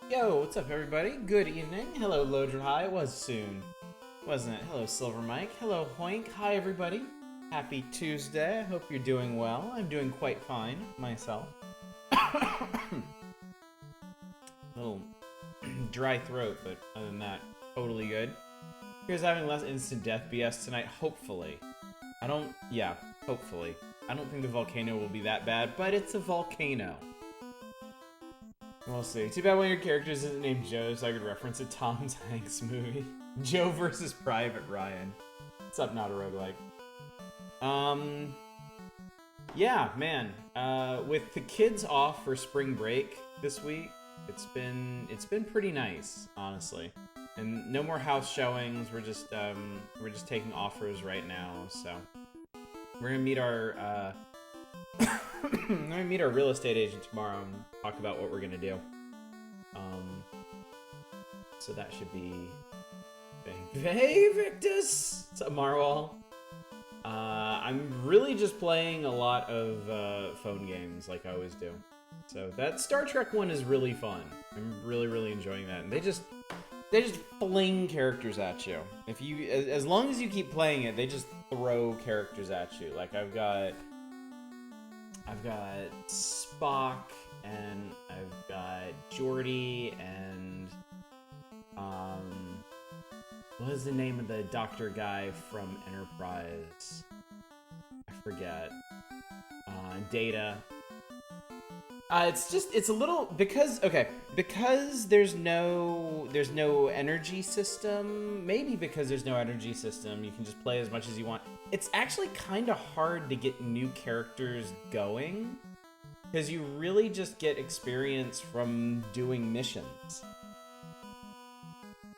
Yo, what's up, everybody? Good evening. Hello, Loader High. It was soon, wasn't it? Hello, Silver Mike. Hello, Hoink. Hi, everybody. Happy Tuesday. I hope you're doing well. I'm doing quite fine myself. Little dry throat, but other than that, totally good. Here's having less instant death BS tonight, hopefully. Hopefully. I don't think the volcano will be that bad, but it's a volcano. We'll see. Too bad one of your characters isn't named Joe, so I could reference a Tom Hanks movie. Joe versus Private Ryan. What's up, not a roguelike? Yeah, man. With the kids off for spring break this week, it's been pretty nice, honestly. And no more house showings. We're just taking offers right now, so we're gonna meet our I'm gonna meet our real estate agent tomorrow and talk about what we're gonna do. So that should be. Hey, Victus! What's up, Marwal? I'm really just playing a lot of phone games like I always do. So that Star Trek one is really fun. I'm really enjoying that. And they just fling characters at you. If you, as long as you keep playing it, they just throw characters at you. Like I've got Spock, and I've got Geordi, and what is the name of the doctor guy from Enterprise? I forget. Data. It's a little, because there's no energy system. Maybe because there's no energy system, you can just play as much as you want. It's actually kind of hard to get new characters going, because you really just get experience from doing missions.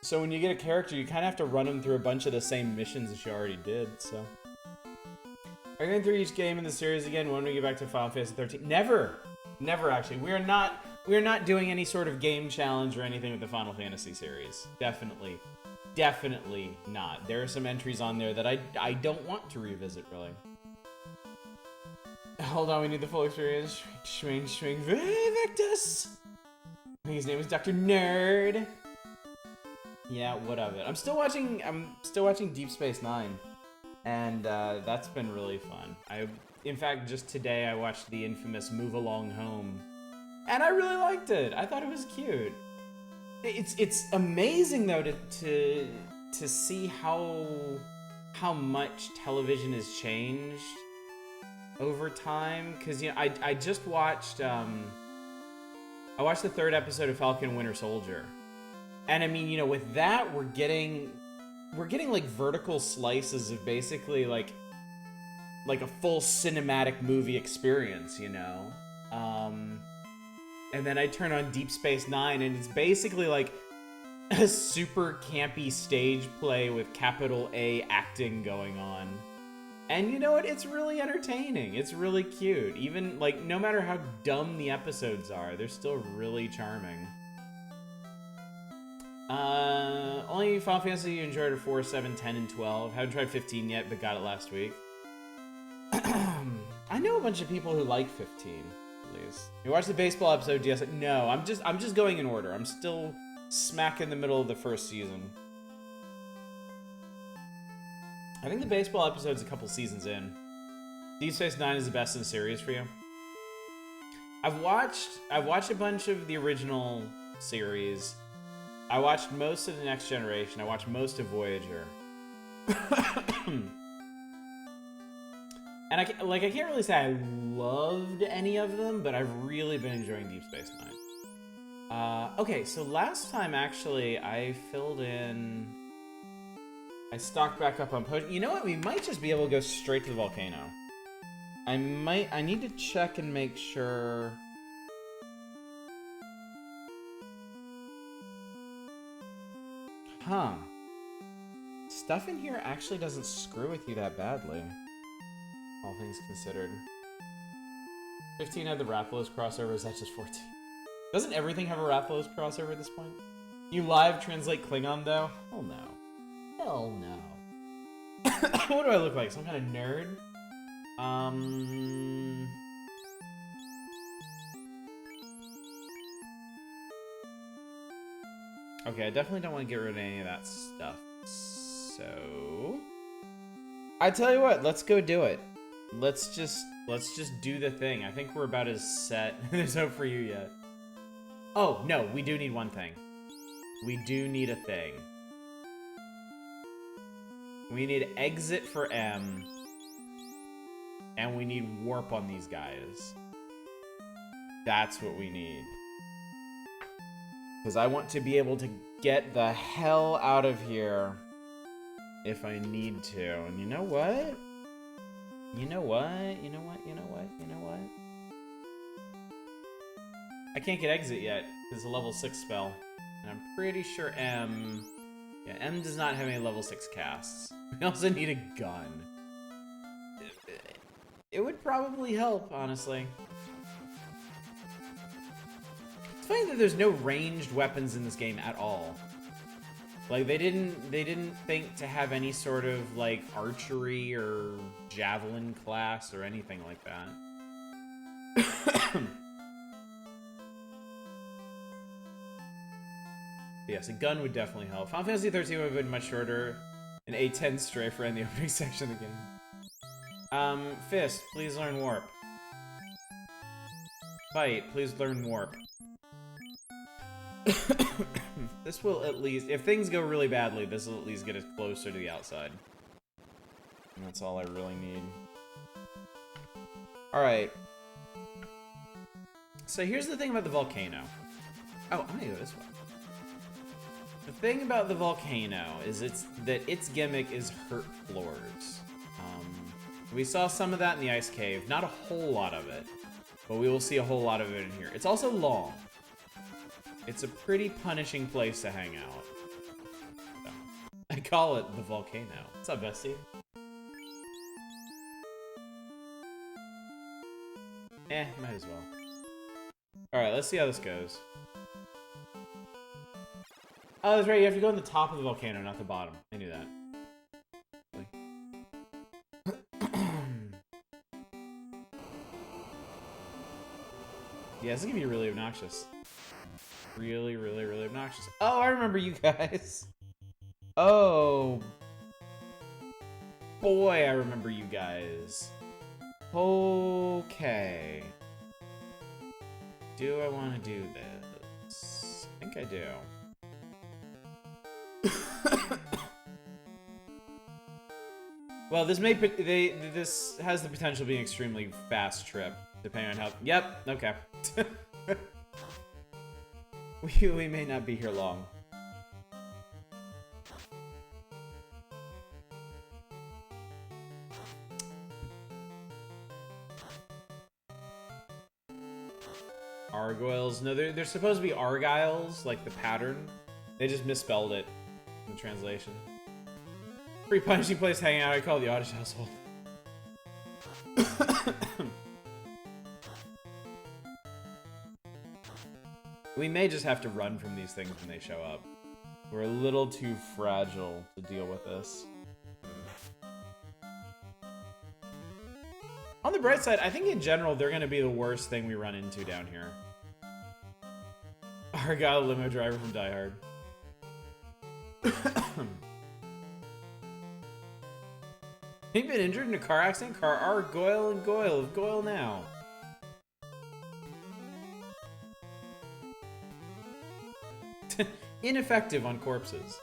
So when you get a character, you kind of have to run them through a bunch of the same missions as you already did, so. Are you going through each game in the series again when we get back to Final Fantasy 13? Never, actually. We are not doing any sort of game challenge or anything with the Final Fantasy series. Definitely not. There are some entries on there that I don't want to revisit, really. Hold on, we need the full experience. Swing, Victus! I think his name is Dr. Nerd. Yeah, what of it? I'm still watching Deep Space Nine, and that's been really fun. In fact, just today I watched the infamous Move Along Home, and I really liked it. I thought it was cute. It's amazing though to see how much television has changed over time. Because I just watched I watched the 3rd episode of Falcon and Winter Soldier. And I mean, with that, we're getting like vertical slices of basically like a full cinematic movie experience, And then I turn on Deep Space Nine, and it's basically like a super campy stage play with capital A acting going on. And you know what? It's really entertaining. It's really cute. Even like, no matter how dumb the episodes are, they're still really charming. Only Final Fantasy you enjoyed are 4, 7, 10, and 12. Haven't tried 15 yet, but got it last week. I know a bunch of people who like 15, at least. You watched the baseball episode, yes? No, I'm just going in order. I'm still smack in the middle of the first season. I think the baseball episode's a couple seasons in. Deep Space Nine is the best in the series for you. I've watched a bunch of the original series. I watched most of the Next Generation. I watched most of Voyager. And I can't really say I loved any of them, but I've really been enjoying Deep Space Nine. Okay, so last time actually I filled in. I stocked back up on potions. You know what? We might just be able to go straight to the volcano. I need to check and make sure. Huh. Stuff in here actually doesn't screw with you that badly, all things considered. 15 had the Rathalos crossover, is that just 14? Doesn't everything have a Rathalos crossover at this point? You live translate Klingon, though? Hell no. Hell no. What do I look like? Some kind of nerd? Okay, I definitely don't want to get rid of any of that stuff. So I tell you what, let's go do it. Let's just do the thing. I think we're about as set. There's hope for you yet. Oh, no, we do need one thing. We do need a thing. We need exit for M. And we need warp on these guys. That's what we need. Because I want to be able to get the hell out of here if I need to. And you know what? You know what? I can't get exit yet. It's a level 6 spell. And I'm pretty sure M... Yeah, M does not have any level 6 casts. We also need a gun. It would probably help, honestly. It's funny that there's no ranged weapons in this game at all. Like they didn't think to have any sort of like archery or javelin class or anything like that. Yes, a gun would definitely help. Final Fantasy 13 would have been much shorter. An A10 strafer in the opening section of the game. Fist, please learn Warp. Fight, please learn Warp. This will at least, if things go really badly, this will at least get us closer to the outside. And that's all I really need. Alright. So here's the thing about the volcano. Oh, I'm gonna go this way. The thing about the volcano is that its gimmick is hurt floors. We saw some of that in the ice cave. Not a whole lot of it, but we will see a whole lot of it in here. It's also long. It's a pretty punishing place to hang out. So, I call it the volcano. What's up, Bestie? Might as well. Alright, let's see how this goes. Oh, that's right, you have to go on the top of the volcano, not the bottom. I knew that. Yeah, this is gonna be really obnoxious. Really, really, really obnoxious. Oh, I remember you guys. Oh. Boy, I remember you guys. Okay. Do I want to do this? I think I do. Well, this has the potential to be an extremely fast trip, depending on how. Yep. Okay. we may not be here long. Argoyles. No, they're supposed to be Argyles, like the pattern. They just misspelled it in the translation. Pretty punishing place hanging out. I call it the Oddish household. We may just have to run from these things when they show up. We're a little too fragile to deal with this. On the bright side, I think in general they're going to be the worst thing we run into down here. Argyle limo driver from Die Hard. You've been injured in a car accident? Car R, Goyle, and Goyle of Goyle now. Ineffective on corpses.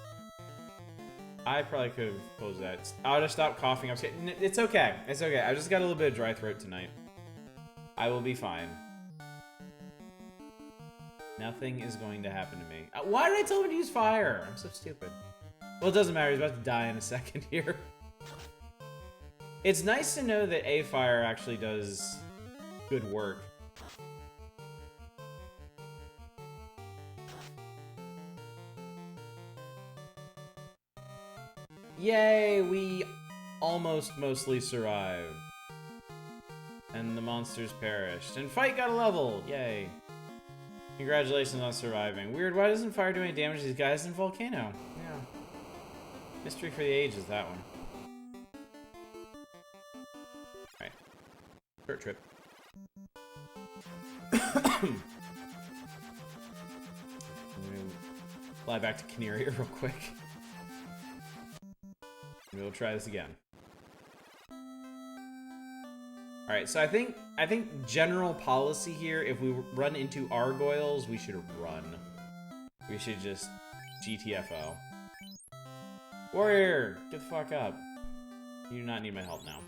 I probably could have closed that. I'll just stop coughing. It's okay. It's okay. I just got a little bit of dry throat tonight. I will be fine. Nothing is going to happen to me. Why did I tell him to use fire? I'm so stupid. Well, it doesn't matter. He's about to die in a second here. It's nice to know that A fire actually does good work. Yay, we almost mostly survived. And the monsters perished. And Fight got a level! Yay. Congratulations on surviving. Weird, why doesn't fire do any damage to these guys in Volcano? Yeah. Mystery for the ages, that one. Alright. Short trip. I'm gonna fly back to Kary real quick. We'll try this again. Alright, so I think general policy here, if we run into Argoyles, we should run. We should just GTFO. Warrior! Get the fuck up. You do not need my help now.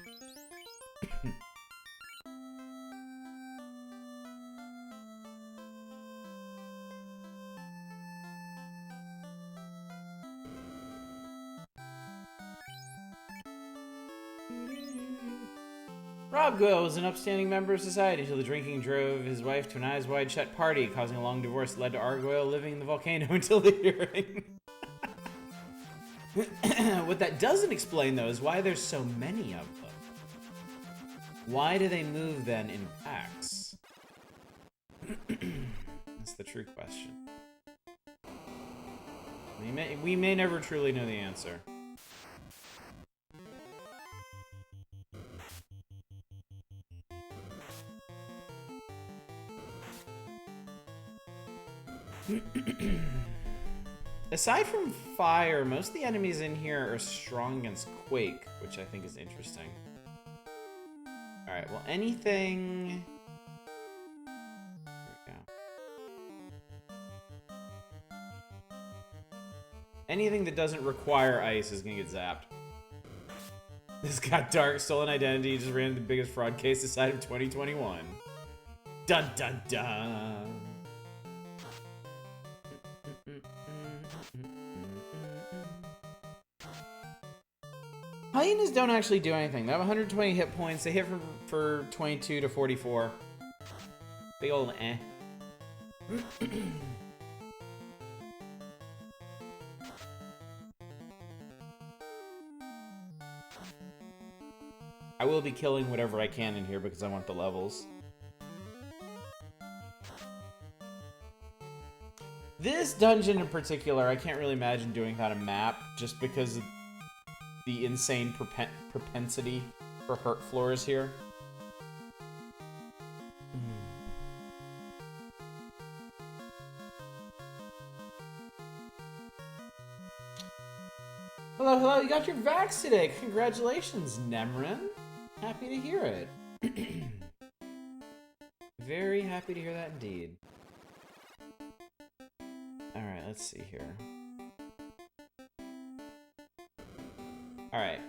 Rob Goyle was an upstanding member of society until the drinking drove his wife to an eyes-wide-shut party, causing a long divorce that led to Argoyle living in the volcano until the hearing. What that doesn't explain, though, is why there's so many of them. Why do they move, then, in packs? That's the true question. We may never truly know the answer. Aside from fire, most of the enemies in here are strong against quake, which I think is interesting. Alright, well, anything... There we go. Anything that doesn't require ice is gonna get zapped. This got dark, stolen identity, just ran the biggest fraud case aside of 2021. Dun dun dun! Hyenas don't actually do anything. They have 120 hit points. They hit for 22 to 44. Big old eh. I will be killing whatever I can in here because I want the levels. This dungeon in particular, I can't really imagine doing without a map just because of the insane propensity for hurt floors here. Hello, hello, you got your vax today. Congratulations, Nemrin. Happy to hear it. Very happy to hear that indeed. Alright, let's see here. Alright.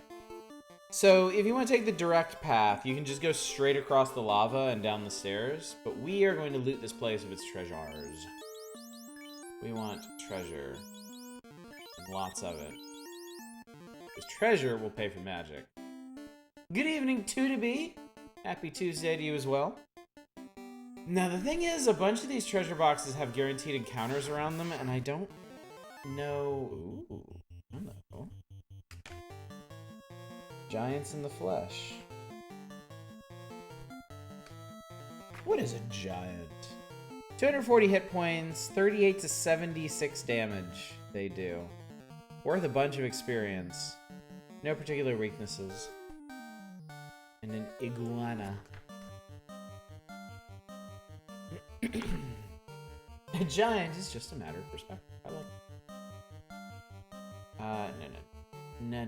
So, if you want to take the direct path, you can just go straight across the lava and down the stairs. But we are going to loot this place of its treasures. We want treasure. And lots of it. Because treasure will pay for magic. Good evening, 2-to-be. Happy Tuesday to you as well. Now, the thing is, a bunch of these treasure boxes have guaranteed encounters around them, and I don't know... Ooh, hello. Giants in the flesh. What is a giant? 240 hit points, 38 to 76 damage they do. Worth a bunch of experience. No particular weaknesses. And an iguana. A giant is just a matter of perspective. I like it. No.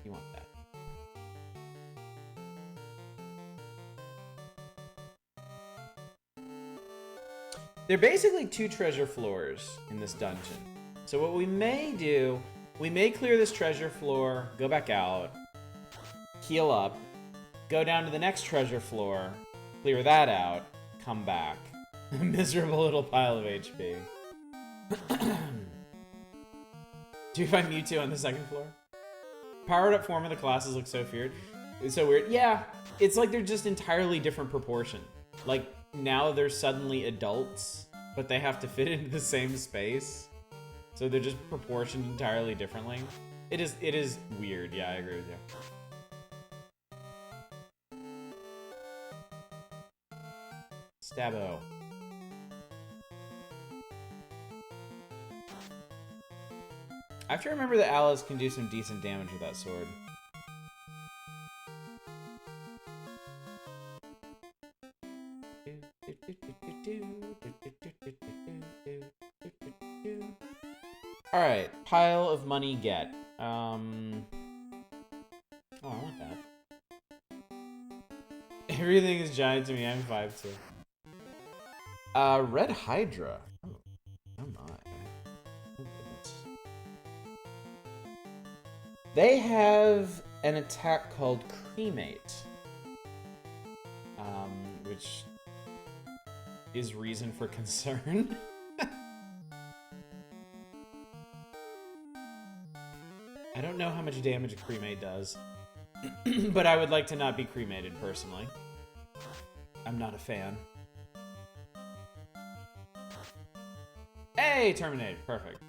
You want that. There are basically 2 treasure floors in this dungeon. So what we may do, we may clear this treasure floor, go back out, heal up, go down to the next treasure floor, clear that out, come back. A miserable little pile of HP. Do you find Mewtwo on the 2nd floor? Powered up form of the classes looks so weird. It's so weird. Yeah, it's like they're just entirely different proportion. Like, now they're suddenly adults, but they have to fit into the same space. So they're just proportioned entirely differently. It is weird. Yeah, I agree with you. Stabbo. I have to remember that Alice can do some decent damage with that sword. Alright, pile of money get. Oh, I want that. Everything is giant to me, I'm 5'2". Red Hydra. Oh my. Oh, goodness. They have an attack called Cremate. Which is reason for concern. I don't know how much damage a cremate does, but I would like to not be cremated personally. I'm not a fan. Hey, terminated. Perfect.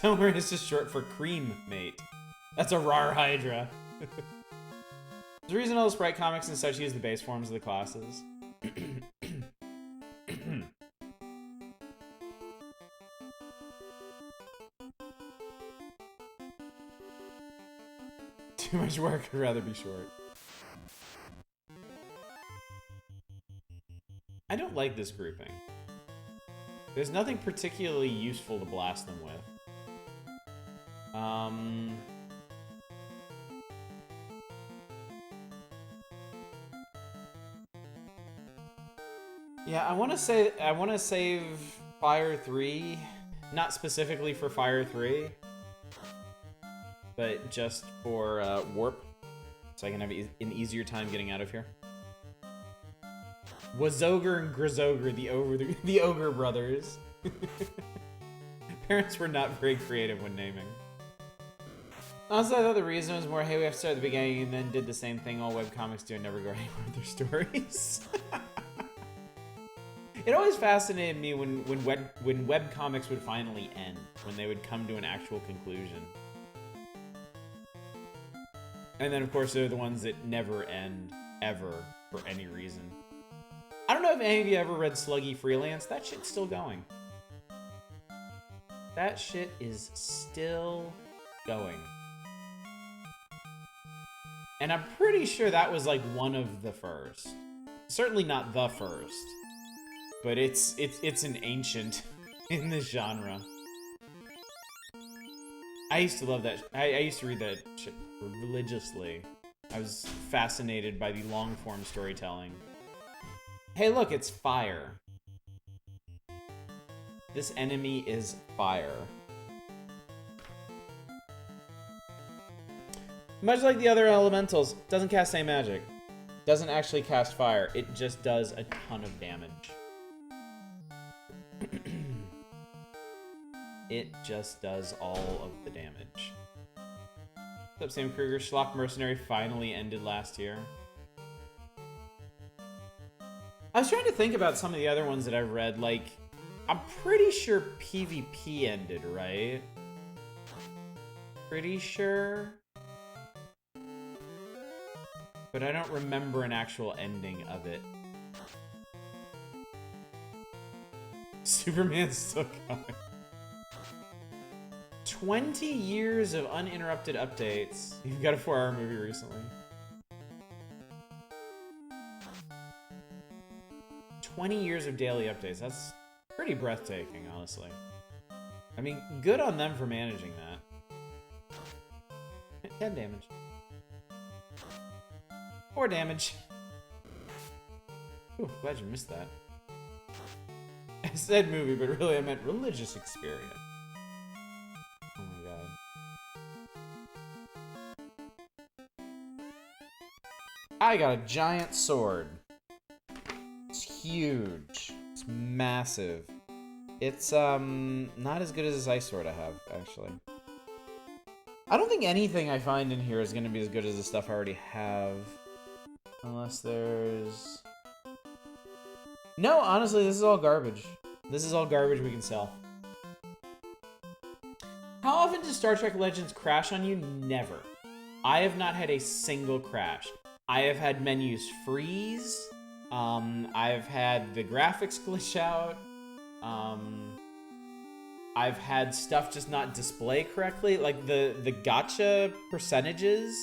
Don't worry, it's just short for cream mate. That's a rar Hydra. There's a reason all the Sprite comics and such use the base forms of the classes. Too much work. I'd rather be short. I don't like this grouping. There's nothing particularly useful to blast them with. Yeah, I want to save Fire 3, not specifically for Fire 3, but just for Warp, so I can have an easier time getting out of here. Wazogre and Grizzogre, the Ogre brothers. Parents were not very creative when naming. Honestly, I thought the reason was more, hey, we have to start at the beginning, and then did the same thing all webcomics do and never go anywhere with their stories. It always fascinated me when webcomics would finally end, when they would come to an actual conclusion. And then, of course, they're the ones that never end, ever, for any reason. I don't know if any of you ever read Sluggy Freelance. That shit's still going. That shit is still going. And I'm pretty sure that was like one of the first. Certainly not the first. But it's an ancient in this genre. I used to love that. I used to read that shit religiously. I was fascinated by the long-form storytelling. Hey, look, it's fire. This enemy is fire. Much like the other elementals, doesn't cast any magic. Doesn't actually cast fire. It just does a ton of damage. It just does all of the damage. What's up, Sam Kruger? Schlock Mercenary finally ended last year. I was trying to think about some of the other ones that I've read. Like, I'm pretty sure PvP ended, right? Pretty sure. But I don't remember an actual ending of it. Superman's still coming. 20 years of uninterrupted updates. You've got a 4-hour movie recently. 20 years of daily updates. That's pretty breathtaking, honestly. I mean, good on them for managing that. 10 damage. 4 damage. Ooh, glad you missed that. I said movie, but really I meant religious experience. Oh my god. I got a giant sword. It's huge. It's massive. It's, not as good as this ice sword I have, actually. I don't think anything I find in here is going to be as good as the stuff I already have. Unless there's... No, honestly, this is all garbage. This is all garbage we can sell. How often does Star Trek Legends crash on you? Never. I have not had a single crash. I have had menus freeze. I've had the graphics glitch out. I've had stuff just not display correctly. Like, the gacha percentages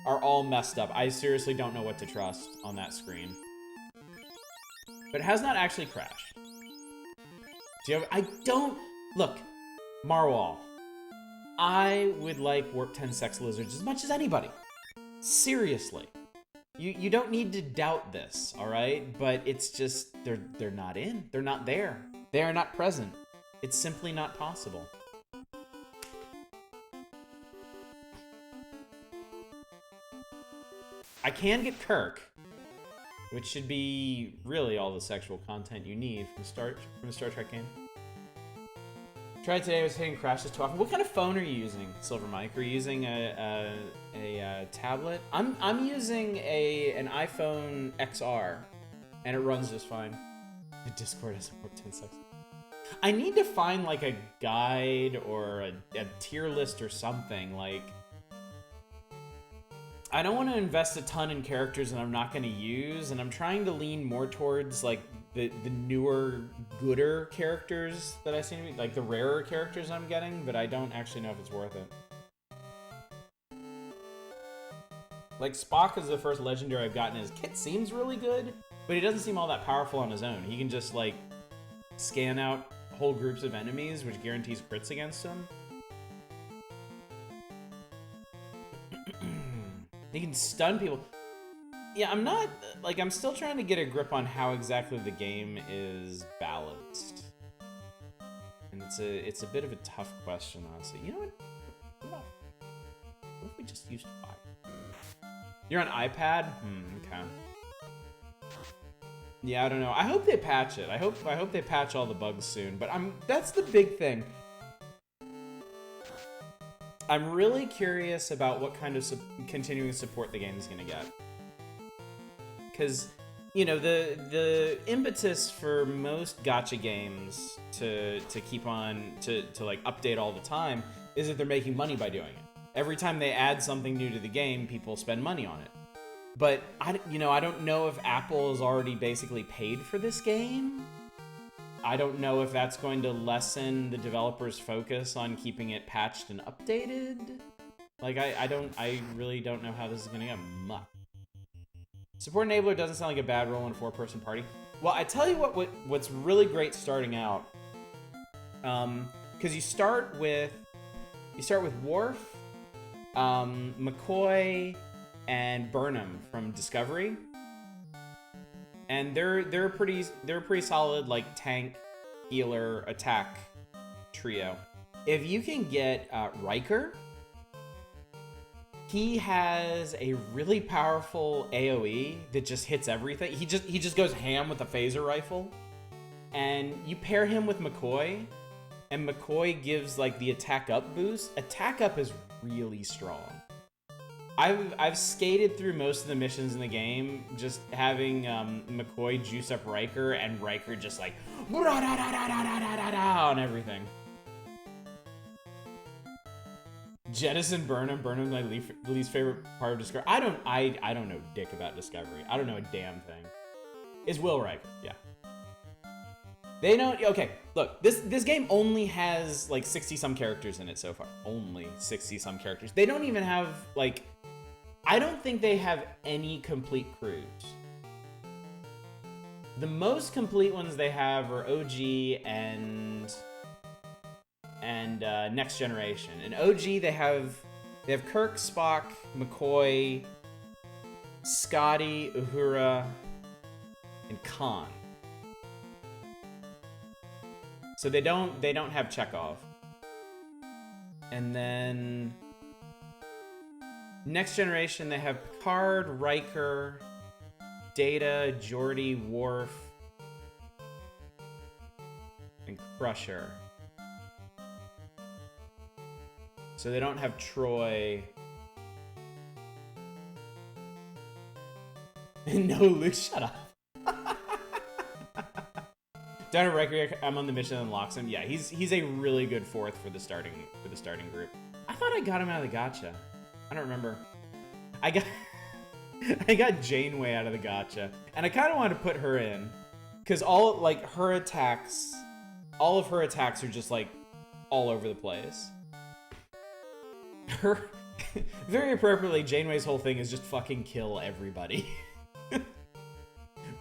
are all messed up. I seriously don't know what to trust on that screen. But it has not actually crashed. Do you have, I don't... Look, Marwal. I would like Warp 10 sex lizards as much as anybody. Seriously. You don't need to doubt this, alright? But it's just, they're not in. They're not there. They are not present. It's simply not possible. I can get Kirk, which should be really all the sexual content you need from a Star Trek game. Tried today, I was hitting crashes too often. What kind of phone are you using, Silver Mike? Are you using a tablet? I'm using an iPhone XR, and it runs just fine. The Discord doesn't work 10 seconds. I need to find like a guide or a tier list or something. Like, I don't want to invest a ton in characters that I'm not going to use, and I'm trying to lean more towards like the newer, gooder characters that I seem to be, like the rarer characters I'm getting, but I don't actually know if it's worth it. Like, Spock is the first legendary I've gotten. His kit seems really good, but he doesn't seem all that powerful on his own. He can just, like, scan out whole groups of enemies, which guarantees crits against him. He can stun people. Yeah, I'm not, like, I'm still trying to get a grip on how exactly the game is balanced. And it's a bit of a tough question, honestly. You know what? What if we just used fire? You're on iPad? Okay. Yeah, I don't know. I hope they patch it. I hope they patch all the bugs soon. But that's the big thing. I'm really curious about what kind of continuing support the game is going to get. Because, you know, the impetus for most gacha games to keep on, to like update all the time is that they're making money by doing it. Every time they add something new to the game, people spend money on it. But, I don't know if Apple has already basically paid for this game. I don't know if that's going to lessen the developers' focus on keeping it patched and updated. Like, I really don't know how this is gonna get mucked. Support enabler doesn't sound like a bad role in a 4-person party. Well, I tell you what's really great starting out. Because you start with Worf, McCoy, and Burnham from Discovery. And they're a pretty solid, like, tank, healer, attack trio. If you can get Riker, he has a really powerful AoE that just hits everything. He just goes ham with a phaser rifle. And you pair him with McCoy, and McCoy gives, like, the attack up boost. Attack up is really strong. I've skated through most of the missions in the game just having McCoy juice up Riker, and Riker just like on everything. Jettison Burnham. Burnham's my least favorite part of Discovery. I don't know dick about Discovery. I don't know a damn thing. Is Will Riker? Yeah. They know. Okay, look. This game only has like 60-some characters in it so far. Only 60-some characters. They don't even have like. I don't think they have any complete crews. The most complete ones they have are OG and Next Generation. In OG they have Kirk, Spock, McCoy, Scotty, Uhura, and Khan. So they don't have Chekhov. And then Next Generation, they have Picard, Riker, Data, Geordi, Worf, and Crusher. So they don't have Troy. No, Luke, shut up. Down at Riker, I'm on the mission and unlocks him. Yeah, he's a really good fourth for the starting group. I thought I got him out of the gacha. I don't remember. I got Janeway out of the gacha, and I kind of wanted to put her in, because all of her attacks are just like all over the place. Her, very appropriately, Janeway's whole thing is just fucking kill everybody,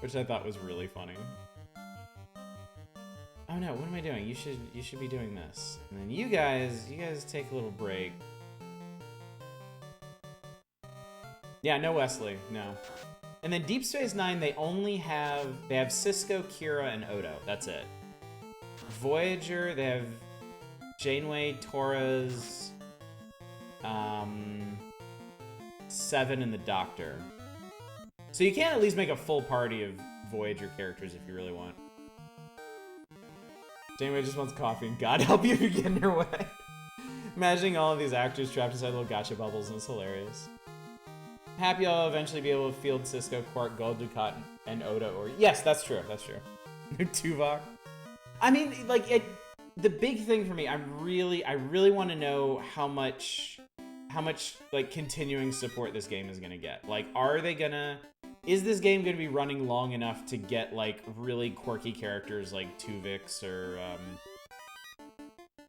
which I thought was really funny. Oh no, what am I doing? You should be doing this, and then you guys take a little break. Yeah, no Wesley, no. And then Deep Space Nine, they have Cisco, Kira, and Odo. That's it. Voyager, they have Janeway, Torres, Seven, and the Doctor. So you can at least make a full party of Voyager characters if you really want. Janeway just wants coffee, and God help you if you get in her way. Imagining all of these actors trapped inside little gacha bubbles, and it's hilarious. Happy I'll eventually be able to field Cisco, Quark, Gul Dukat, and Odo. Or yes, that's true. That's true. Tuvok. I mean, like, the big thing for me, I really want to know how much like continuing support this game is gonna get. Like, is this game gonna be running long enough to get like really quirky characters like Tuvix or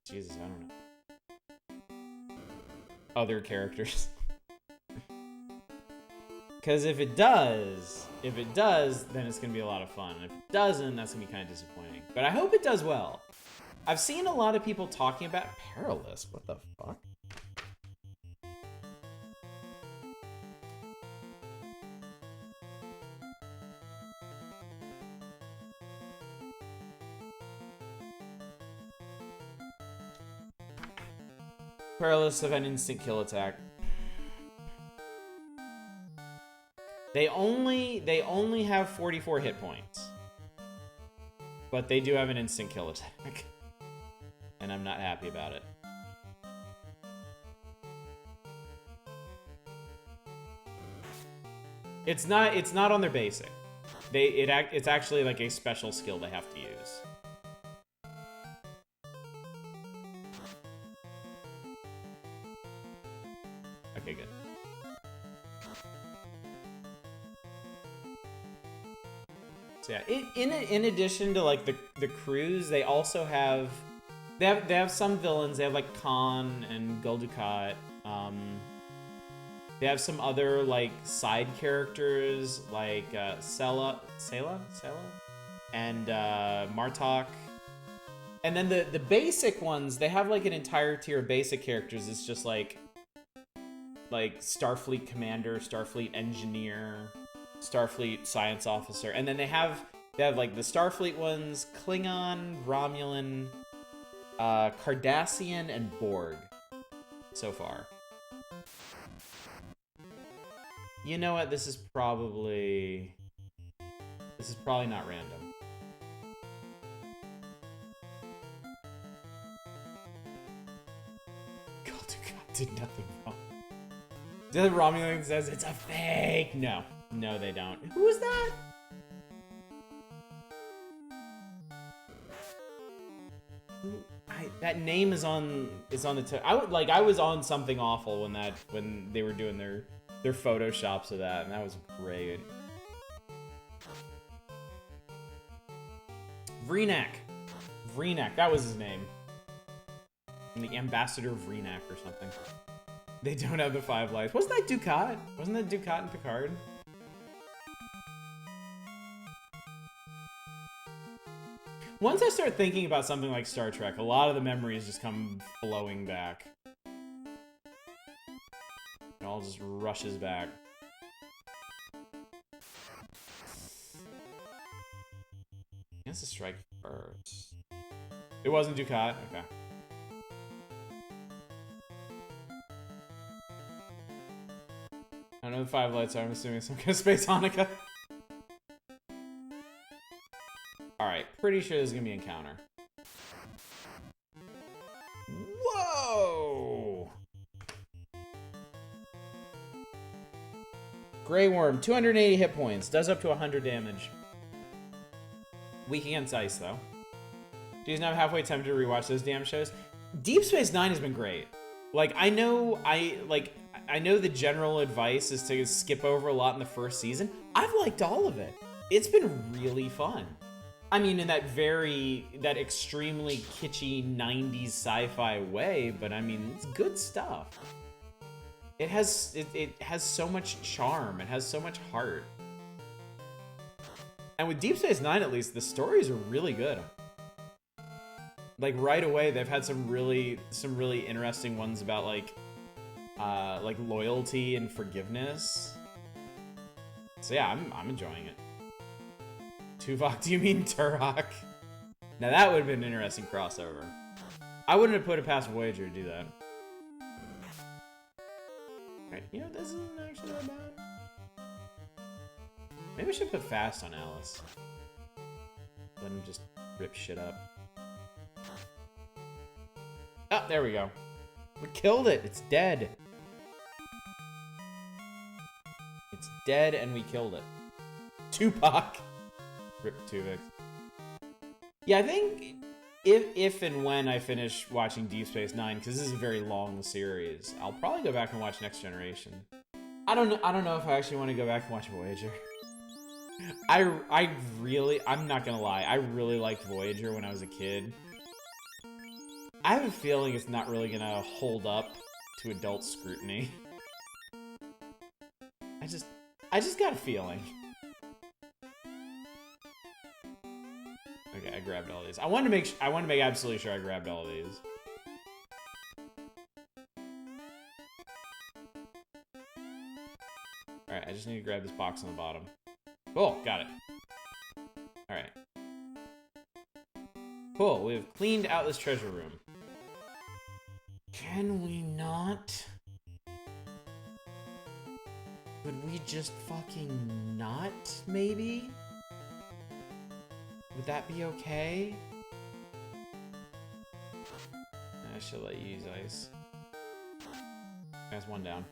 Jesus, I don't know, other characters. Because if it does, then it's gonna be a lot of fun. And if it doesn't, that's gonna be kind of disappointing. But I hope it does well. I've seen a lot of people talking about Perilous. What the fuck? Perilous of an instant kill attack. They only have 44 hit points. But they do have an instant kill attack. And I'm not happy about it. It's not on their basic. It's actually like a special skill they have to use. Okay, good. So yeah, in addition to like the crews, they also have they have some villains. They have like Khan and Gul Dukat. They have some other like side characters like Selah, and Martok. And then the basic ones, they have like an entire tier of basic characters. It's just like Starfleet Commander, Starfleet Engineer, Starfleet Science Officer, and then they have like the Starfleet ones: Klingon, Romulan, Cardassian, and Borg. So far. You know what? This is probably not random. Gul Dukat did nothing wrong. The Romulan says it's a fake. No, they don't. Who is that? That name is on the tip. I was on something awful when they were doing their photoshops of that, and that was great. Vreenak, that was his name. The Ambassador Vreenak or something. They don't have the 5 lives. Wasn't that Dukat? Wasn't that Dukat and Picard? Once I start thinking about something like Star Trek, a lot of the memories just come flowing back. It all just rushes back. He has to strike first. It wasn't Dukat? Okay. I don't know the 5 lights are. I'm assuming some kind of Space Hanukkah. Alright, pretty sure there's gonna be an encounter. Whoa! Grey Worm, 280 hit points. Does up to 100 damage. Weak against ice, though. She's now halfway tempted to rewatch those damn shows. Deep Space Nine has been great. Like, I know the general advice is to skip over a lot in the first season. I've liked all of it. It's been really fun. I mean, in that extremely kitschy 90s sci-fi way, but I mean, it's good stuff. It has so much charm. It has so much heart. And with Deep Space Nine, at least, the stories are really good. Like right away, they've had some really interesting ones about like loyalty and forgiveness. So yeah, I'm enjoying it. Tuvok, do you mean Turok? Now that would have been an interesting crossover. I wouldn't have put it past Voyager to do that. Right, you know, this isn't actually that bad. Maybe I should put fast on Alice. Let him just rip shit up. Oh, there we go. We killed it. It's dead. It's dead and we killed it. Tupac. Rip Tuvok. Yeah, I think if and when I finish watching Deep Space Nine, because this is a very long series, I'll probably go back and watch Next Generation. I don't know if I actually want to go back and watch Voyager. I'm not gonna lie, I really liked Voyager when I was a kid. I have a feeling it's not really gonna hold up to adult scrutiny. I just got a feeling. Okay, I grabbed all these. I wanted to make absolutely sure I grabbed all of these. All right, I just need to grab this box on the bottom. Cool, got it. All right. Cool, we have cleaned out this treasure room. Can we not? Would we just fucking not, maybe? Would that be okay? I should let you use ice. That's one down.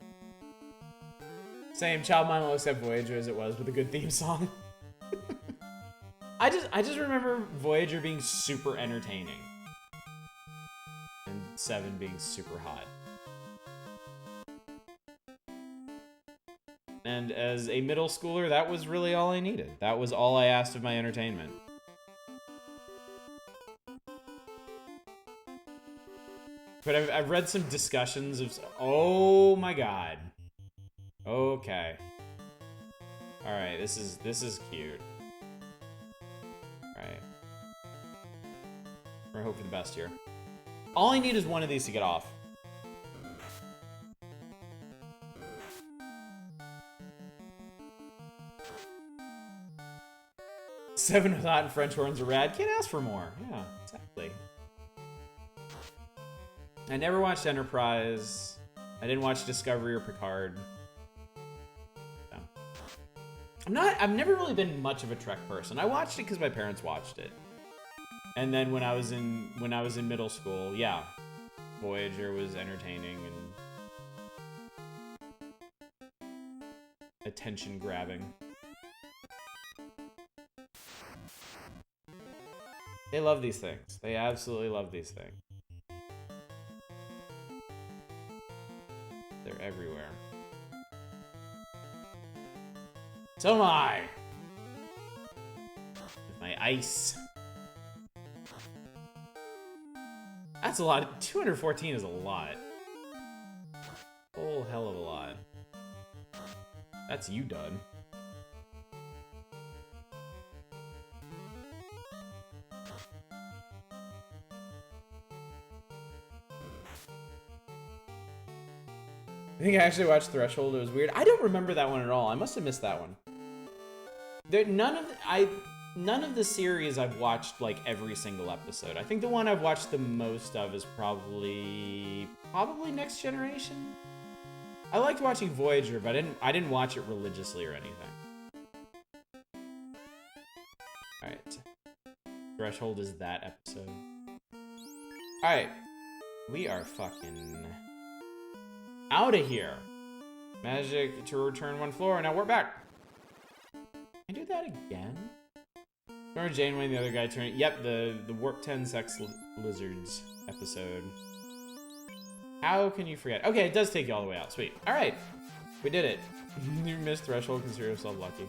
Same, Child Mind will accept Voyager as it was with a good theme song. I just remember Voyager being super entertaining. And 7 being super hot. And as a middle schooler, that was really all I needed. That was all I asked of my entertainment. But I've read some discussions of... Oh my god. Okay. Alright, this is cute. Alright. We're gonna hope for the best here. All I need is one of these to get off. Seven with hot and French horns are rad. Can't ask for more. Yeah, exactly. I never watched Enterprise. I didn't watch Discovery or Picard. No. I've never really been much of a Trek person. I watched it because my parents watched it. And then when I was in middle school, yeah, Voyager was entertaining and attention grabbing. They love these things. They absolutely love these things. They're everywhere. So am I. With my ice. That's a lot. 214 is a lot. Whole hell of a lot. That's you done. I think I actually watched Threshold. It was weird. I don't remember that one at all. I must have missed that one. None of the series I've watched like every single episode. I think the one I've watched the most of is probably Next Generation. I liked watching Voyager, but I didn't watch it religiously or anything. All right. Threshold is that episode. All right. We are fucking out of here. Magic to return one floor. Now we're back. Can I do that again? Remember Janeway and the other guy turning... Yep, the Warp 10 Sex Lizards episode. How can you forget? Okay, it does take you all the way out. Sweet. All right. We did it. You missed Threshold. Consider yourself lucky.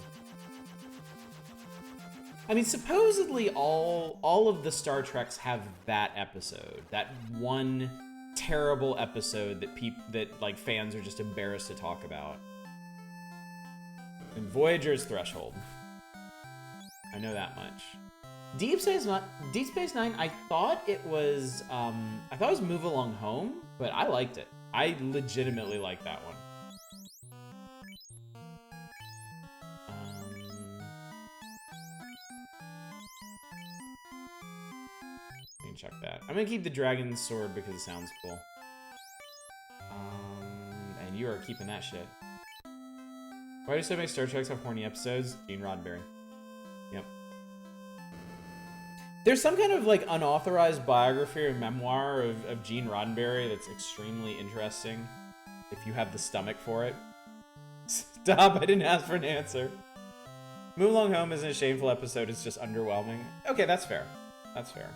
I mean, supposedly all of the Star Treks have that episode. That one terrible episode that like fans are just embarrassed to talk about. And Voyager's Threshold. I know that much. Deep Space Nine. I thought it was Move Along Home, but I liked it. I legitimately liked that one. You can check that. I'm gonna keep the Dragon's Sword because it sounds cool. And you are keeping that shit. Why do so many Star Treks have horny episodes? Gene Roddenberry. Yep. There's some kind of like unauthorized biography or memoir of Gene Roddenberry that's extremely interesting. If you have the stomach for it. Stop, I didn't ask for an answer. Move Along Home isn't a shameful episode, it's just underwhelming. Okay, that's fair. That's fair.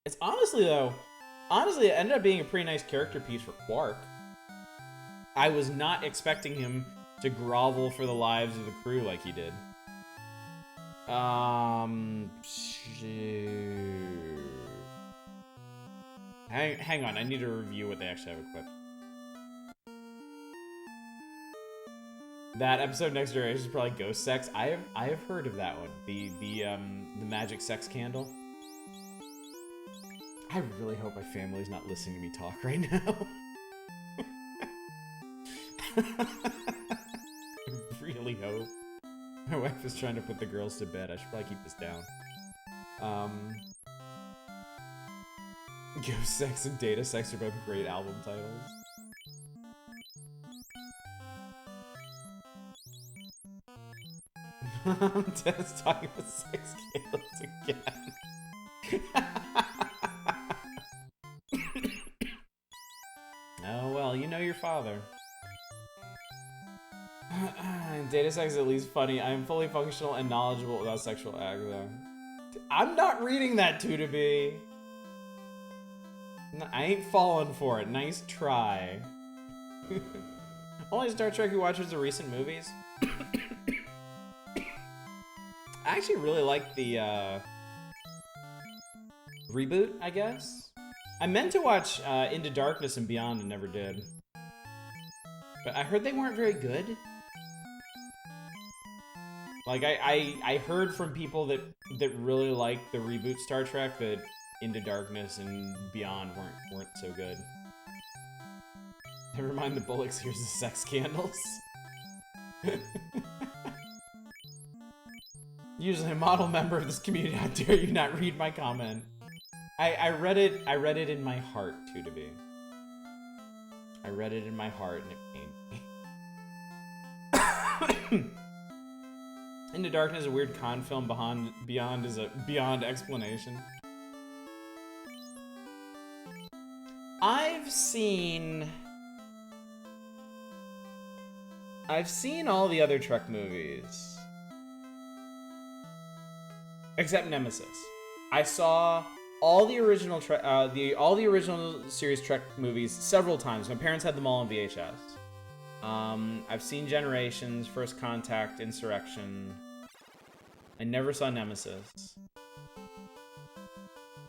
It's honestly, it ended up being a pretty nice character piece for Quark. I was not expecting him to grovel for the lives of the crew like he did. Hang on, I need to review what they actually have equipped. That episode Next Generation is probably Ghost Sex. I have heard of that one. The magic sex candle. I really hope my family's not listening to me talk right now. I really hope. My wife is trying to put the girls to bed. I should probably keep this down. Ghost Sex and Data Sex are both great album titles. Dennis talking about sex candles again. Oh well, you know your father. Data sex is at least funny. I am fully functional and knowledgeable without sexual acts, though. I'm not reading that to be. I ain't falling for it. Nice try. Only Star Trek who watches the recent movies. I actually really like the reboot, I guess. I meant to watch Into Darkness and Beyond and never did. But I heard they weren't very good. Like, I heard from people that really liked the reboot Star Trek that Into Darkness and Beyond weren't so good. Never mind the bullocks, here's the sex candles. Usually a model member of this community, how dare you not read my comment. I read it in my heart, to be. I read it in my heart and it pained me. Into Darkness is a weird con film, Beyond is a beyond explanation. I've seen all the other Trek movies. Except Nemesis. I saw all the original all the original series Trek movies several times. My parents had them all on VHS. I've seen Generations, First Contact, Insurrection. I never saw Nemesis.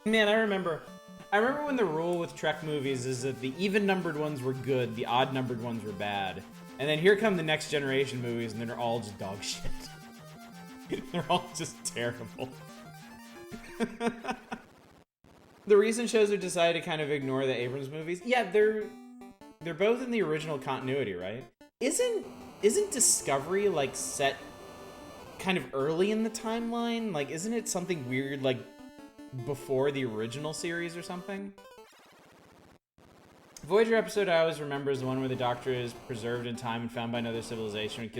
Man, I remember when the rule with Trek movies is that the even-numbered ones were good, the odd-numbered ones were bad. And then here come the Next Generation movies, and they're all just dog shit. They're all just terrible. The recent shows have decided to kind of ignore the Abrams movies. Yeah, they're both in the original continuity, right? Isn't Discovery like set kind of early in the timeline? Like, isn't it something weird like before the original series or something? Voyager episode I always remember is the one where the Doctor is preserved in time and found by another civilization,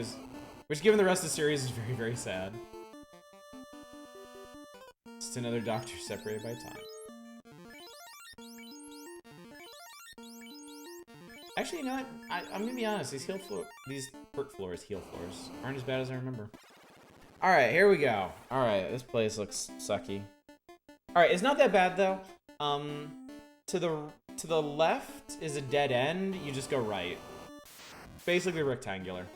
which given the rest of the series is very, very sad. Just another Doctor separated by time. Actually, you know what? I'm gonna be honest. These perk floors aren't as bad as I remember. All right, here we go. All right, this place looks sucky. All right, it's not that bad though. To the left is a dead end. You just go right. Basically rectangular.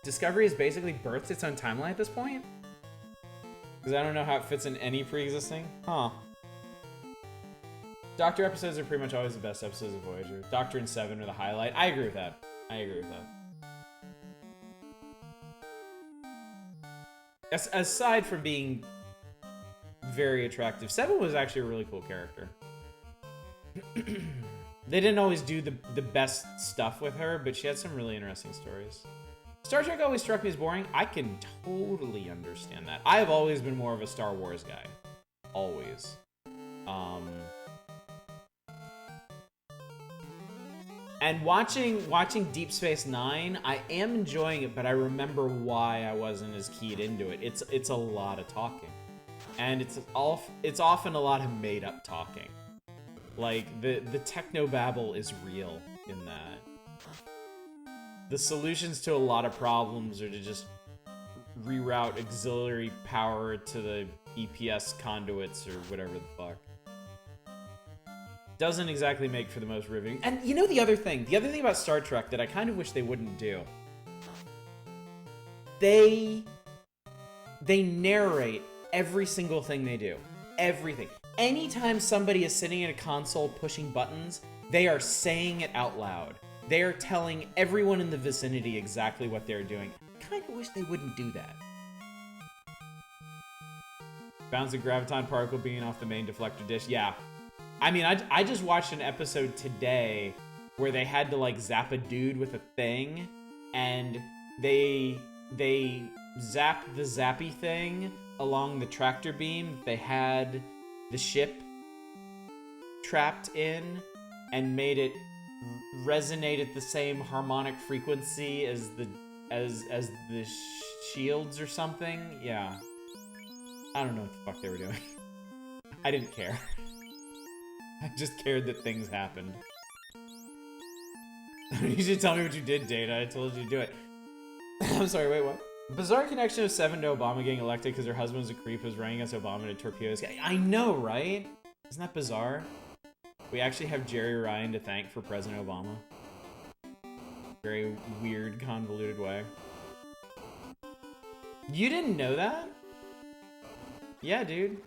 Discovery has basically birthed its own timeline at this point? Because I don't know how it fits in any pre-existing. Huh. Doctor episodes are pretty much always the best episodes of Voyager. Doctor and Seven are the highlight. I agree with that. Aside from being very attractive, Seven was actually a really cool character. They didn't always do the best stuff with her, but she had some really interesting stories. Star Trek always struck me as boring. I can totally understand that. I have always been more of a Star Wars guy. Always. And watching Deep Space Nine, I am enjoying it, but I remember why I wasn't as keyed into it. It's a lot of talking. And it's often a lot of made-up talking. Like, the technobabble is real in that. The solutions to a lot of problems are to just reroute auxiliary power to the EPS conduits or whatever the fuck. Doesn't exactly make for the most riveting. And you know the other thing about Star Trek that I kind of wish they wouldn't do? They narrate every single thing they do. Everything. Anytime somebody is sitting at a console pushing buttons, they are saying it out loud. They are telling everyone in the vicinity exactly what they're doing. I kind of wish they wouldn't do that. Bounce a graviton particle being off the main deflector dish. Yeah. I mean, I just watched an episode today where they had to, like, zap a dude with a thing, and they zapped the zappy thing along the tractor beam they had the ship trapped in, and made it resonate at the same harmonic frequency as the shields or something. Yeah. I don't know what the fuck they were doing. I didn't care. I just cared that things happened. You should tell me what you did, Data. I told you to do it. I'm sorry, wait, what? Bizarre connection of Seven to Obama getting elected because her husband was a creep who was running against Obama to torpedo this guy. I know, right? Isn't that bizarre? We actually have Jerry Ryan to thank for President Obama. Very weird, convoluted way. You didn't know that? Yeah, dude.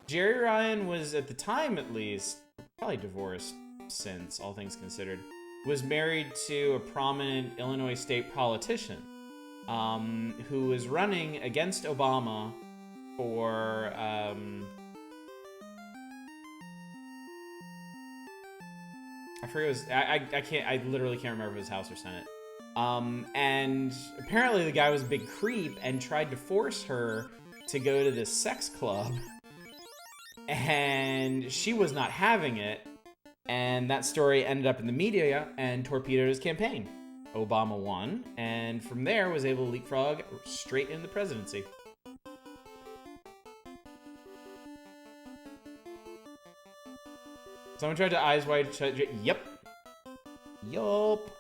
Jerry Ryan was, at the time at least, probably divorced since, all things considered, was married to a prominent Illinois state politician who was running against Obama for I forget, it was, I literally can't remember if it was House or Senate. And apparently the guy was a big creep and tried to force her to go to this sex club. And she was not having it. And that story ended up in the media and torpedoed his campaign. Obama won, and from there was able to leapfrog straight into the presidency. Someone tried to eyes wide shut. Yep. Yup.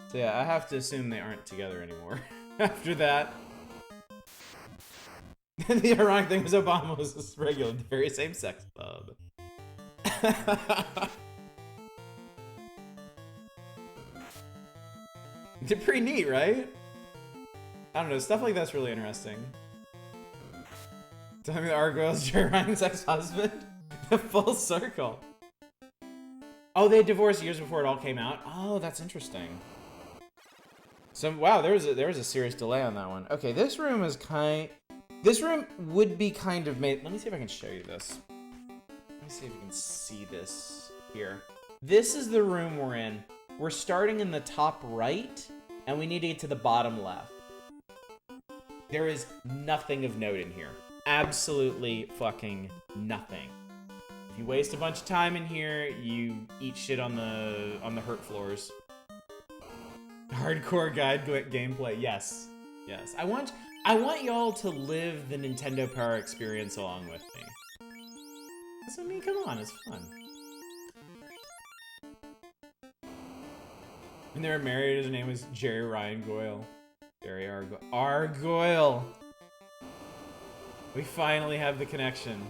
So yeah, I have to assume they aren't together anymore after that. The ironic thing was Obama was this regular, very same-sex club. They're pretty neat, right? I don't know, stuff like that's really interesting. Tell me the Argyle's Jerry Ryan's ex-husband? The full circle. Oh, they divorced years before it all came out? Oh, that's interesting. So, wow, there was a serious delay on that one. Okay, this room is this room would be kind of made... Let me see if I can show you this. Let me see if you can see this here. This is the room we're in. We're starting in the top right, and we need to get to the bottom left. There is nothing of note in here. Absolutely fucking nothing. If you waste a bunch of time in here, you eat shit on the hurt floors. Hardcore guide gameplay. Yes. Yes. I want y'all to live the Nintendo Power experience along with me. I mean, come on, it's fun. And they were married, his name was Jerry Ryan Goyle. Jerry Argoyle. We finally have the connection.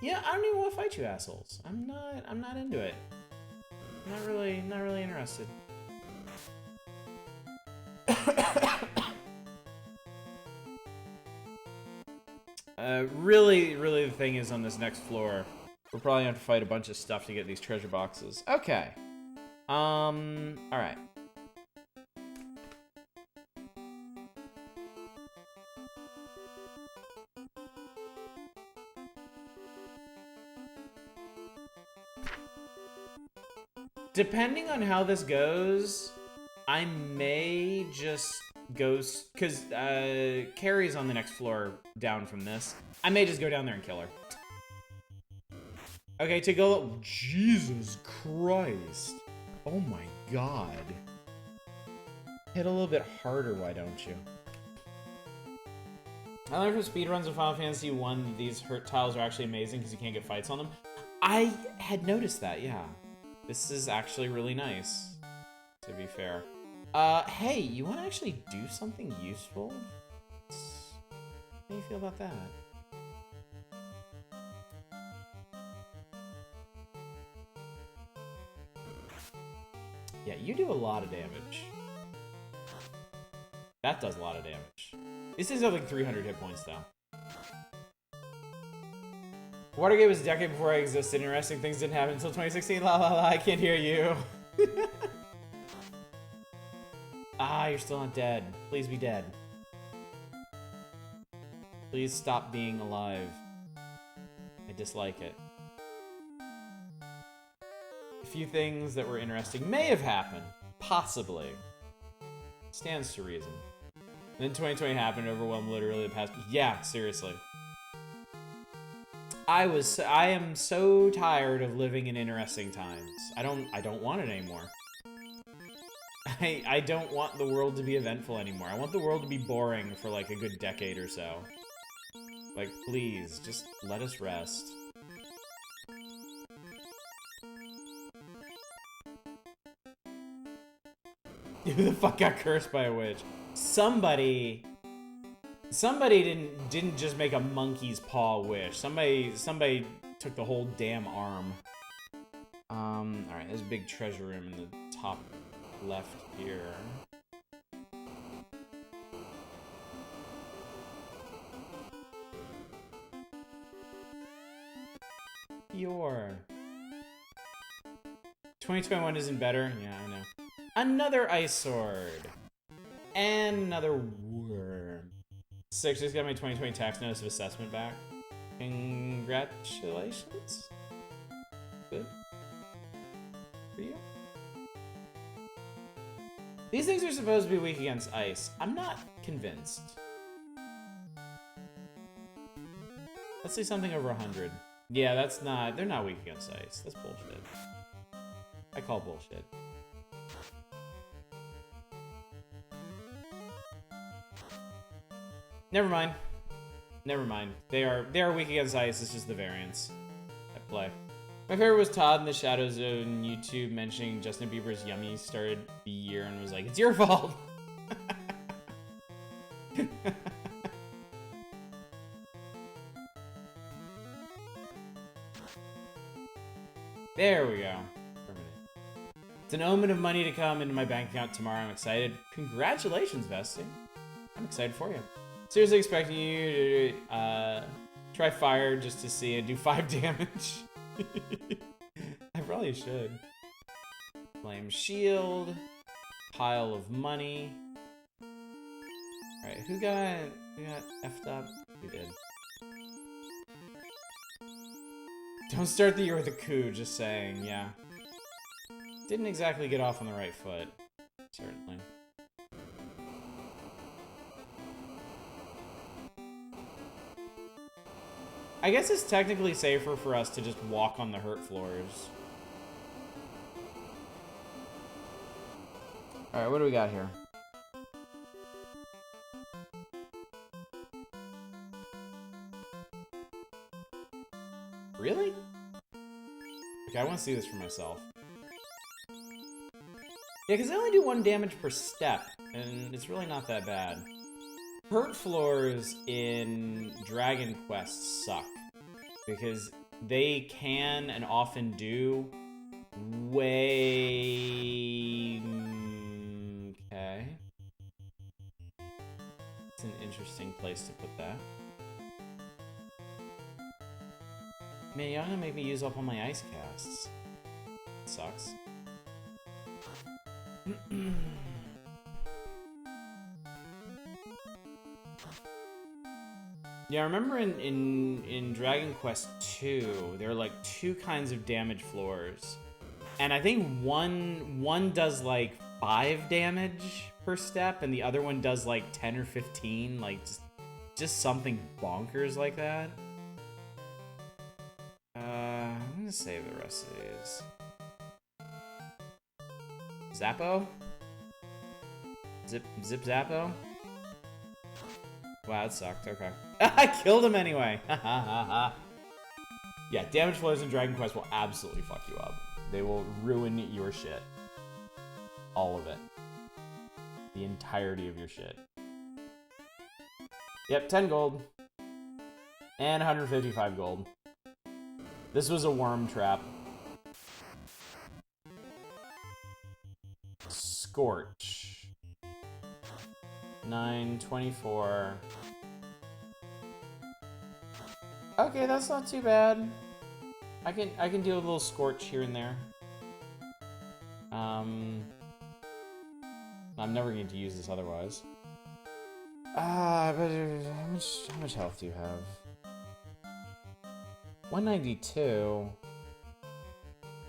Yeah, I don't even want to fight you assholes. I'm not into it. Not really interested. Really the thing is on this next floor, we're probably gonna have to fight a bunch of stuff to get these treasure boxes. Okay. Alright. Depending on how this goes, I may just go... Because Kary's on the next floor down from this. I may just go down there and kill her. Okay, to go... Jesus Christ. Oh my god. Hit a little bit harder, why don't you? I learned from speedruns of Final Fantasy 1 that these hurt tiles are actually amazing because you can't get fights on them. I had noticed that, yeah. This is actually really nice, to be fair. Hey, you want to actually do something useful? How do you feel about that? Yeah, you do a lot of damage. That does a lot of damage. These things have like 300 hit points, though. Watergate was a decade before I existed. Interesting things didn't happen until 2016. La la la, I can't hear you. Ah, you're still not dead. Please be dead. Please stop being alive. I dislike it. A few things that were interesting may have happened. Possibly. Stands to reason. And then 2020 happened, overwhelmed literally the past... Yeah, seriously. I am so tired of living in interesting times. I don't want it anymore. I don't want the world to be eventful anymore. I want the world to be boring for like a good decade or so. Like, please, just let us rest. Who the fuck got cursed by a witch? Somebody didn't just make a monkey's paw wish. Somebody took the whole damn arm. Alright, there's a big treasure room in the top left here. Your 2021 isn't better. Yeah, I know. Another ice sword. And another worm. 6, just got my 2020 tax notice of assessment back. Congratulations. Good. For you. These things are supposed to be weak against ice. I'm not convinced. Let's say something over 100. Yeah, that's not... They're not weak against ice. That's bullshit. I call bullshit. Never mind. Never mind. They are weak against ice. It's just the variance at play. My favorite was Todd in the Shadow Zone YouTube mentioning Justin Bieber's Yummy started the year and was like, "It's your fault." There we go. It's an omen of money to come into my bank account tomorrow. I'm excited. Congratulations, Vesting. I'm excited for you. Seriously expecting you to try fire just to see and do 5 damage. I probably should. Flame shield. Pile of money. Alright, who got effed up? Who did? Don't start the year with a coup, just saying, yeah. Didn't exactly get off on the right foot. Certainly. I guess it's technically safer for us to just walk on the hurt floors. Alright, what do we got here? Really? Okay, I want to see this for myself. Yeah, because I only do 1 damage per step, and it's really not that bad. Hurt floors in Dragon Quest suck, because they can and often do way... Okay. It's an interesting place to put that. Man, you're gonna make me use up all my ice casts. Sucks. Yeah, I remember in Dragon Quest 2, there are like 2 kinds of damage floors. And I think one does like 5 damage per step, and the other one does like 10 or 15, like just something bonkers like that. I'm gonna save the rest of these. Zappo? Zip Zappo? Wow, that sucked. Okay. I killed him anyway! Yeah, damage flows in Dragon Quest will absolutely fuck you up. They will ruin your shit. All of it. The entirety of your shit. Yep, 10 gold. And 155 gold. This was a worm trap. Scorch. 924. Okay, that's not too bad. I can deal with a little Scorch here and there. I'm never going to use this otherwise. But how much health do you have? 192.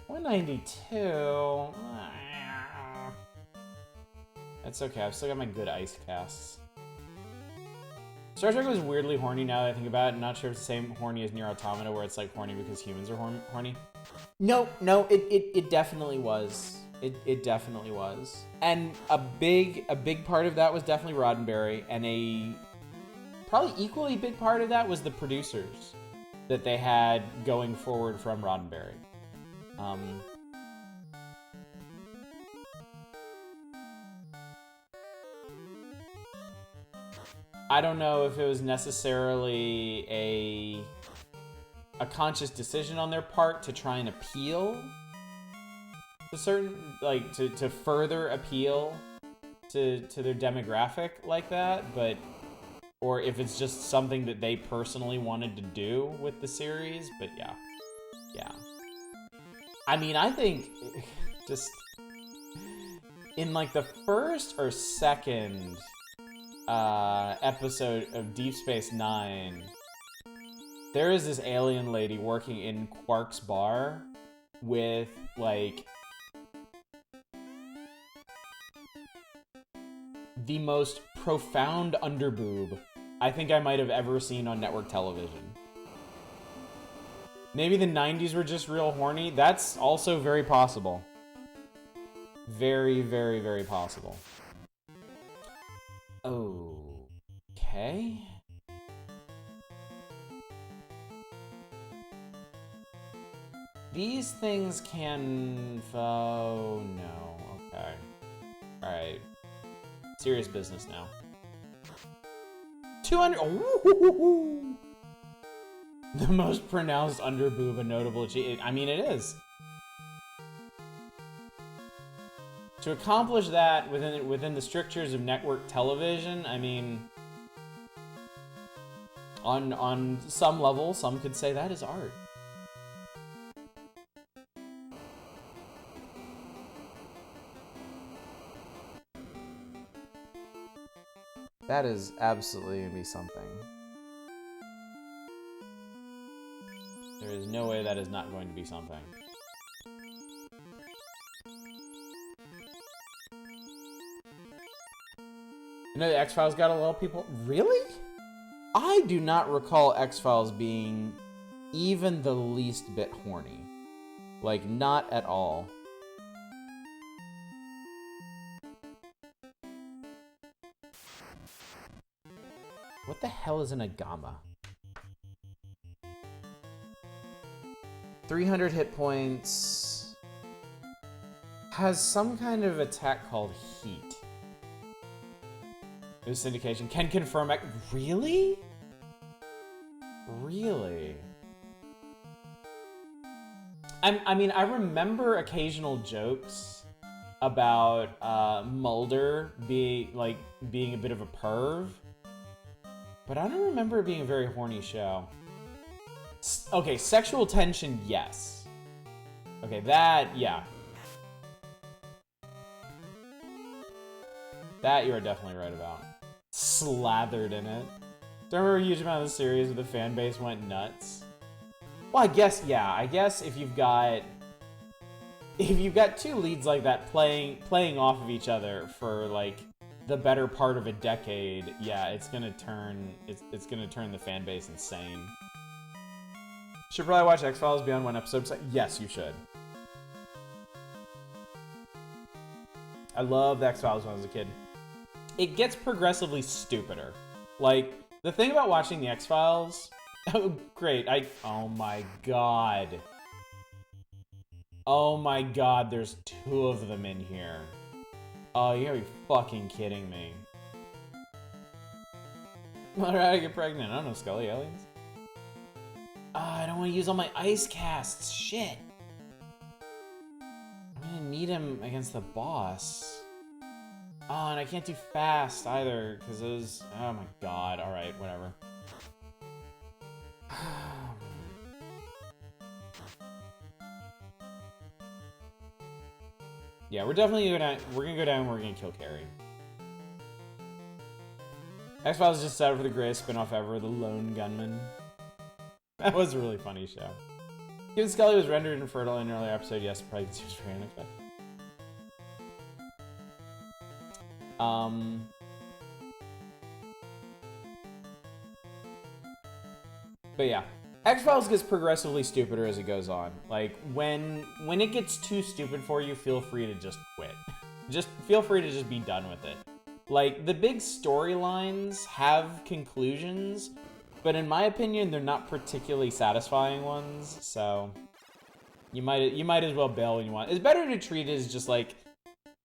192. That's okay. I've still got my good ice casts. Star Trek was weirdly horny now that I think about it. I'm not sure if it's the same horny as Nier Automata, where it's like horny because humans are horny. No, it definitely was. It definitely was. And a big part of that was definitely Roddenberry, and a probably equally big part of that was the producers that they had going forward from Roddenberry. I don't know if it was necessarily a conscious decision on their part to try and appeal to certain, like, to further appeal to their demographic like that, but, or if it's just something that they personally wanted to do with the series, but yeah. I mean, I think just in like the first or second episode of Deep Space Nine, there is this alien lady working in Quark's bar with like the most profound underboob I think I might have ever seen on network television. Maybe the 90s were just real horny. That's also very possible. Very, very, very possible. Okay. These things can... Oh, no. Okay. Alright. Serious business now. 200... Oh, the most pronounced underboob, a notable achievement. I mean, it is. To accomplish that within the strictures of network television, I mean, on some level, some could say that is art. That is absolutely gonna be something. There is no way that is not going to be something. You know, the X-Files got a lot of people... Really? I do not recall X-Files being even the least bit horny. Like, not at all. What the hell is an Agama? 300 hit points. Has some kind of attack called Heat. This syndication can confirm. Really? Really? I mean, I remember occasional jokes about Mulder being a bit of a perv, but I don't remember it being a very horny show. Okay, sexual tension, yes. Okay, that, yeah. That you are definitely right about. Slathered in it. Do you remember a huge amount of the series where the fan base went nuts? Well, I guess, yeah. I guess if you've got two leads like that playing off of each other for like the better part of a decade, yeah, it's gonna turn the fan base insane. Should probably watch X-Files beyond one episode. Yes, you should. I loved X-Files when I was a kid. It gets progressively stupider. Like, the thing about watching the X-Files... Oh, great. Oh my god. Oh my god, there's 2 of them in here. Oh, you gotta be fucking kidding me. Learn how to get pregnant. I don't know, Scully aliens. I don't want to use all my ice casts. Shit. I'm gonna need him against the boss. Oh, and I can't do fast either, because those... Oh my god, alright, whatever. Yeah, we're definitely gonna... We're gonna go down and we're gonna kill Kary. X-Files just set up for the greatest spin-off ever, The Lone Gunman. That was a really funny show. Given Scully was rendered infertile in an earlier episode, yes, probably was very unexpected. But yeah, X-Files gets progressively stupider as it goes on. Like, when it gets too stupid for you, feel free to just quit. Just feel free to just be done with it. Like, the big storylines have conclusions, but in my opinion, they're not particularly satisfying ones, so you might as well bail when you want. It's better to treat it as just like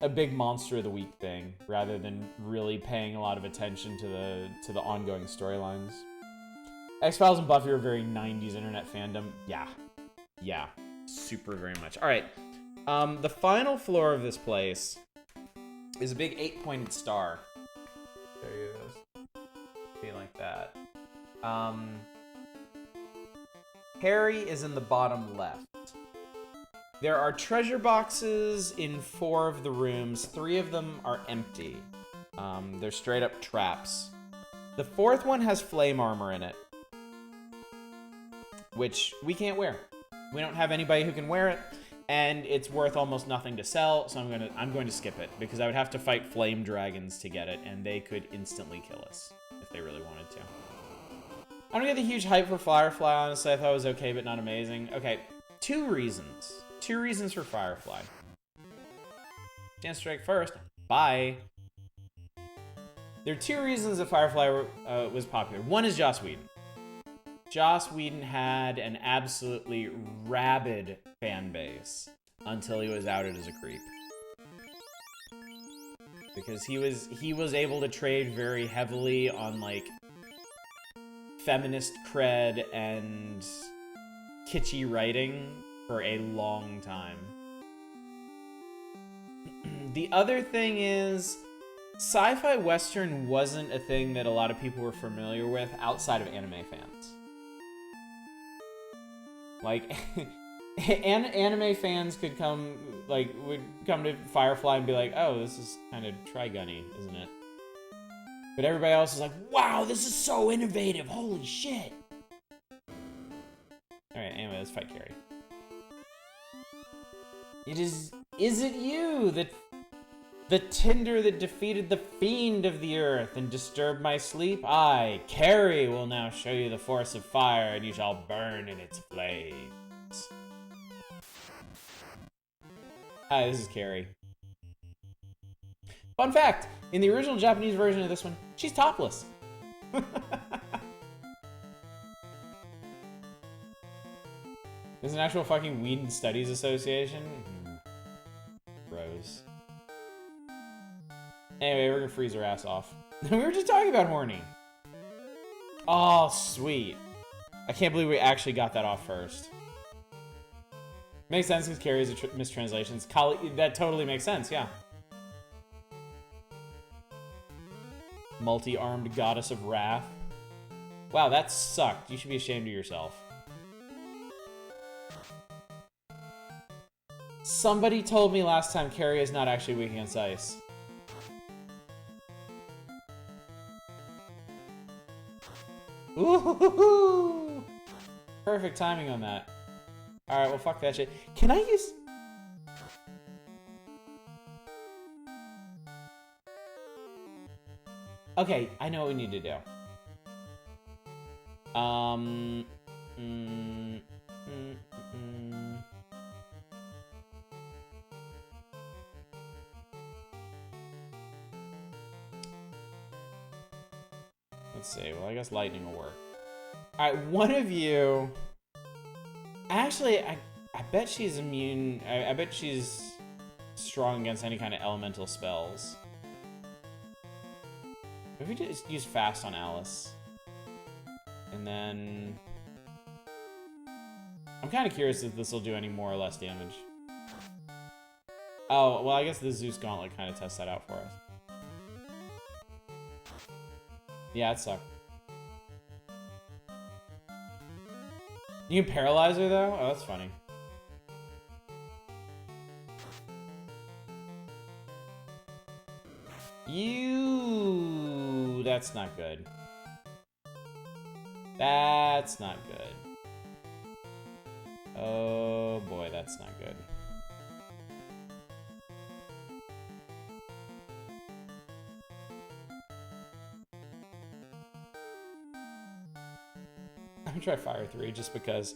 a big monster of the week thing, rather than really paying a lot of attention to the ongoing storylines. X-Files and Buffy are very 90s internet fandom. Yeah, super very much. All right, the final floor of this place is a big 8-pointed star. There you go. Be like that. Kary is in the bottom left. There are treasure boxes in 4 of the rooms. 3 of them are empty. They're straight up traps. The 4th one has flame armor in it, which we can't wear. We don't have anybody who can wear it, and it's worth almost nothing to sell, so I'm going to skip it, because I would have to fight flame dragons to get it, and they could instantly kill us if they really wanted to. I don't get the huge hype for Firefly, honestly. I thought it was okay, but not amazing. Okay, 2 reasons. 2 reasons for Firefly. Chance Strike first. Bye. There are 2 reasons that Firefly was popular. One is Joss Whedon. Joss Whedon had an absolutely rabid fan base until he was outed as a creep. Because he was able to trade very heavily on, like, feminist cred and kitschy writing for a long time. The other thing is, sci-fi western wasn't a thing that a lot of people were familiar with outside of anime fans. Like, anime fans would come to Firefly and be like, oh, this is kind of Trigun-y, isn't it? But everybody else is like, wow, this is so innovative, holy shit. Alright, anyway, let's fight Kary. Is it you, the tinder that defeated the fiend of the earth and disturbed my sleep? I, Kary, will now show you the force of fire, and you shall burn in its flames. Hi, this is Kary. Fun fact, in the original Japanese version of this one, she's topless. There's an actual fucking Whedon Studies Association. Gross. Anyway, we're gonna freeze her ass off. We were just talking about horny. Oh, sweet. I can't believe we actually got that off first. Makes sense because Kary's a mistranslation. That totally makes sense, yeah. Multi-armed goddess of wrath. Wow, that sucked. You should be ashamed of yourself. Somebody told me last time Kary is not actually weak against ice. Ooh! Perfect timing on that. Alright, well, fuck that shit. Can I use... Okay, I know what we need to do. Let's see. Well, I guess lightning will work. All right, one of you. Actually, I bet she's immune. I bet she's strong against any kind of elemental spells. Maybe just use fast on Alice. And then I'm kind of curious if this will do any more or less damage. Oh, well, I guess the Zeus Gauntlet kind of tests that out for us. Yeah, it sucked. You can paralyze her, though? Oh, that's funny. That's not good. That's not good. Oh boy, that's not good. I'm gonna try Fire 3 just because.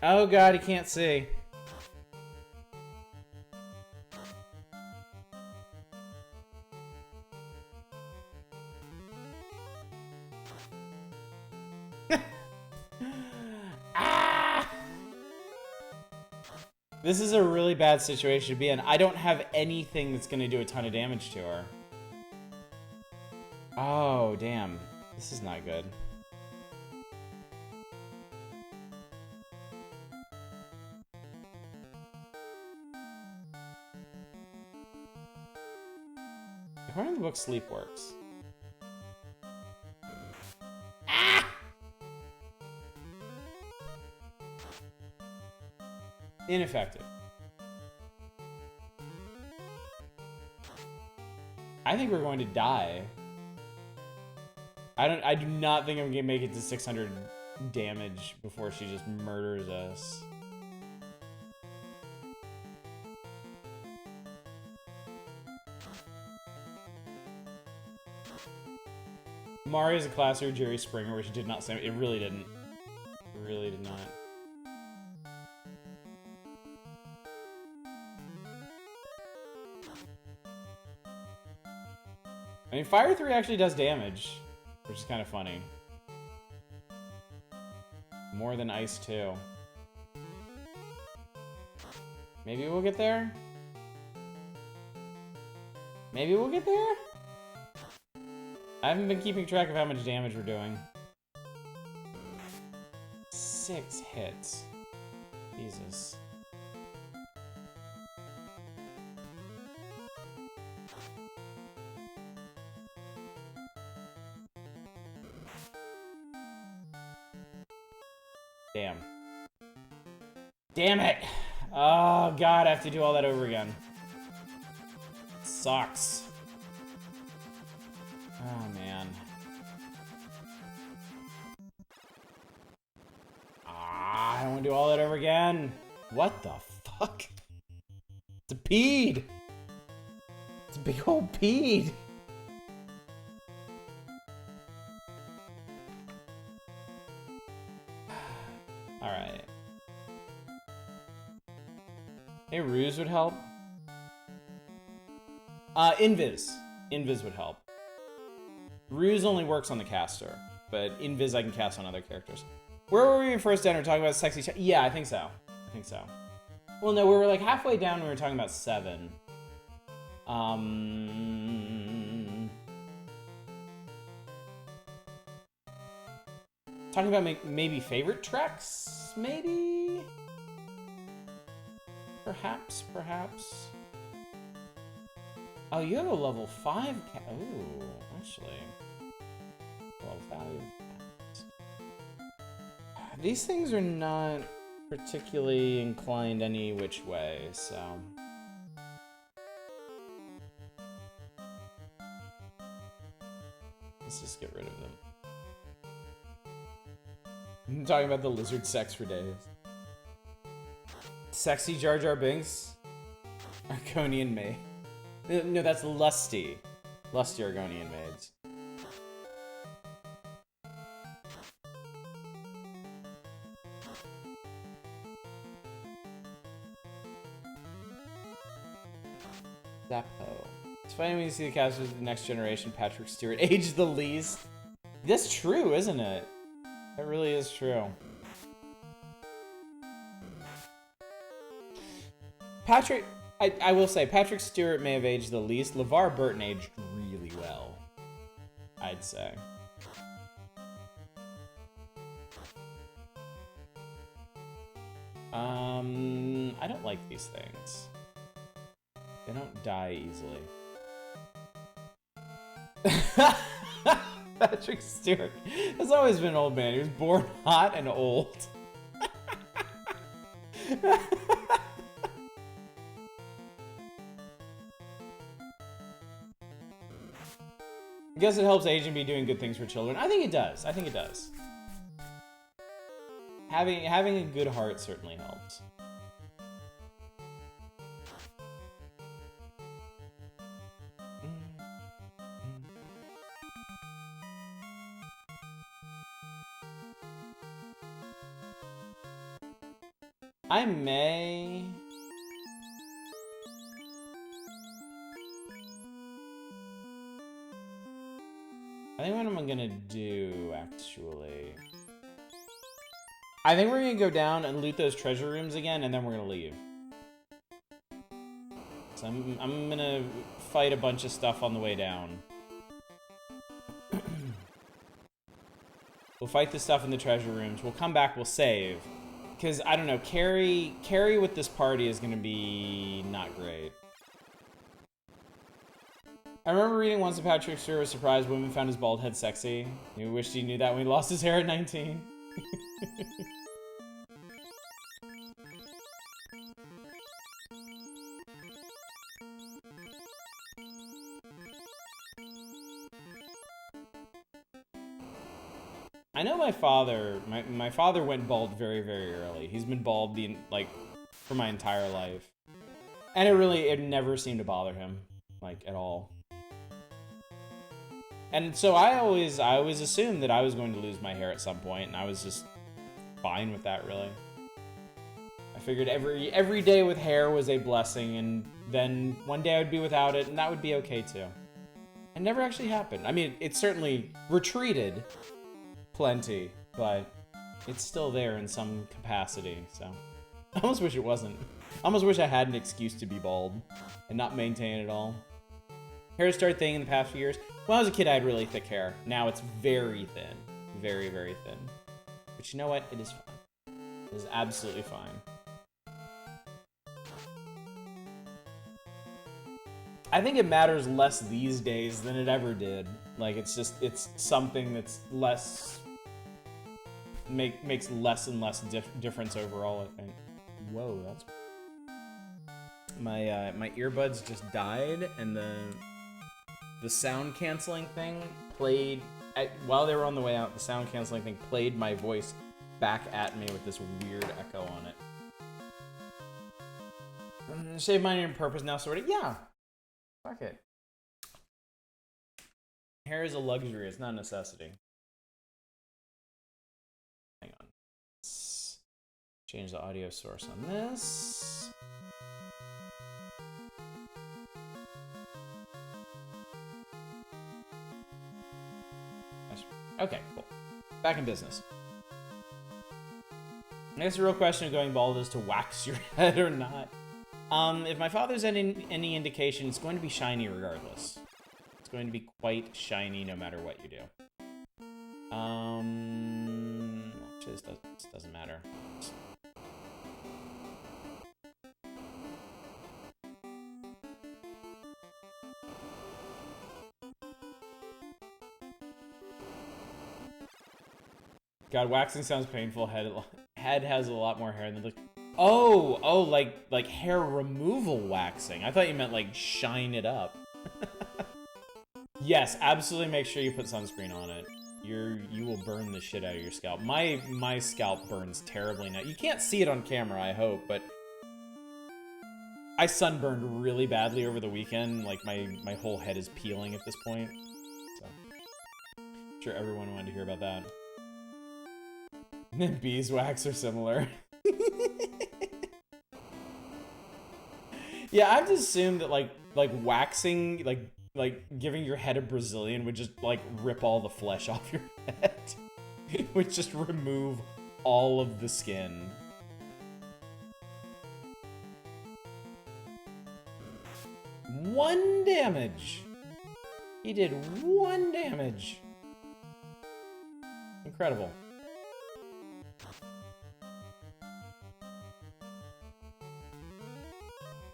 Oh god, he can't see. This is a really bad situation to be in. I don't have anything that's going to do a ton of damage to her. Oh, damn. This is not good. According to the book, sleep works. Ah! Ineffective. I think we're going to die. I do not think I'm gonna make it to 600 damage before she just murders us. Mario's a class or Jerry Springer, which did not say it really didn't. It really did not. I mean, Fire 3 actually does damage, which is kind of funny. More than Ice 2. Maybe we'll get there? Maybe we'll get there? I haven't been keeping track of how much damage we're doing. 6 hits. Jesus. Damn. Damn it! Oh god, I have to do all that over again. Sucks. Oh man. I don't want to do all that over again. What the fuck? It's a peed! It's a big old peed! Alright. Hey, Ruse would help. Invis. Invis would help. Ruse only works on the caster, but Invis I can cast on other characters. Where were we in first down? We were talking about sexy. Yeah, I think so. I think so. Well, no, we were like halfway down. We were talking about 7. Talking about maybe favorite treks, maybe. Perhaps. Oh, you have a level 5 ooh, actually. Level 5. These things are not particularly inclined any which way, so. Let's just get rid of them. I'm talking about the lizard sex for days. Sexy Jar Jar Binks? Argonian maid. No, that's lusty. Lusty Argonian maids. Zappo. It's funny when you see the casters of the next generation, Patrick Stewart aged the least. That's true, isn't it? That really is true. I will say, Patrick Stewart may have aged the least. LeVar Burton aged really well, I'd say. I don't like these things. They don't die easily. Patrick Stewart has always been an old man. He was born hot and old. I guess it helps aging be doing good things for children. I think it does. I think it does. Having a good heart certainly helps. I may... I think what I'm gonna do, actually... I think we're gonna go down and loot those treasure rooms again, and then we're gonna leave. So I'm gonna fight a bunch of stuff on the way down. We'll fight the stuff in the treasure rooms. We'll come back, we'll save. Because, I don't know, Kary with this party is gonna be not great. I remember reading once that Patrick Stewart was surprised women found his bald head sexy. He wished he knew that when he lost his hair at 19. I know my father went bald very, very early. He's been bald for my entire life. And it never seemed to bother him, like, at all. And so I always assumed that I was going to lose my hair at some point, and I was just fine with that, really. I figured every day with hair was a blessing, and then one day I would be without it, and that would be okay too. It never actually happened. I mean, it certainly retreated plenty, but it's still there in some capacity, so. I almost wish it wasn't. I almost wish I had an excuse to be bald and not maintain it at all. Hair started thinning in the past few years. When I was a kid, I had really thick hair. Now it's very thin. Very, very thin. But you know what? It is fine. It is absolutely fine. I think it matters less these days than it ever did. Like, it's something that's less... makes less and less difference overall, I think. Whoa, that's... My earbuds just died, and the sound canceling thing played... while they were on the way out, the sound canceling thing played my voice back at me with this weird echo on it. Shave mine on purpose now, sort of. Yeah. Fuck it. Hair is a luxury, it's not a necessity. Hang on. Let's change the audio source on this. Okay, cool. Back in business. I guess the real question of going bald is to wax your head or not. If my father's any indication, it's going to be shiny regardless. It's going to be quite shiny no matter what you do. Actually, this doesn't matter. God, waxing sounds painful. Head has a lot more hair than look. Oh, like hair removal waxing. I thought you meant like shine it up. Yes, absolutely make sure you put sunscreen on it. You will burn the shit out of your scalp. My scalp burns terribly now. You can't see it on camera, I hope, but I sunburned really badly over the weekend. Like my whole head is peeling at this point. So I'm sure everyone wanted to hear about that. And then beeswax are similar. Yeah, I've just assumed that like waxing, like giving your head a Brazilian would just like rip all the flesh off your head. It would just remove all of the skin. One damage. He did 1 damage. Incredible.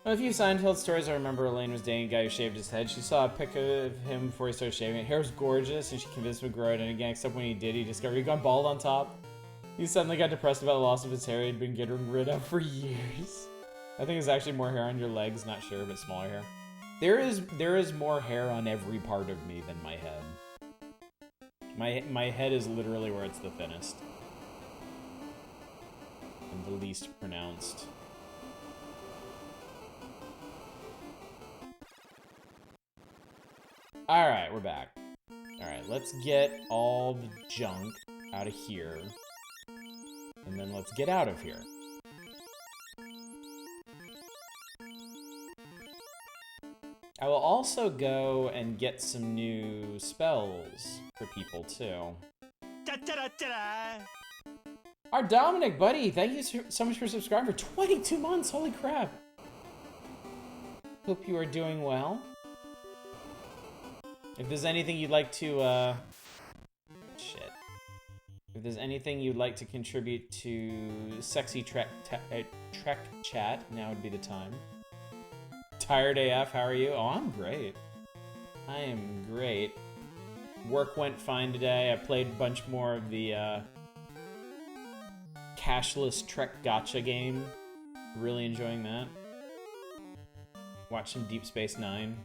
A few Seinfeld stories I remember. Elaine was dating a guy who shaved his head. She saw a pic of him before he started shaving it. Hair was gorgeous, and she convinced him to grow it in again, except when he did, he discovered he'd gone bald on top. He suddenly got depressed about the loss of his hair he'd been getting rid of for years. I think it's actually more hair on your legs, not sure, but smaller hair. There is more hair on every part of me than my head. My head is literally where it's the thinnest. And the least pronounced. Alright, we're back. Alright, let's get all the junk out of here. And then let's get out of here. I will also go and get some new spells for people, too. Our Dominic, buddy, thank you so much for subscribing for 22 months. Holy crap. Hope you are doing well. If there's anything you'd like to, If there's anything you'd like to contribute to Sexy Trek Chat, now would be the time. Tired AF, how are you? Oh, I'm great. I am great. Work went fine today. I played a bunch more of the, cashless Trek Gacha game. Really enjoying that. Watch some Deep Space Nine.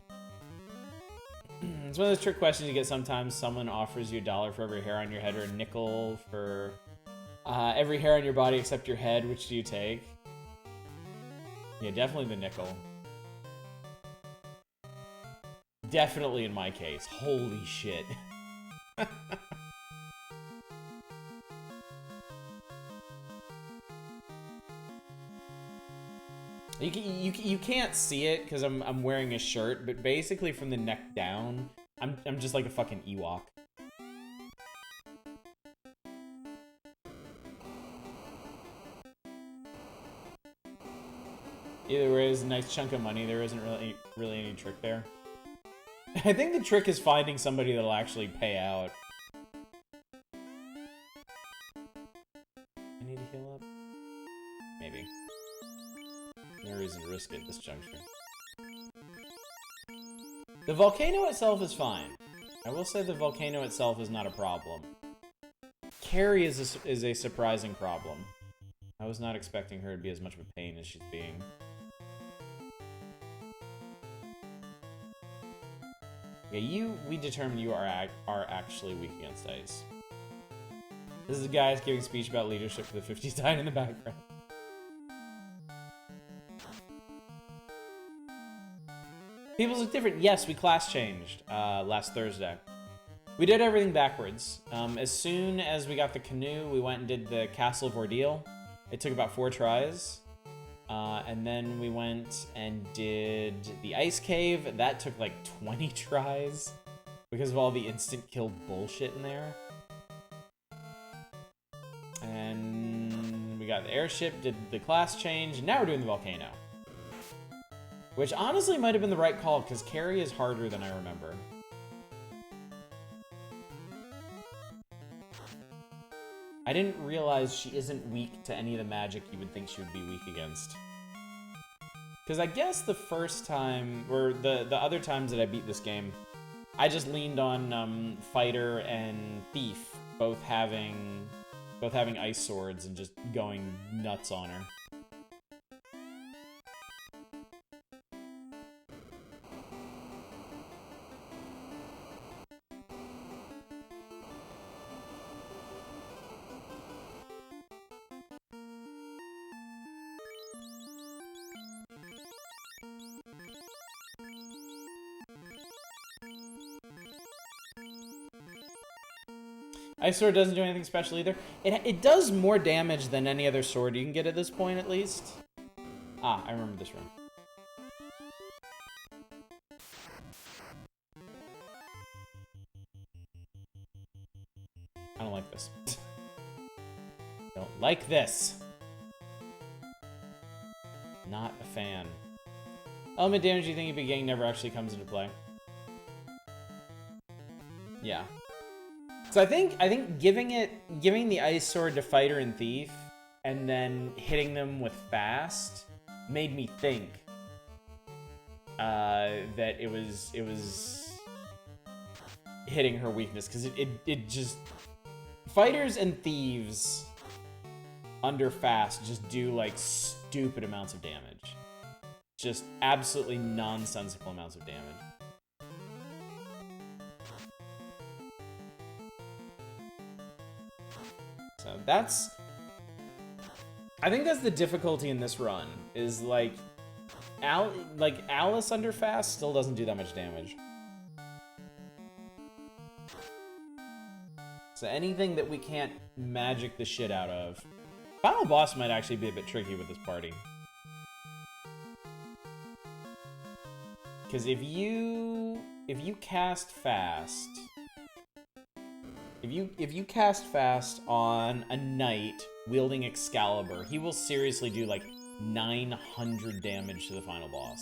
It's one of those trick questions you get sometimes. Someone offers you $1 for every hair on your head or a nickel for every hair on your body except your head. Which do you take? Yeah, definitely the nickel. Definitely in my case. Holy shit. You can't see it because I'm wearing a shirt, but basically from the neck down, I'm just like a fucking Ewok. Either way, it's a nice chunk of money. There isn't really any trick there. I think the trick is finding somebody that'll actually pay out. I need to heal up? Maybe. No reason to risk it at this juncture. The volcano itself is fine. I will say the volcano itself is not a problem. Kary is a surprising problem. I was not expecting her to be as much of a pain as she's being. Yeah, we determined you are actually weak against ice. This is a guy giving a speech about leadership for the 50s dying in the background. People's look different. Yes, we class changed last Thursday. We did everything backwards. As soon as we got the canoe, we went and did the Castle of Ordeal. It took about 4 tries. And then we went and did the Ice Cave. That took like 20 tries because of all the instant kill bullshit in there. And we got the airship, did the class change, and now we're doing the volcano. Which honestly might have been the right call, because Kary is harder than I remember. I didn't realize she isn't weak to any of the magic you would think she would be weak against. Because I guess the first time, or the other times that I beat this game, I just leaned on Fighter and Thief, both having ice swords and just going nuts on her. Ice Sword doesn't do anything special either. It does more damage than any other sword you can get at this point, at least. Ah, I remember this room. I don't like this. Don't like this. Not a fan. Element damage you think you'd be getting never actually comes into play. Yeah. So I think giving the ice sword to Fighter and Thief and then hitting them with fast made me think. that it was hitting her weakness, because it just, fighters and thieves under fast just do like stupid amounts of damage, just absolutely nonsensical amounts of damage. So that's, I think that's the difficulty in this run, is like Alice under fast still doesn't do that much damage. So anything that we can't magic the shit out of. Final boss might actually be a bit tricky with this party. Because if you cast fast, if you cast fast on a knight wielding Excalibur, he will seriously do like 900 damage to the final boss.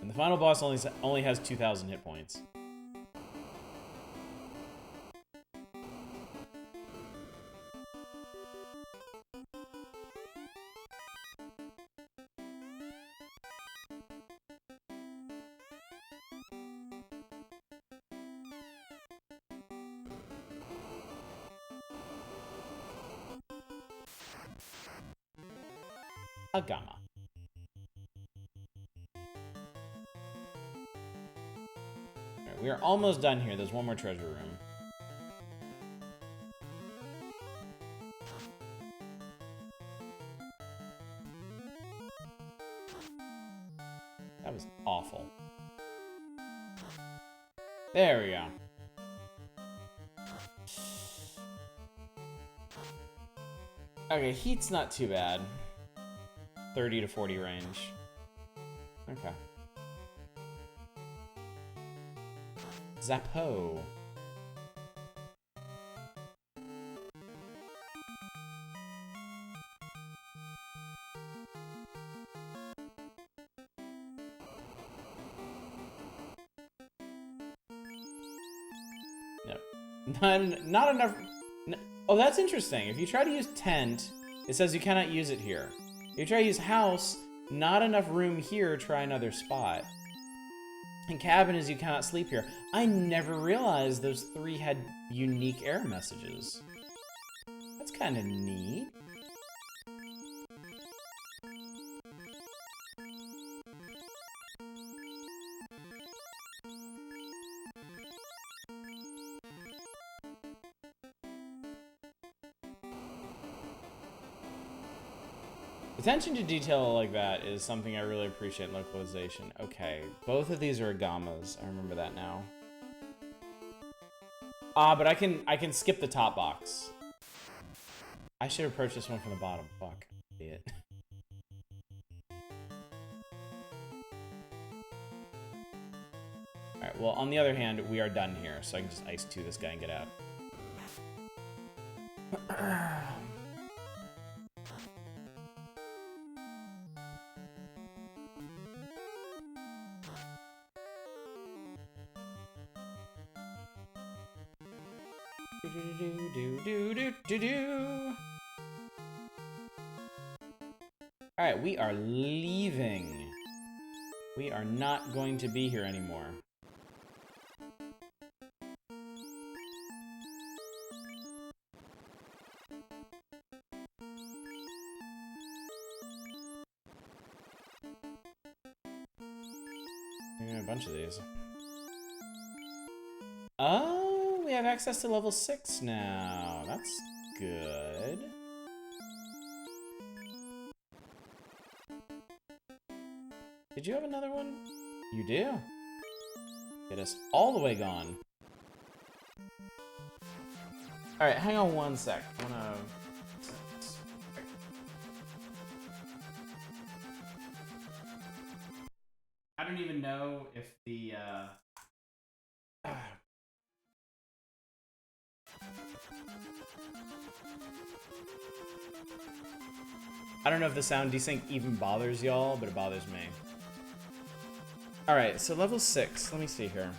And the final boss only has 2,000 hit points. A gamma. Alright, we are almost done here. There's one more treasure room. That was awful. There we go. Okay, heat's not too bad. 30 to 40 range. Okay. Zappo. Nope. Not enough. Oh, that's interesting. If you try to use tent, it says you cannot use it here. If you try to use house, not enough room here, try another spot. And cabin is you cannot sleep here. I never realized those three had unique error messages. That's kind of neat. Attention to detail like that is something I really appreciate in localization. Okay, both of these are agamas. I remember that now. But I can skip the top box. I should approach this one from the bottom. Fuck. Idiot. Alright, well, on the other hand, we are done here, so I can just ice 2 this guy and get out. Alright, we are leaving. We are not going to be here anymore. A bunch of these. Oh, we have access to level 6 now. That's good. Did you have another one? You do. Get us all the way gone. Alright, hang on one sec. I don't even know if the, I don't know if the sound desync even bothers y'all, but it bothers me. Alright, so level 6. Let me see here.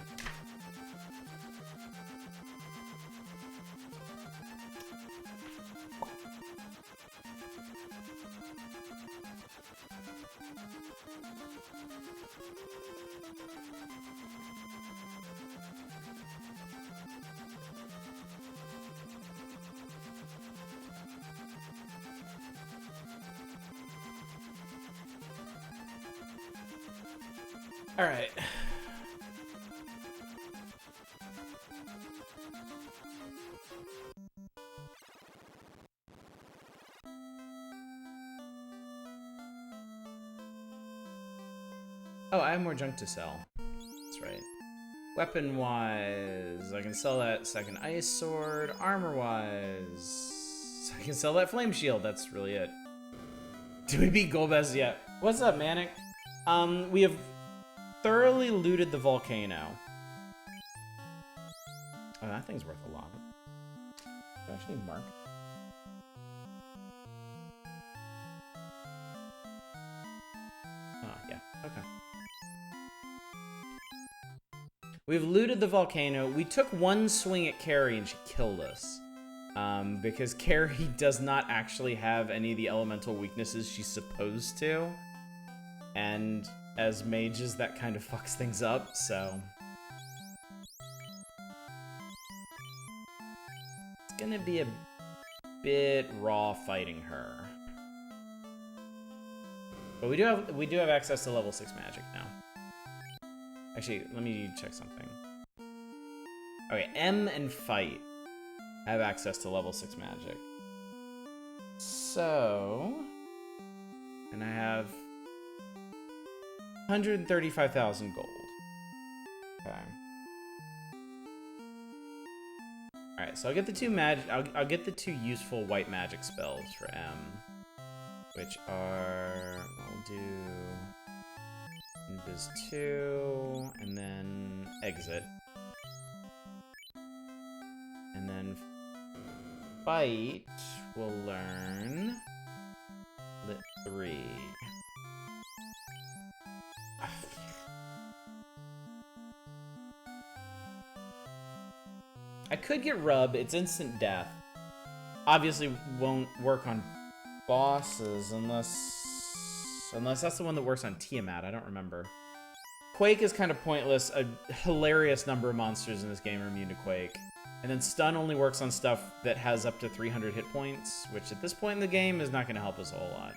All right. Oh, I have more junk to sell. That's right. Weapon-wise, I can sell that second ice sword. Armor-wise, I can sell that flame shield. That's really it. Do we beat Golbez yet? What's up, Manic? We have thoroughly looted the volcano. Oh, that thing's worth a lot. Do I actually mark? Oh, yeah. Okay. We've looted the volcano. We took one swing at Kary and she killed us. Because Kary does not actually have any of the elemental weaknesses she's supposed to. And as mages, that kind of fucks things up, so... It's gonna be a bit raw fighting her. But we do have access to level 6 magic now. Actually, let me check something. Okay, M and Fight have access to level 6 magic. So... And I have 135,000 gold. Okay. Alright, so I'll get the two I'll get the two useful white magic spells for M. Which are... I'll do... Invis 2, and then Exit. And then Fight will learn Lit 3. I could get Rub, it's instant death. Obviously won't work on bosses unless that's the one that works on Tiamat, I don't remember. Quake is kind of pointless. A hilarious number of monsters in this game are immune to Quake. And then Stun only works on stuff that has up to 300 hit points, which at this point in the game is not going to help us a whole lot.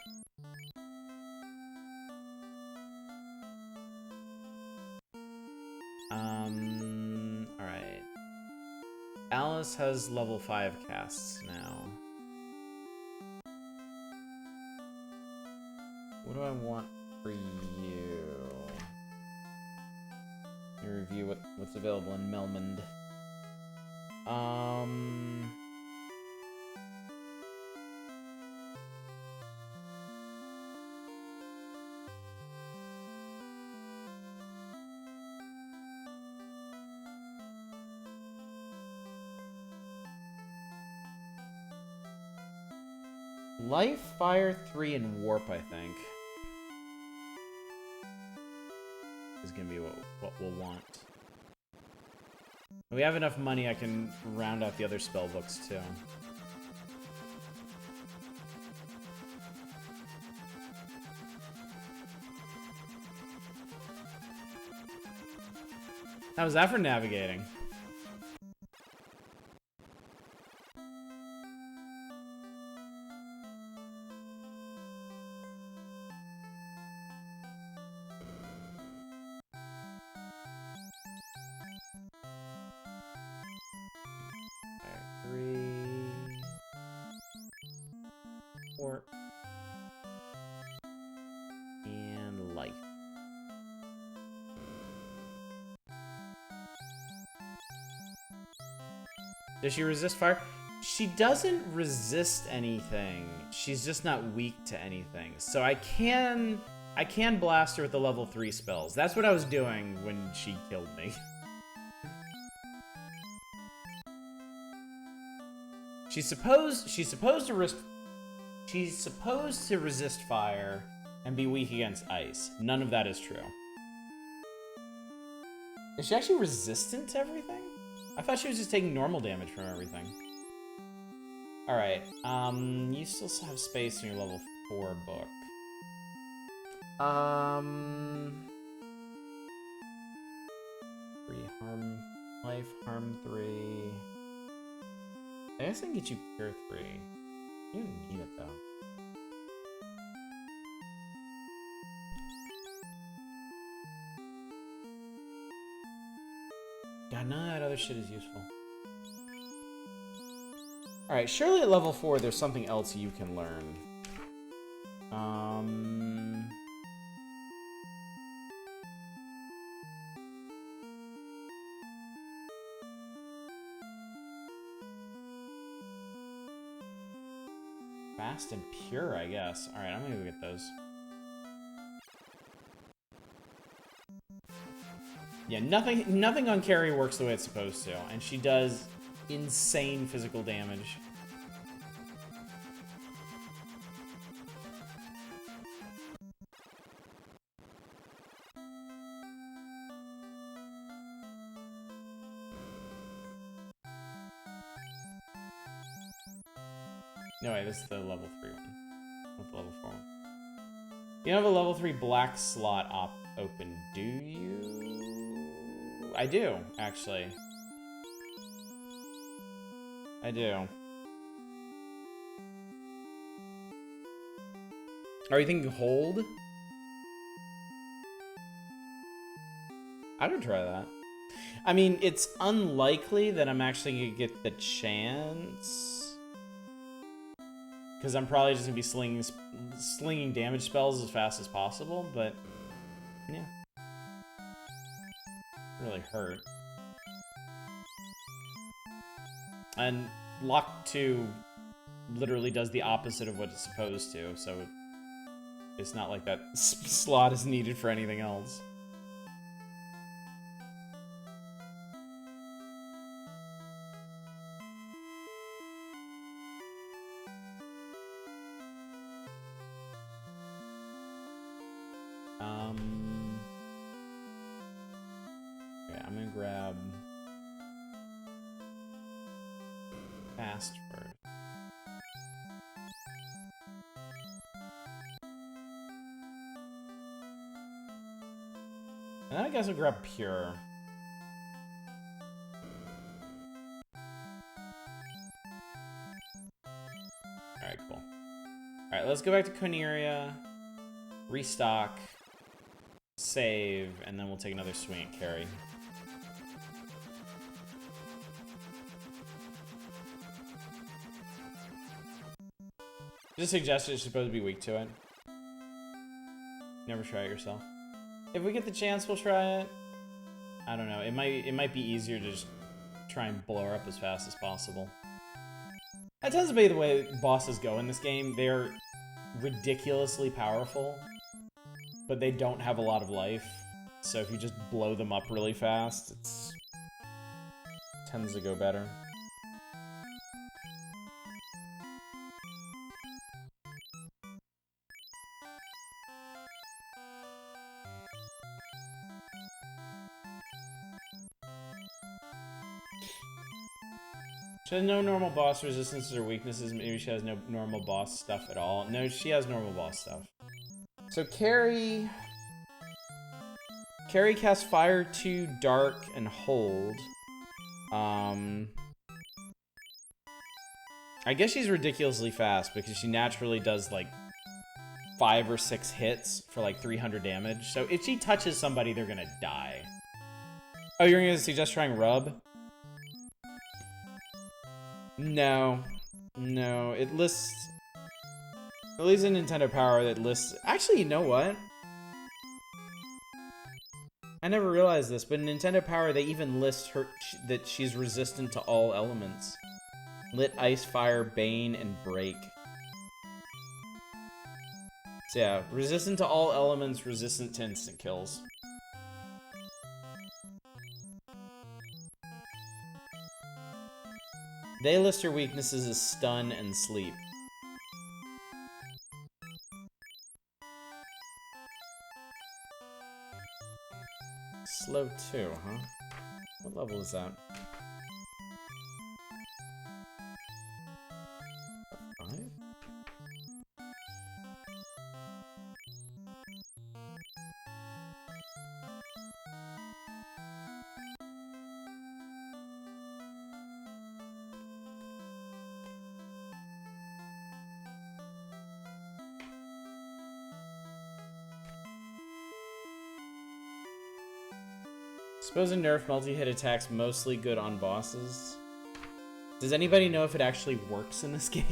Alright. Alice has level 5 casts now. What do I want for you? Let me review what's available in Melmond. Life, Fire 3, and Warp, I think. Is gonna be what we'll want. When we have enough money, I can round out the other spell books too. How was that for navigating? And life. Does she resist fire? She doesn't resist anything. She's just not weak to anything. So I can blast her with the level 3 spells. That's what I was doing when she killed me. She's supposed to resist fire and be weak against ice. None of that is true. Is she actually resistant to everything? I thought she was just taking normal damage from everything. Alright, you still have space in your level 4 book. 3 harm, life, harm 3. I guess I can get you Cure 3. You don't need it though. God, none of that other shit is useful. Alright, surely at level 4 there's something else you can learn. Fast and pure, I guess. Alright, I'm gonna go get those. Yeah, nothing on Kary works the way it's supposed to, and she does insane physical damage. No way, this is the level 3 one. Not the level 4 one. You don't have a level 3 black slot open, do you? I do, actually. I do. Are you thinking hold? I would try that. I mean, it's unlikely that I'm actually gonna get the chance, because I'm probably just gonna be slinging damage spells as fast as possible, but yeah. Really hurt. And Lock 2 literally does the opposite of what it's supposed to, so it's not like that slot is needed for anything else. Okay, I'm gonna grab fast first. And then I guess I'll grab pure. Alright, cool. Alright, let's go back to Coneria, restock, save, and then we'll take another swing at Kary. Just suggested it's supposed to be weak to it. Never try it yourself. If we get the chance, we'll try it. I don't know. It might be easier to just try and blow her up as fast as possible. That tends to be the way bosses go in this game. They're ridiculously powerful, but they don't have a lot of life. So if you just blow them up really fast, it tends to go better. She has no normal boss resistances or weaknesses. Maybe she has no normal boss stuff at all. No, she has normal boss stuff. So Kary casts Fire 2, Dark, and Hold. I guess she's ridiculously fast because she naturally does like 5 or 6 hits for like 300 damage. So if she touches somebody, they're gonna die. Oh, you're gonna suggest trying Rub? No. No, it lists... At least in Nintendo Power that lists... Actually, you know what? I never realized this, but in Nintendo Power they even list her that she's resistant to all elements. Lit, Ice, Fire, Bane, and Break. So yeah, resistant to all elements, resistant to instant kills. They list her weaknesses as Stun and Sleep. Slow 2, huh? What level is that? 5? Suppose a nerf multi-hit attacks mostly good on bosses. Does anybody know if it actually works in this game?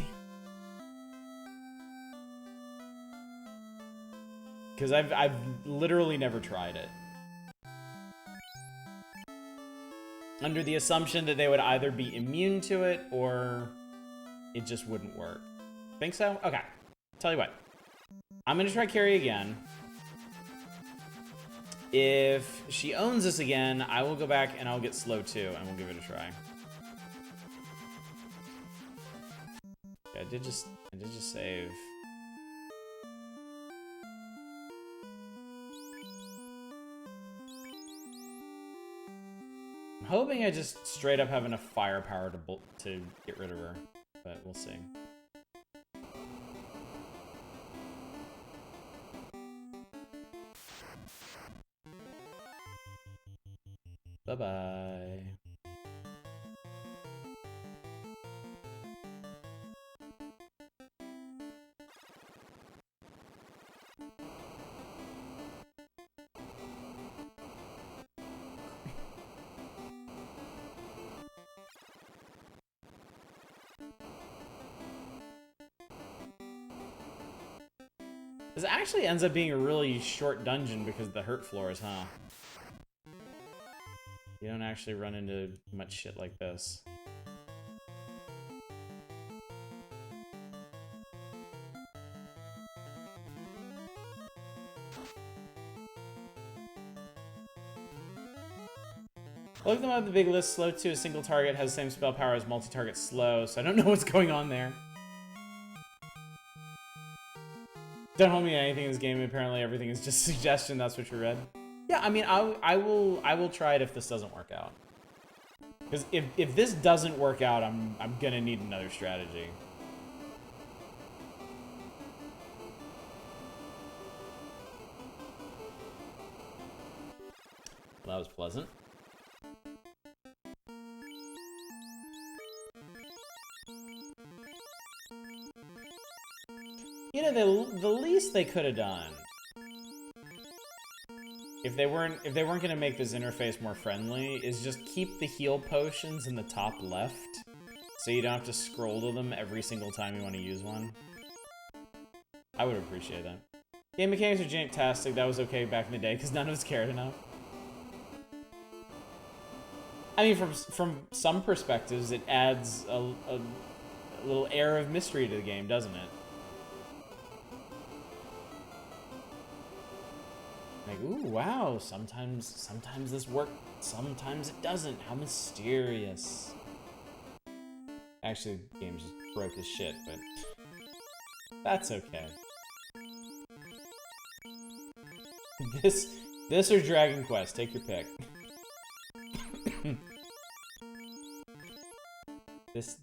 Because I've literally never tried it. Under the assumption that they would either be immune to it or it just wouldn't work. Think so? Okay. Tell you what. I'm gonna try Kary again. If she owns this again, I will go back and I'll get slow too, and we'll give it a try. Okay, I did just save. I'm hoping I just straight up have enough firepower to get rid of her, but we'll see. Bye-bye. This actually ends up being a really short dungeon because of the hurt floors, huh? You don't actually run into much shit like this. Look them up the big list. Slow to a single target has the same spell power as multi-target slow, so I don't know what's going on there. Don't hold me to anything in this game. Apparently everything is just suggestion. That's what you read. Yeah, I mean, I will try it if this doesn't work out. Because if this doesn't work out, I'm gonna need another strategy. Well, that was pleasant. You know, the least they could have done, if they weren't gonna make this interface more friendly, is just keep the heal potions in the top left, so you don't have to scroll to them every single time you want to use one. I would appreciate that. Game mechanics are jank-tastic. That was okay back in the day because none of us cared enough. I mean, from some perspectives, it adds a little air of mystery to the game, doesn't it? Like, ooh, wow, sometimes this works, sometimes it doesn't. How mysterious. Actually, the game just broke as shit, but that's okay. This or Dragon Quest, take your pick.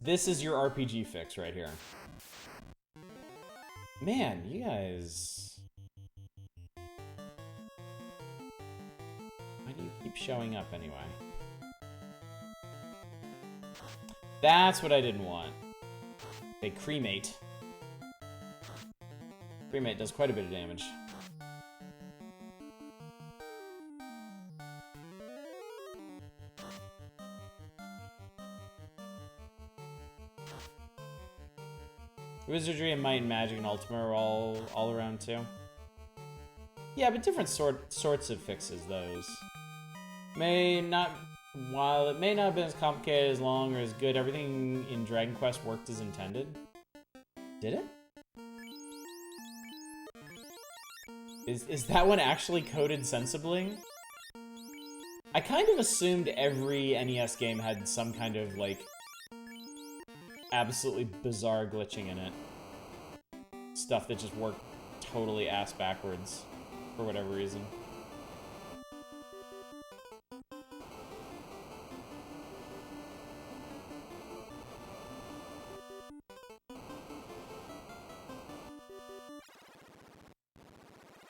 This is your RPG fix right here. Man, you guys... Why do you keep showing up anyway? That's what I didn't want. They cremate. Cremate does quite a bit of damage. Wizardry and Might and Magic and Ultima are all around too. Yeah, but different sorts of fixes, those. While it may not have been as complicated, as long, or as good, everything in Dragon Quest worked as intended. Did it? Is that one actually coded sensibly? I kind of assumed every NES game had some kind of, like, absolutely bizarre glitching in it. Stuff that just worked totally ass backwards for whatever reason.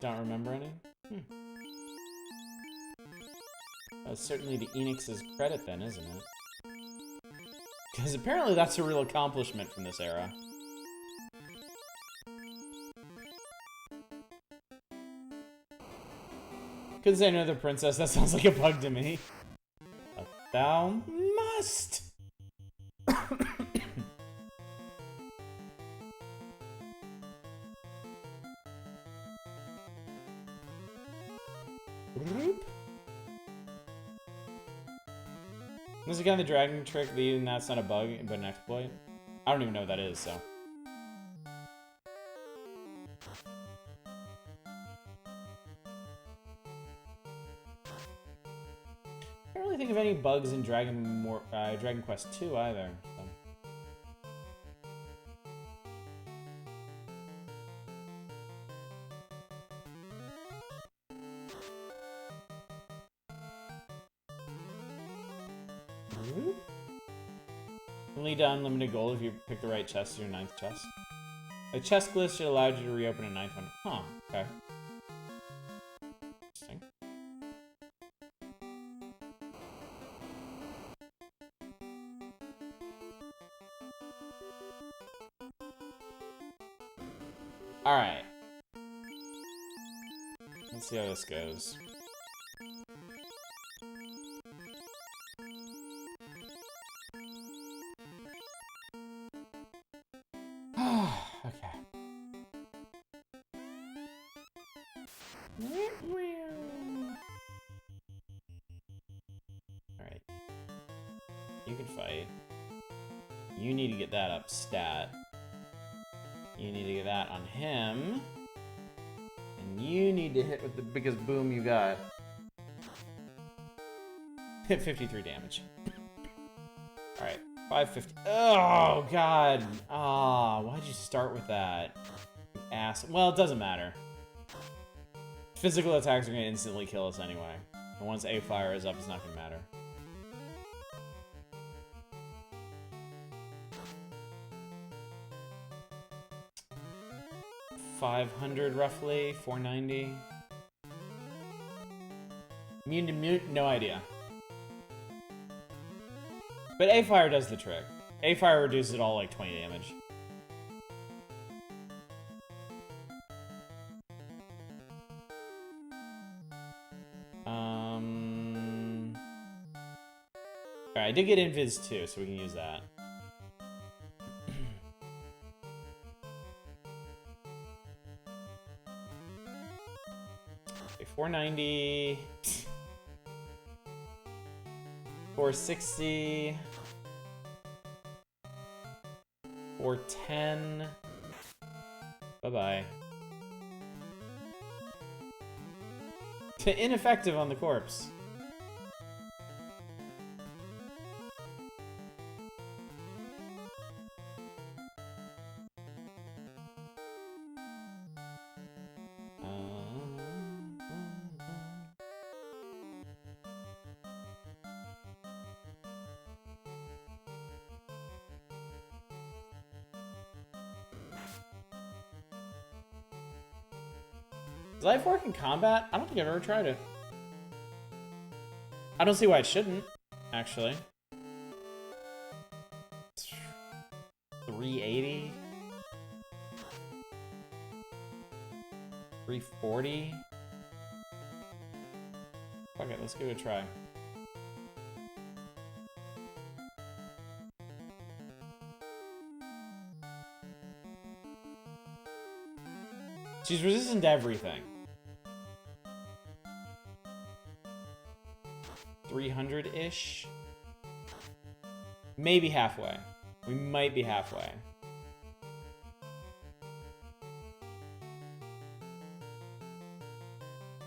Don't remember any? That's certainly to Enix's credit then, isn't it? Because apparently that's a real accomplishment from this era. Couldn't say another princess. That sounds like a bug to me. But thou must. Was it kind of the dragon trick that even that's not a bug but an exploit? I don't even know what that is, so. I don't really think of any bugs in Dragon Quest 2 either. So. Only to unlimited gold if you pick the right chest as your 9th chest. A chest glitch should allow you to reopen a 9th one. Huh, okay. Interesting. Alright. Let's see how this goes. Okay. Alright. You can fight. You need to get that up stat. You need to get that on him. And you need to hit with the biggest boom you got. Hit 53 damage. Alright, 550. Oh, God. Ah, why'd you start with that? Ass. Well, it doesn't matter. Physical attacks are going to instantly kill us anyway. And once A fire is up, it's not going to matter. $500 roughly, $490. Immune to mute, no idea. But A fire does the trick. A fire reduces it all like 20 damage. Alright, I did get invis too, so we can use that. Okay, 490. 460. 410. Bye-bye. Ineffective on the corpse. Does life work in combat? I don't think I've ever tried it. I don't see why it shouldn't, actually. 380? 340? Fuck it, let's give it a try. She's resistant to everything. 300-ish? Maybe halfway. We might be halfway.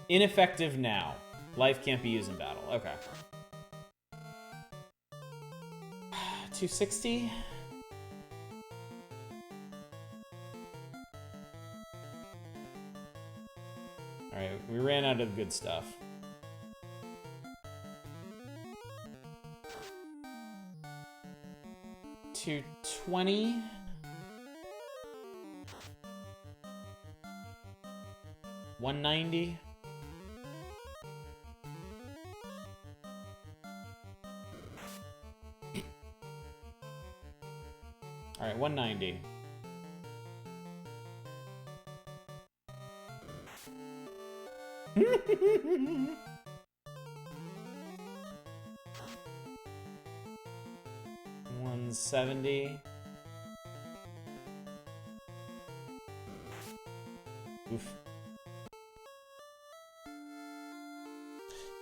Ineffective now. Life can't be used in battle. Okay. 260? Alright, we ran out of good stuff. $220. $190. All right, $190. $170. Oof.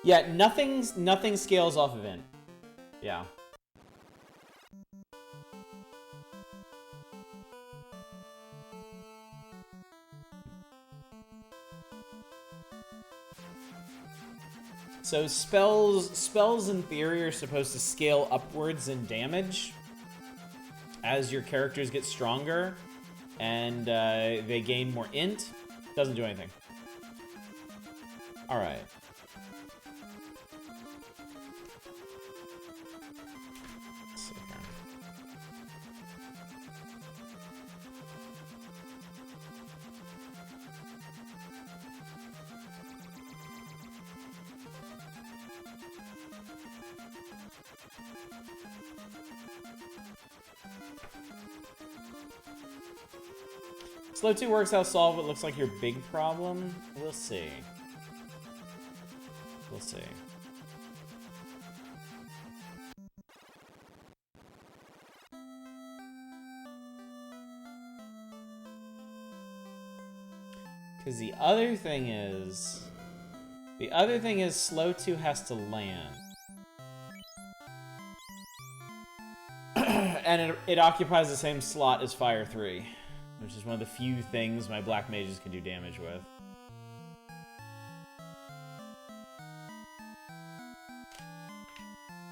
Yeah, nothing scales off of int. Yeah. So spells in theory are supposed to scale upwards in damage as your characters get stronger and they gain more int. Doesn't do anything. All right. Slow 2 works out, solve what looks like your big problem. We'll see. We'll see. Because the other thing is slow 2 has to land. And it occupies the same slot as fire 3. Which is one of the few things my black mages can do damage with.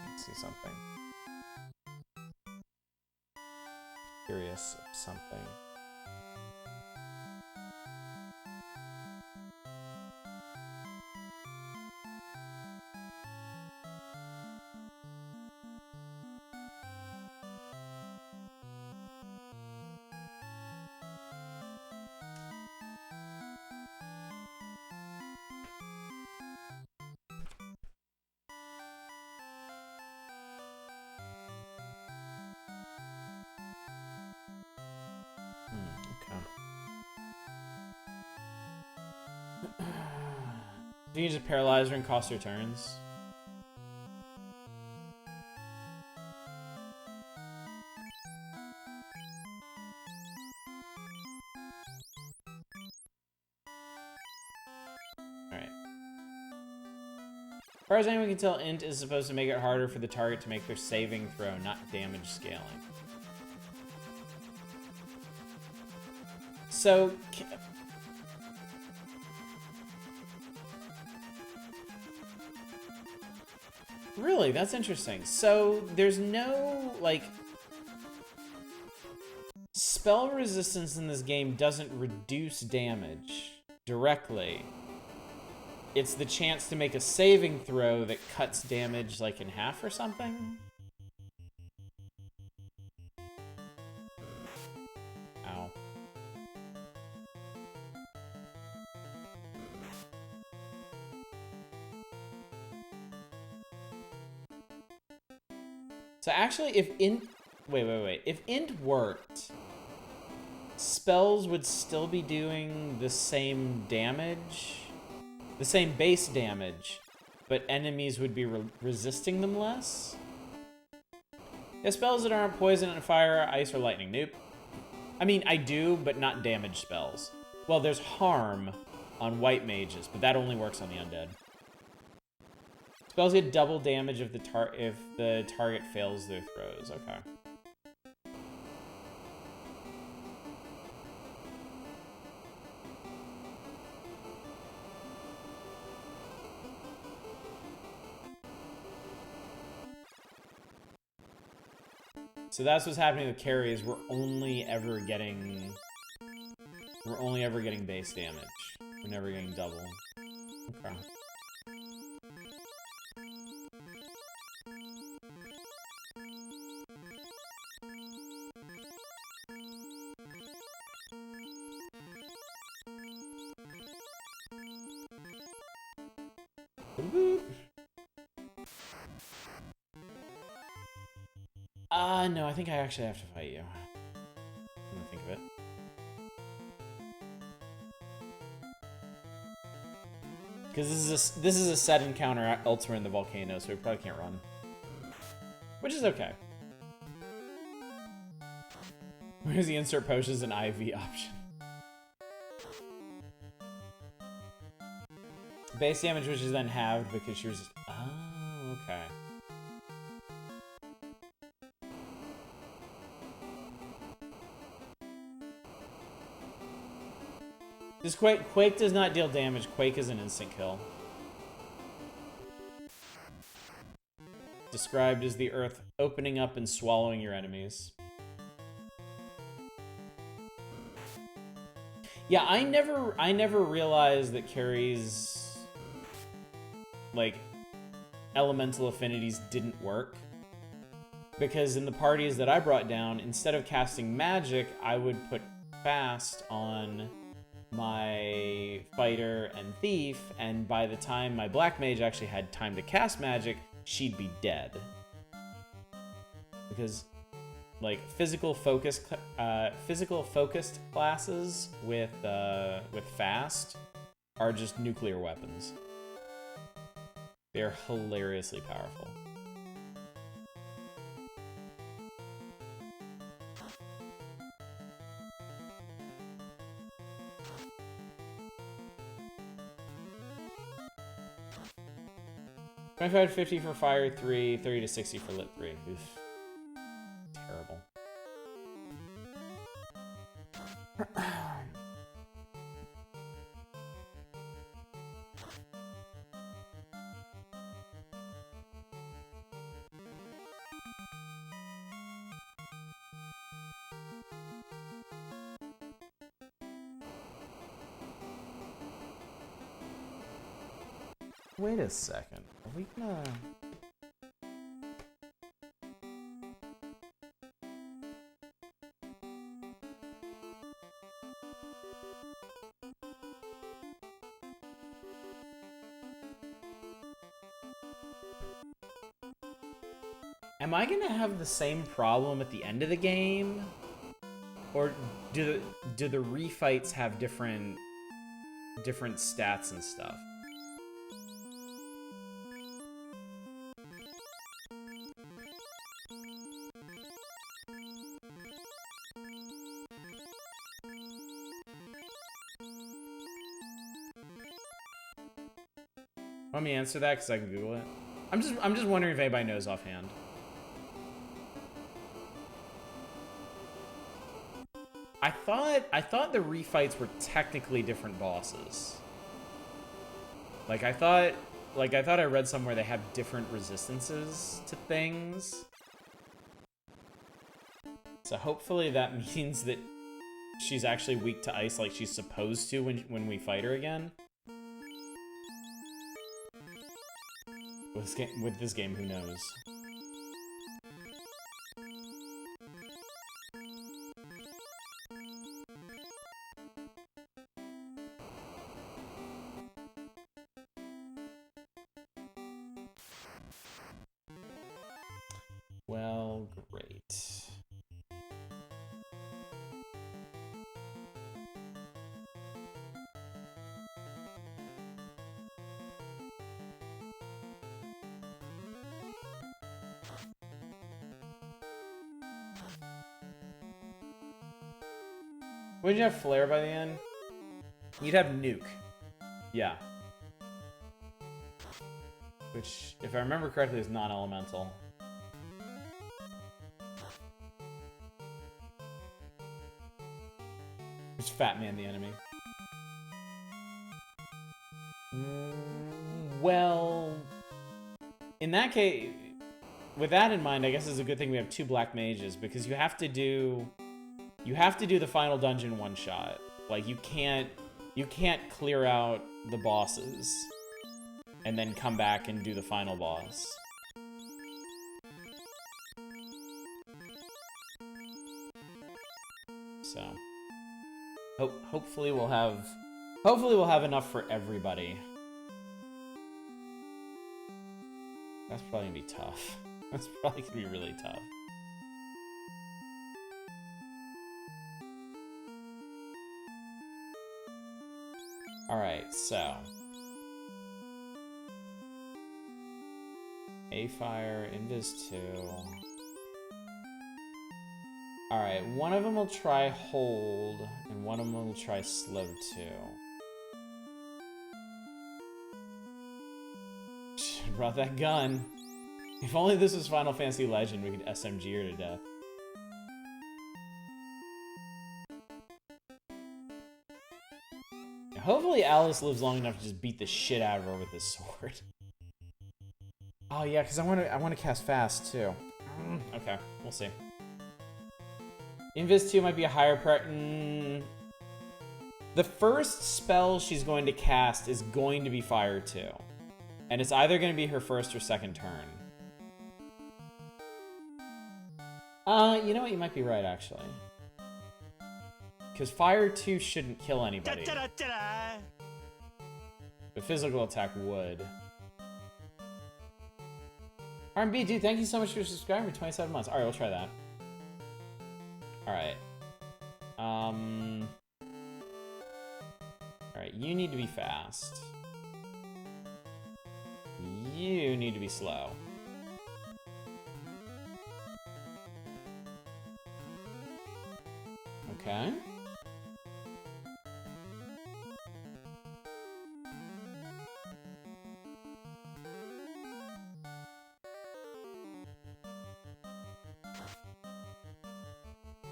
Let's see something. Curious of something. Do you just paralyze her and cost her turns? Alright. As far as anyone can tell, int is supposed to make it harder for the target to make their saving throw, not damage scaling. So... Really? That's interesting. So, there's no, like... Spell resistance in this game doesn't reduce damage directly. It's the chance to make a saving throw that cuts damage, like, in half or something? Ow. So actually, if int... Wait. If int worked, spells would still be doing the same damage, the same base damage, but enemies would be resisting them less? Yeah, spells that aren't poison and fire, ice, or lightning. Nope. I mean, I do, but not damage spells. Well, there's harm on white mages, but that only works on the undead. Spells get double damage if the target fails their throws. Okay. So that's what's happening with Kary is we're only ever getting base damage. We're never getting double. Okay. No, I think I actually have to fight you. I'm gonna think of it. Because this is a set encounter elsewhere in the volcano, so we probably can't run. Which is okay. Where's the insert potions and IV option? Base damage, which is then halved because she was just... Oh, okay. This Quake does not deal damage. Quake is an instant kill. Described as the earth opening up and swallowing your enemies. Yeah, I never realized that Kary's like elemental affinities didn't work. Because in the parties that I brought down, instead of casting magic, I would put fast on my fighter and thief, and by the time my black mage actually had time to cast magic, she'd be dead. Because like physical focused classes with fast are just nuclear weapons. They're hilariously powerful. $25 to $50 for Fire 3, $30 to $60 for Lit 3. Oof. Terrible. Wait a second. Are we gonna... Am I gonna have the same problem at the end of the game? Or do the refights have different stats and stuff? Let me answer that because I can Google it. I'm just wondering if anybody knows offhand. I thought the refights were technically different bosses. Like I thought I read somewhere they have different resistances to things. So hopefully that means that she's actually weak to ice like she's supposed to when we fight her again. With this game, who knows? Well, great. Wouldn't you have Flare by the end? You'd have Nuke. Yeah. Which, if I remember correctly, is non-elemental. It's Fat Man the enemy. Well, in that case, with that in mind, I guess it's a good thing we have two black mages, because you have to do the final dungeon one shot. Like you can't clear out the bosses and then come back and do the final boss. So hopefully we'll have enough for everybody. That's probably gonna be tough. That's probably gonna be really tough. Alright, so A-Fire, Invis 2. Alright, one of them will try Hold, and one of them will try Slow 2. Should've brought that gun. If only this was Final Fantasy Legend, we could SMG her to death. Hopefully Alice lives long enough to just beat the shit out of her with this sword. Oh yeah, because I want to cast fast too. Okay, we'll see. Invis 2 might be a higher The first spell she's going to cast is going to be Fire 2. And it's either going to be her first or second turn. You know what? You might be right, actually. Because Fire 2 shouldn't kill anybody. But physical attack would. R&B, dude, thank you so much for subscribing for 27 months. Alright, we'll try that. Alright. Alright, you need to be fast. You need to be slow. Okay.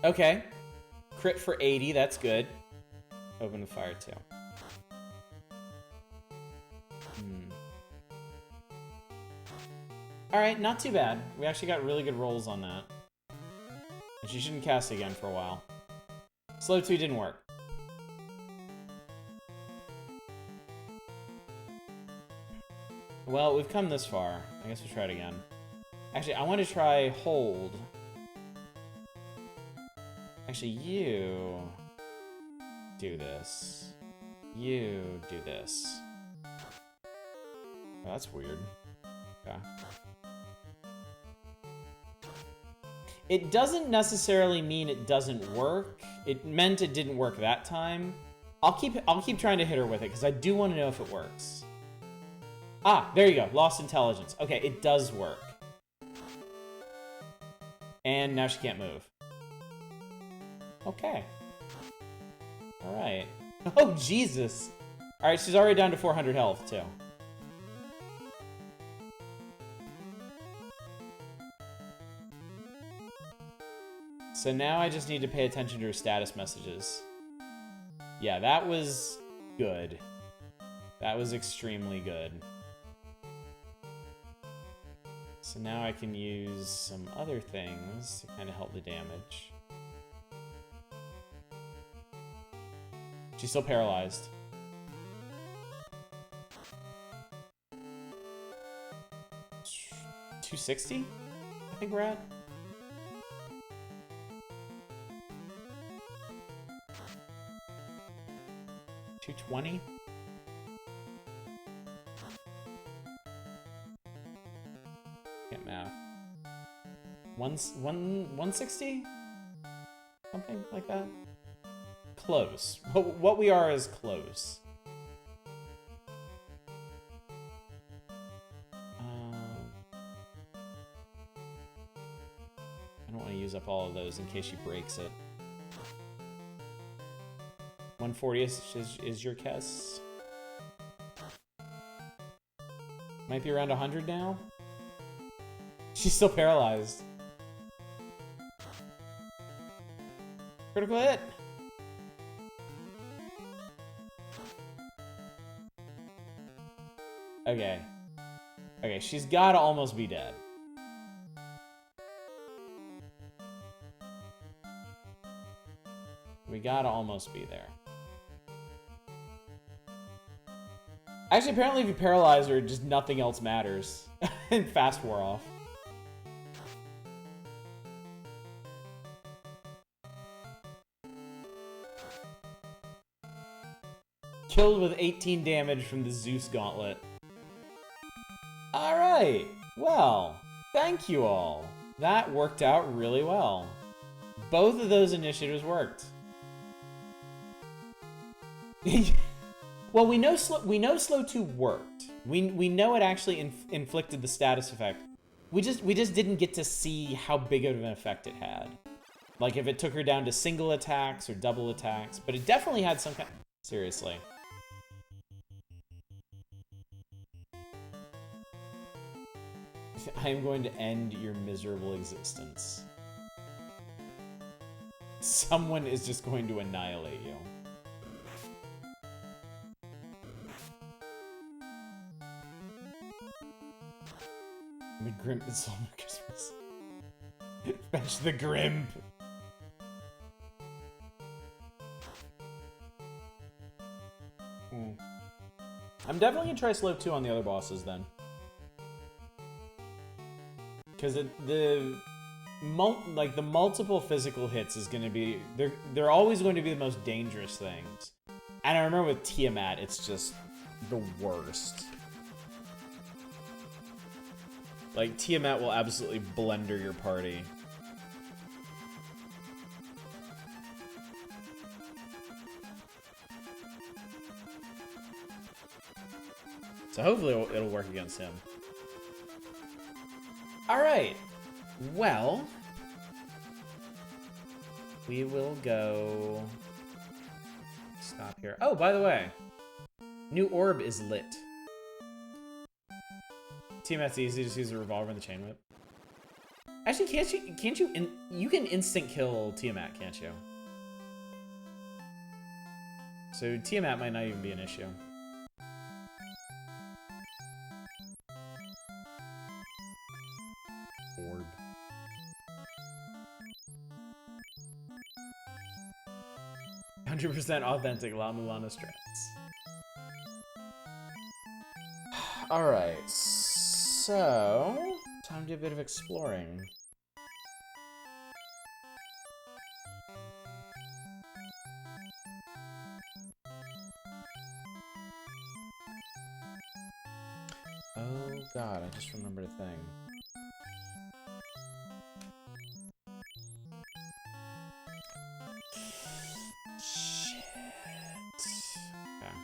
Okay. Crit for 80, that's good. Open the Fire 2. Alright, not too bad. We actually got really good rolls on that. And she shouldn't cast again for a while. Slow 2 didn't work. Well, we've come this far. I guess we'll try it again. Actually, I want to try Hold. Actually, you do this. You do this. Oh, that's weird. Okay. It doesn't necessarily mean it doesn't work. It meant it didn't work that time. I'll keep trying to hit her with it because I do want to know if it works. Ah, there you go. Lost intelligence. Okay, it does work. And now she can't move. Okay. Alright. Oh, Jesus! Alright, she's already down to 400 health, too. So now I just need to pay attention to her status messages. Yeah, that was good. That was extremely good. So now I can use some other things to kind of help the damage. She's still paralyzed. 260? I think we're at. $220? Can't math. 160? Something like that? Close. What we are is close. I don't want to use up all of those in case she breaks it. 140 is your guess? Might be around 100 now? She's still paralyzed. Critical hit! Okay. Okay, she's gotta almost be dead. We gotta almost be there. Actually, apparently if you paralyze her, just nothing else matters. And fast wore off. Killed with 18 damage from the Zeus Gauntlet. Alright, well, thank you all. That worked out really well. Both of those initiatives worked. Well, we know slow 2 worked. We know it actually inflicted the status effect we just didn't get to see how big of an effect it had. Like if it took her down to single attacks or double attacks, but it definitely had some kind. Seriously. I am going to end your miserable existence. Someone is just going to annihilate you. The Grimp is Silver Christmas. Fetch the Grimp. I'm definitely gonna try slow 2 on the other bosses then. Because the multiple physical hits is gonna be they're always going to be the most dangerous things. And I remember with Tiamat, it's just the worst. Like Tiamat will absolutely blender your party. So hopefully it'll work against him. Alright. Well, we will go... Stop here. Oh, by the way. New orb is lit. Tiamat's easy, just use a revolver and the chain whip. Actually, can't you you can instant kill Tiamat, can't you? So Tiamat might not even be an issue. Orb. %100% authentic La Mulana strats. Alright, so time to do a bit of exploring. Oh god, I just remembered a thing. Shit. Okay.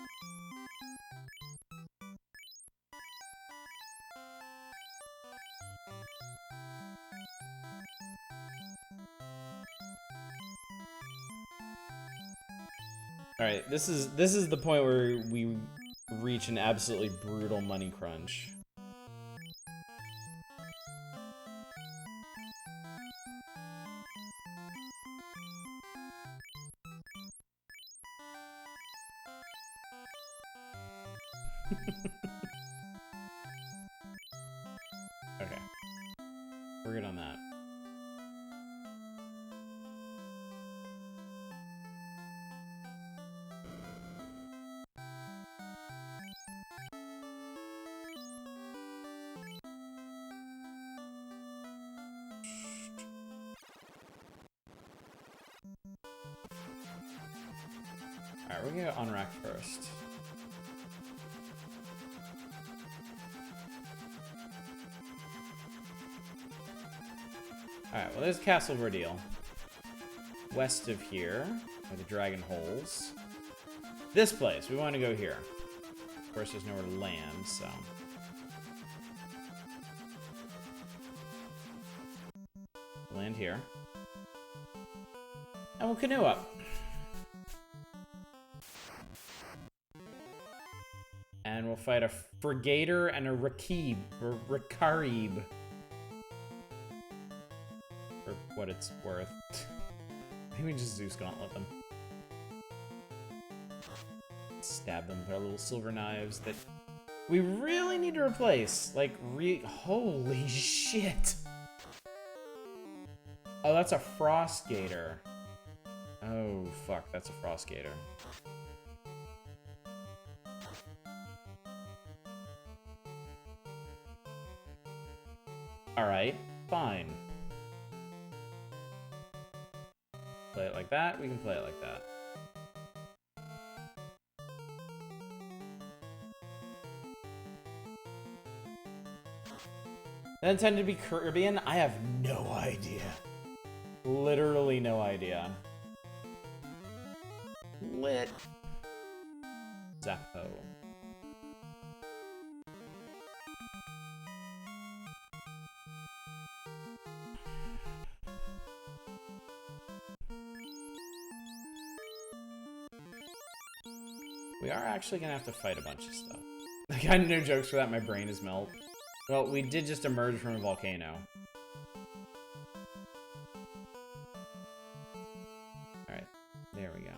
Alright, this is the point where we reach an absolutely brutal money crunch. Okay. We're good on that. Alright, we're gonna go on rack first. Alright, well there's Castle Verdeal. West of here, where the dragon holes. This place, we want to go here. Of course, there's nowhere to land, so... Land here. And we'll canoe up. And we'll fight a Frigator and a Rakib, or Rakarib. For what it's worth. Maybe just Zeus Gauntlet them. Stab them with our little silver knives that we really need to replace. Like, holy shit! Oh, that's a Frost Gator. Oh, fuck, that's a Frost Gator. Alright, fine. Play it like that, we can play it like that. That intended to be Caribbean? I have no idea. Literally no idea. Lit. Zappo. I We are actually gonna have to fight a bunch of stuff. I got no jokes for that, my brain is melt. Well, we did just emerge from a volcano. Alright, there we go.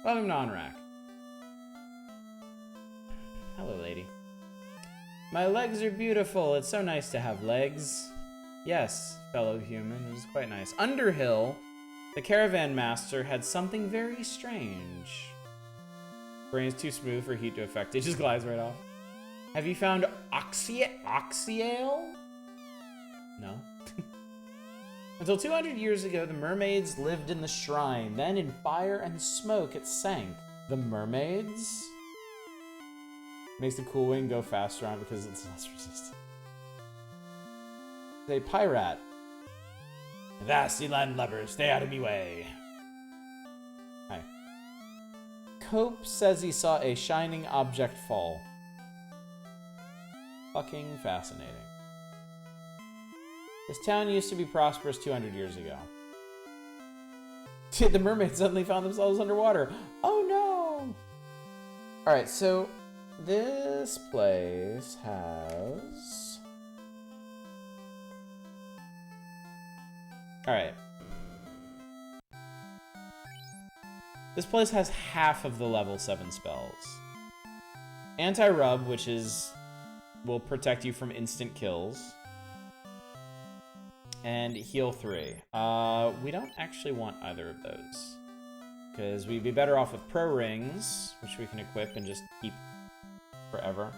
Welcome to Onrak. Hello, lady. My legs are beautiful. It's so nice to have legs. Yes, fellow human, it was quite nice. Underhill, the caravan master, had something very strange. Brain is too smooth for heat to affect. It just glides right off. Have you found Oxyale? No. Until 200 years ago, the mermaids lived in the shrine. Then, in fire and smoke, it sank. The mermaids? Makes the cool wing go faster on because it's less resistant. A pirate. Vasty landlubbers, stay out of me way. Hi. Cope says he saw a shining object fall. Fucking fascinating. This town used to be prosperous 200 years ago. The mermaids suddenly found themselves underwater. Oh no! Alright, so this place has... Alright. This place has half of the level 7 spells. Anti-rub, which will protect you from instant kills. And heal 3. We don't actually want either of those. Because we'd be better off with pro rings, which we can equip and just keep forever.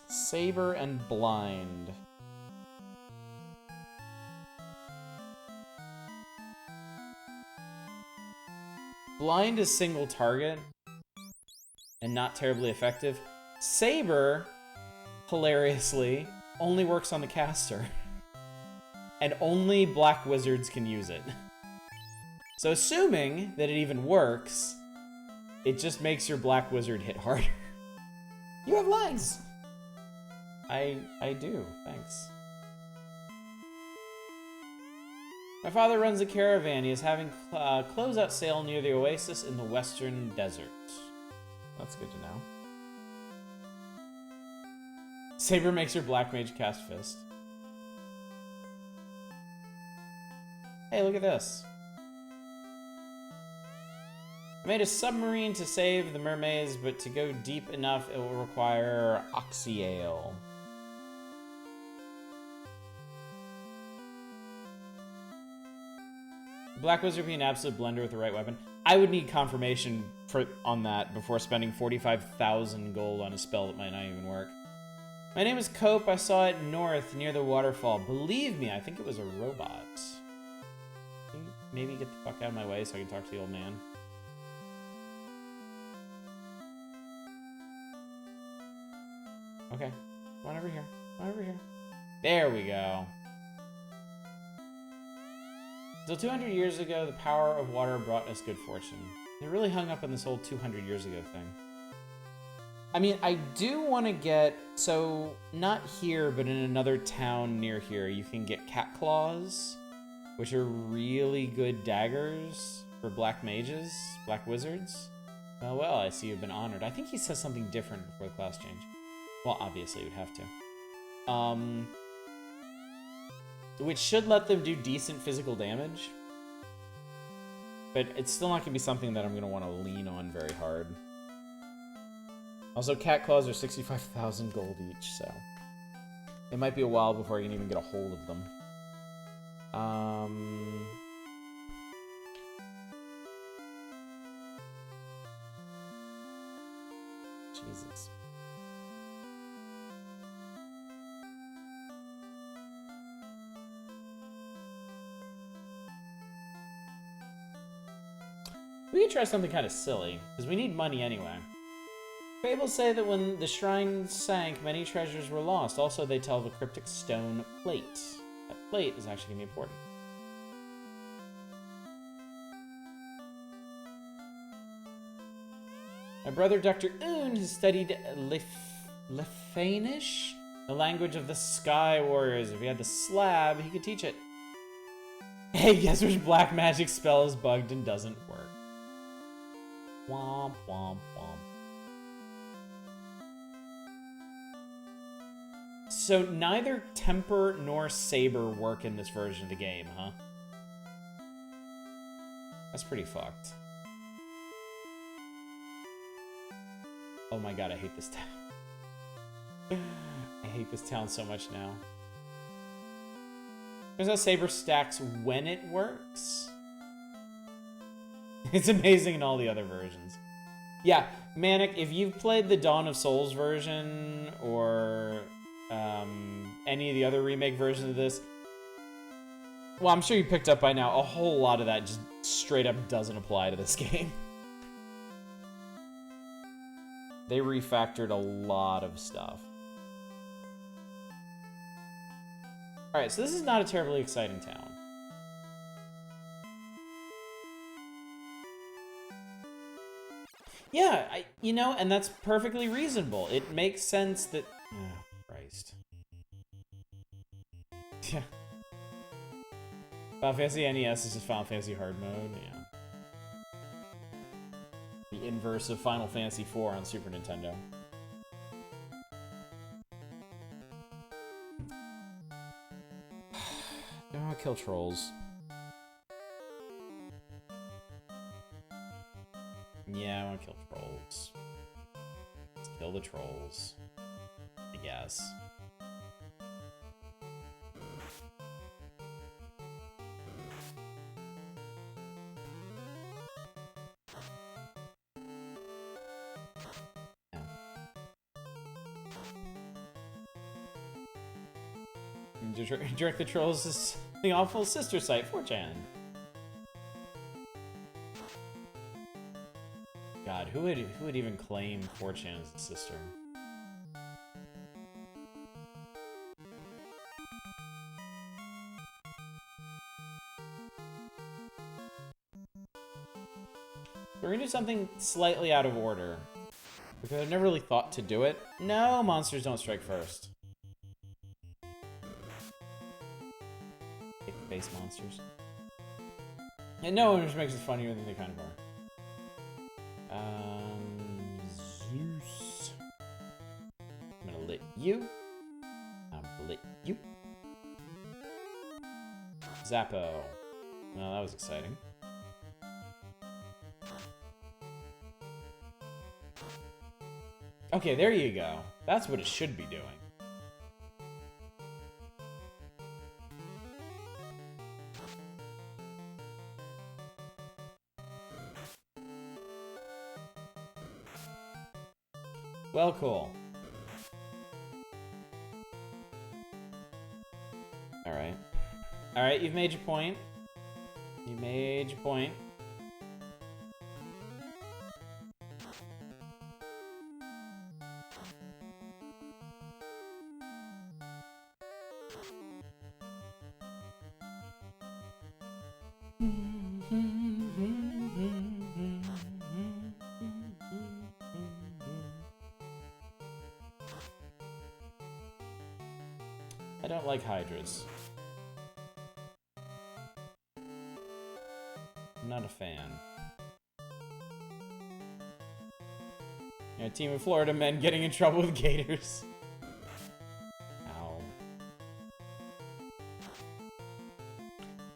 Saber and blind. Blind is single target and not terribly effective. Saber, hilariously, only works on the caster. And only black wizards can use it. So assuming that it even works, it just makes your black wizard hit harder. You have legs! I do, thanks. My father runs a caravan. He is having a closeout sale near the oasis in the western desert. That's good to know. Saber makes your black mage cast fist. Hey, look at this. I made a submarine to save the mermaids, but to go deep enough, it will require Oxyale. Black Wizard be an absolute blender with the right weapon. I would need confirmation on that before spending 45,000 gold on a spell that might not even work. My name is Cope. I saw it north near the waterfall. Believe me, I think it was a robot. Can you maybe get the fuck out of my way so I can talk to the old man? Okay, come on over here. Come on over here. There we go. Until 200 years ago, the power of water brought us good fortune. They really hung up on this whole 200 years ago thing. I mean, I do want to get... So, not here, but in another town near here, you can get cat claws, which are really good daggers for black mages, black wizards. Oh, well, I see you've been honored. I think he says something different before the class change. Well, obviously, you'd have to. Which should let them do decent physical damage. But it's still not going to be something that I'm going to want to lean on very hard. Also, cat claws are 65,000 gold each, so... It might be a while before I can even get a hold of them. Jesus. We could try something kind of silly, because we need money anyway. Fables say that when the shrine sank, many treasures were lost. Also, they tell of a cryptic stone plate. That plate is actually going to be important. My brother, Dr. Un, has studied Lefanish The language of the Sky Warriors. If he had the slab, he could teach it. Hey, guess which black magic spell is bugged and doesn't work? Womp, womp, womp. So neither Temper nor Saber work in this version of the game, huh? That's pretty fucked. Oh my god, I hate this town. I hate this town so much now. Here's how Saber stacks when it works. It's amazing in all the other versions. Yeah, Manic, if you've played the Dawn of Souls version or any of the other remake versions of this, well, I'm sure you picked up by now, a whole lot of that just straight up doesn't apply to this game. They refactored a lot of stuff. Alright, so this is not a terribly exciting town. Yeah, you know, and that's perfectly reasonable. It makes sense that... Oh, Christ. Yeah. Final Fantasy NES is just Final Fantasy hard mode, yeah. The inverse of Final Fantasy IV on Super Nintendo. I don't want to kill trolls. Yeah, I want to kill trolls. Let's kill the trolls. I guess. Direct the trolls is the awful sister site, 4chan. God, who would even claim 4chan as a sister? We're gonna do something slightly out of order because I've never really thought to do it. No, monsters don't strike first. Base monsters. And no, it just makes it funnier than they kind of are. Zeus. I'm gonna lit you. I'm gonna lit you. Zappo. Well, that was exciting. Okay, there you go. That's what it should be doing. Well, cool. Alright. Alright, you've made your point. You made your point. I don't like hydras. I'm not a fan. A team of Florida men getting in trouble with gators. Ow.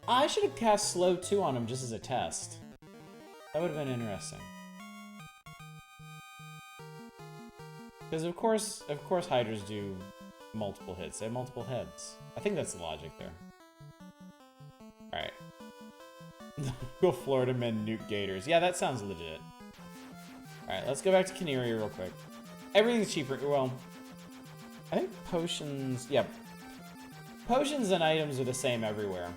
I should have cast Slow 2 on him just as a test. That would have been interesting. Because of course hydras do multiple hits. They have multiple heads. I think that's the logic there. Alright. Go Florida men nuke gators. Yeah, that sounds legit. Alright, let's go back to Kary real quick. Everything's cheaper. Well, I think potions... Yeah. Potions and items are the same everywhere.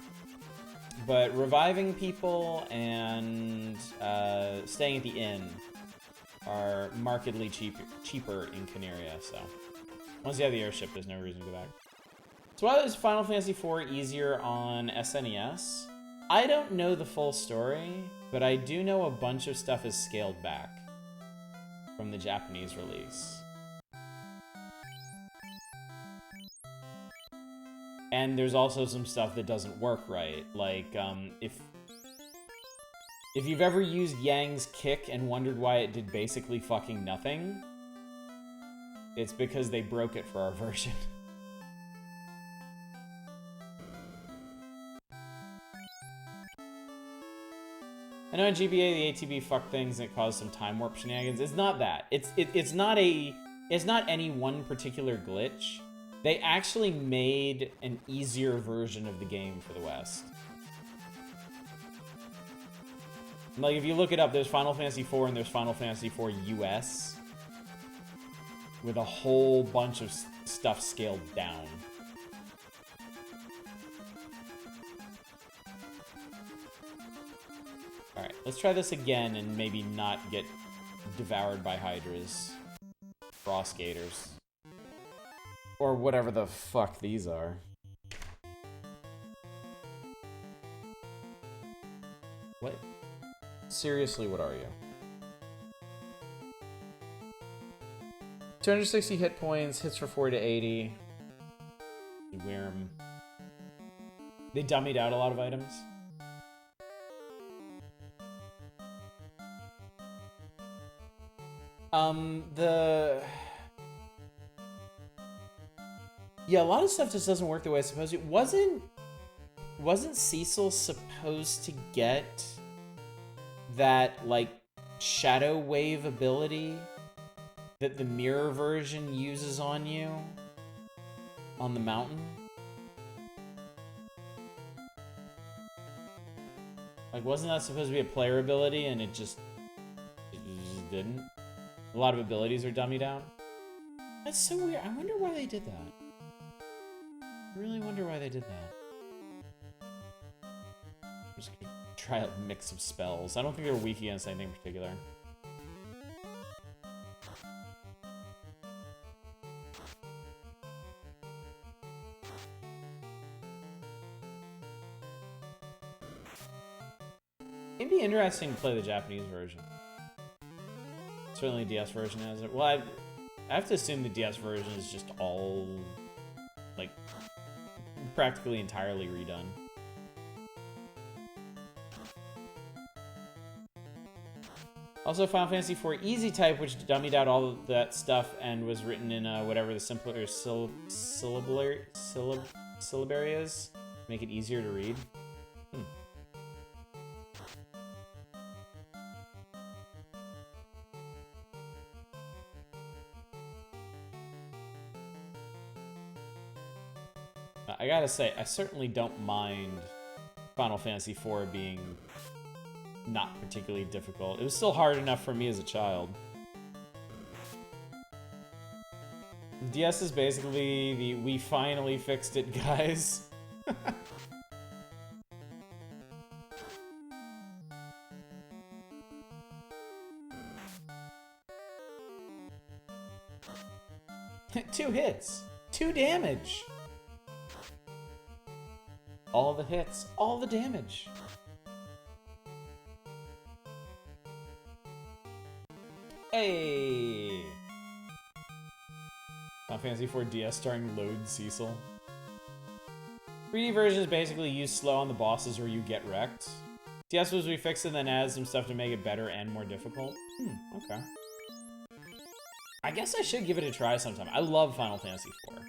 But reviving people and staying at the inn are markedly cheaper in Kanaria, so... Once you have the airship, there's no reason to go back. So why is Final Fantasy IV easier on SNES? I don't know the full story, but I do know a bunch of stuff is scaled back from the Japanese release. And there's also some stuff that doesn't work right. Like, if you've ever used Yang's kick and wondered why it did basically fucking nothing, it's because they broke it for our version. I know in GBA the ATB fucked things and it caused some time warp shenanigans. It's not that. It's not any one particular glitch. They actually made an easier version of the game for the West. Like, if you look it up, there's Final Fantasy IV and there's Final Fantasy IV US with a whole bunch of stuff scaled down. Alright, let's try this again and maybe not get devoured by Hydras. Frost Gators. Or whatever the fuck these are. What? Seriously, what are you? 260 hit points, hits for 40 to 80. Wyrm. They dummied out a lot of items. Yeah, a lot of stuff just doesn't work the way it's supposed to. Wasn't Cecil supposed to get that, like, shadow wave ability that the mirror version uses on you on the mountain? Like, wasn't that supposed to be a player ability and it just didn't? A lot of abilities are dummied out. That's so weird. I wonder why they did that. I really wonder why they did that. I'm just gonna try a mix of spells. I don't think they're weak against anything in particular. It'd be interesting to play the Japanese version. Certainly the DS version has it. Well, I have to assume the DS version is just all, like, practically entirely redone. Also, Final Fantasy IV Easy Type, which dummied out all of that stuff and was written in whatever the simpler syllabary is, make it easier to read. I gotta say, I certainly don't mind Final Fantasy IV being not particularly difficult. It was still hard enough for me as a child. DS is basically the "we finally fixed it, guys." Two hits, 2 damage. All the hits, all the damage. Hey! Final Fantasy IV DS starring Load Cecil. 3D versions basically use slow on the bosses or you get wrecked. DS was refixed and then added some stuff to make it better and more difficult. Okay. I guess I should give it a try sometime. I love Final Fantasy IV.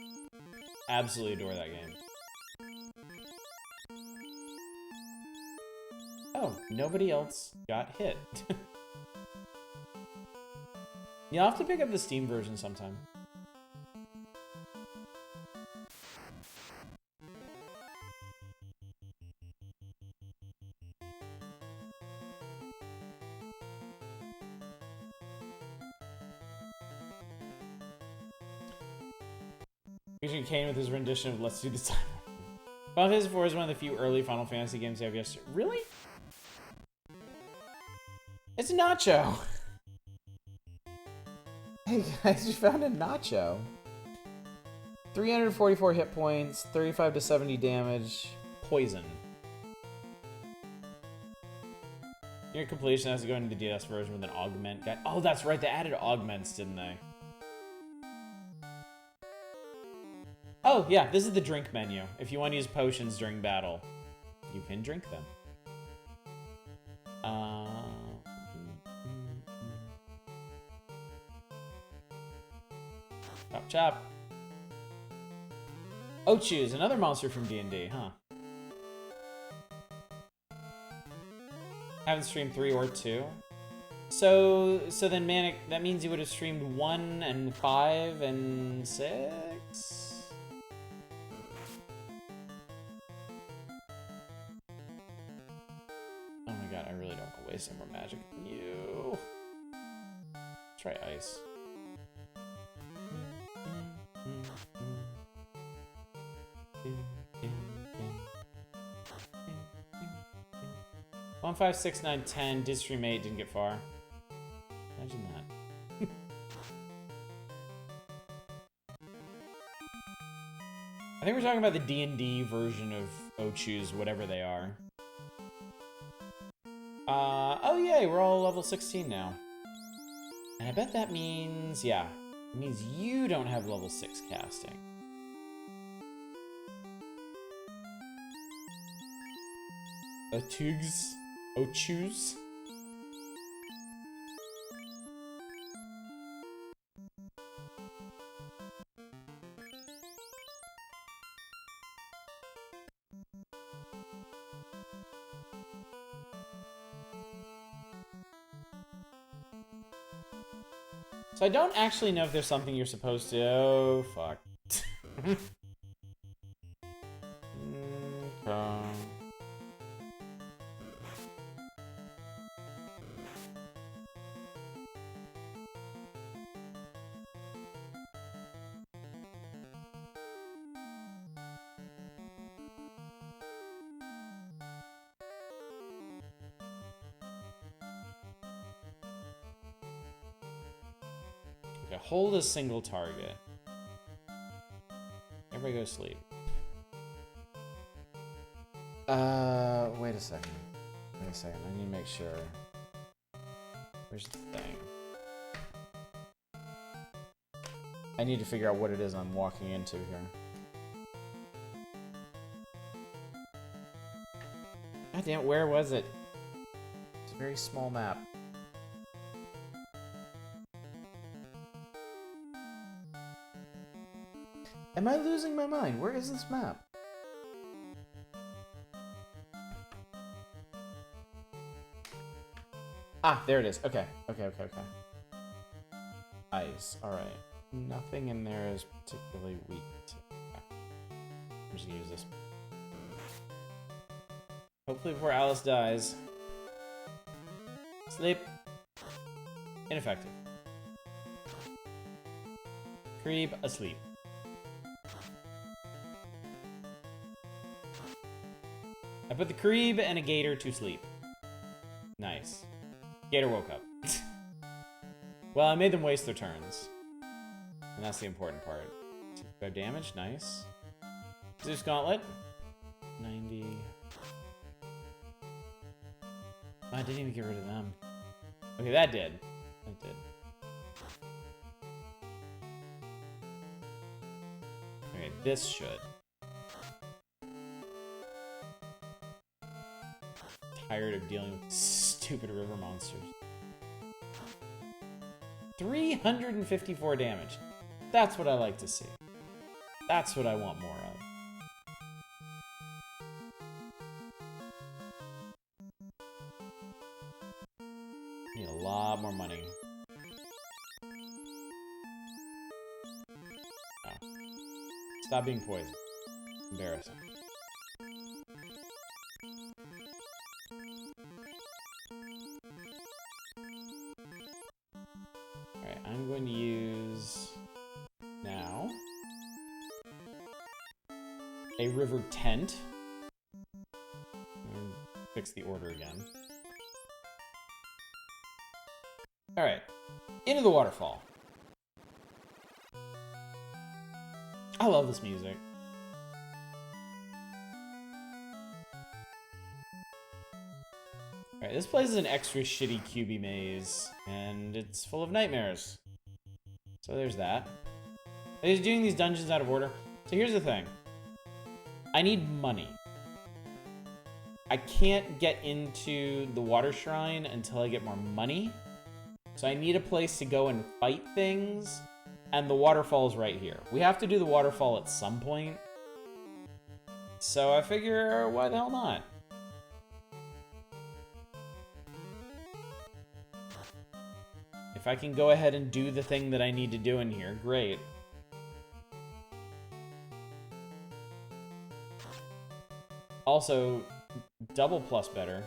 Absolutely adore that game. Oh, nobody else got hit. You'll have to pick up the Steam version sometime. Featuring Kane with his rendition of Let's Do This Time. Final Fantasy IV is one of the few early Final Fantasy games I have yesterday. Really? It's Nacho! Hey guys, you found a Nacho. 344 hit points, 35 to 70 damage, poison. Your completion has to go into the DS version with an augment guy. Oh, that's right, they added augments, didn't they? Oh, yeah, this is the drink menu. If you want to use potions during battle, you can drink them. Chop chop. Ochus, another monster from D&D, huh? Haven't streamed 3 or 2. So then Manic, that means you would have streamed 1 and 5 and 6? Oh my god, I really don't want to waste any more magic on you. Try ice. 1, 5, 6, 9, 10. Did stream 8, didn't get far. Imagine that. I think we're talking about the D&D version of Ochus, whatever they are. Oh yay, we're all level 16 now. And I bet that means, yeah, it means you don't have level 6 casting. Otugs? Ochus? So I don't actually know if there's something you're supposed to... Oh, fuck. Okay, hold a single target. Everybody go to sleep. Wait a second. Wait a second, I need to make sure. Where's the thing? I need to figure out what it is I'm walking into here. God damn, where was it? It's a very small map. Am I losing my mind? Where is this map? Ah, there it is. Okay. Okay. Ice. Alright. Nothing in there is particularly weak. Okay. I'm just gonna use this. Hopefully before Alice dies. Sleep. Ineffective. Creep asleep. I put the Kary and a Gator to sleep. Nice. Gator woke up. Well, I made them waste their turns. And that's the important part. 65 damage, nice. Zeus Gauntlet. 90. Oh, I didn't even get rid of them. Okay, that did. That did. Okay, this should. Tired of dealing with stupid river monsters. 354 damage. That's what I like to see. That's what I want more of. Need a lot more money. Oh. Stop being poisoned. Embarrassing. Alright, I'm going to use now a river tent. I'm gonna fix the order again. Alright, into the waterfall. I love this music. Alright, this place is an extra shitty QB maze, and it's full of nightmares. So there's that. Are they doing these dungeons out of order? So here's the thing. I need money. I can't get into the water shrine until I get more money. So I need a place to go and fight things. And the waterfall's right here. We have to do the waterfall at some point. So I figure, why the hell not? If I can go ahead and do the thing that I need to do in here, great. Also, double plus better.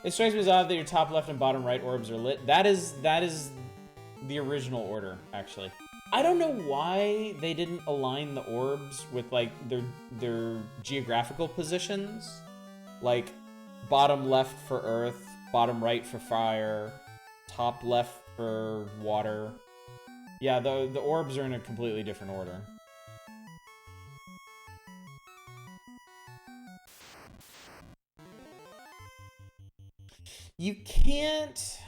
It strikes me as odd that your top left and bottom right orbs are lit. That is the original order, actually. I don't know why they didn't align the orbs with like their geographical positions. Like bottom left for earth, bottom right for fire, top left for water. Yeah, the orbs are in a completely different order. You can't...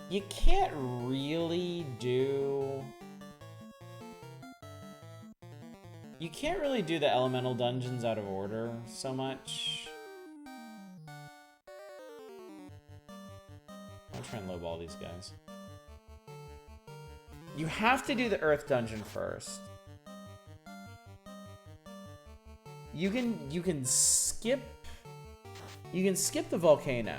You can't really do... You can't really do the elemental dungeons out of order so much. I'll try and lowball these guys. You have to do the earth dungeon first. You can skip the volcano.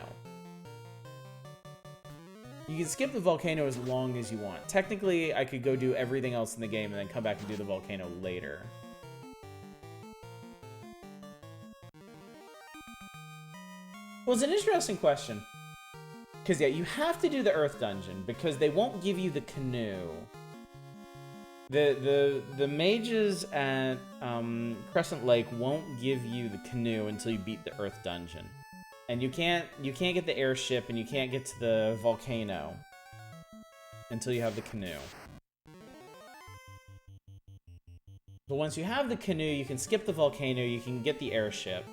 You can skip the volcano as long as you want. Technically, I could go do everything else in the game and then come back and do the volcano later. Well, it's an interesting question. Because, yeah, you have to do the Earth Dungeon, because they won't give you the canoe. The mages at Crescent Lake won't give you the canoe until you beat the Earth Dungeon. And you can't get the airship and you can't get to the volcano until you have the canoe. But once you have the canoe, you can skip the volcano, you can get the airship.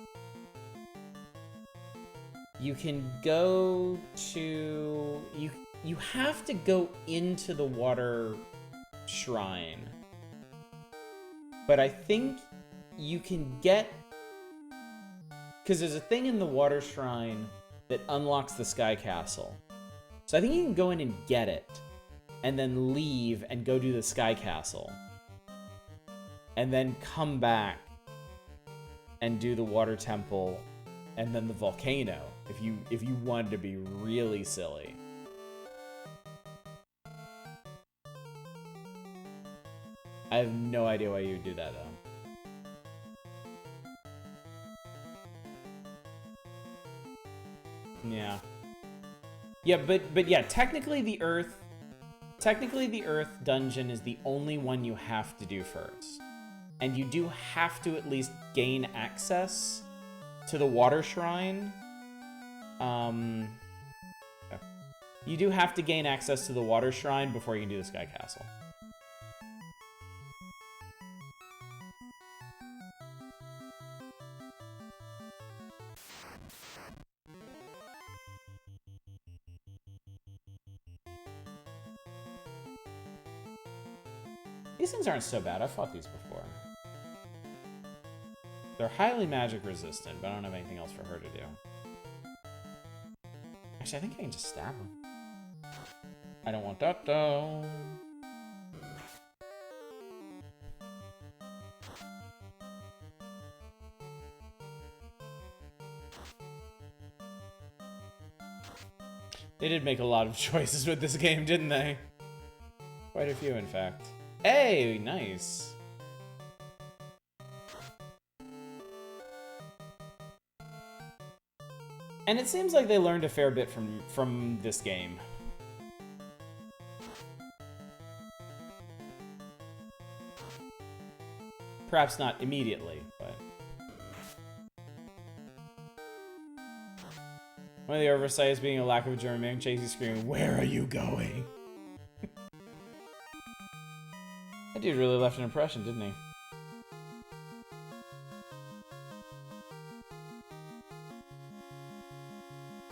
You can go to... You have to go into the water shrine. But I think you can get... Because there's a thing in the water shrine that unlocks the Sky Castle. So I think you can go in and get it, and then leave and go do the Sky Castle. And then come back and do the water temple and then the volcano if you wanted to be really silly. I have no idea why you would do that though. Yeah. Yeah, but yeah, technically the Earth dungeon is the only one you have to do first. And you do have to at least gain access to the water shrine. You do have to gain access to the water shrine before you can do the Sky Castle. These things aren't so bad. I've fought these before. They're highly magic resistant, but I don't have anything else for her to do. Actually, I think I can just stab them. I don't want that, though. They did make a lot of choices with this game, didn't they? Quite a few, in fact. Hey, nice. And it seems like they learned a fair bit from this game. Perhaps not immediately, but... One of the oversights being a lack of a German man chasing screaming, "Where are you going?" That dude really left an impression, didn't he?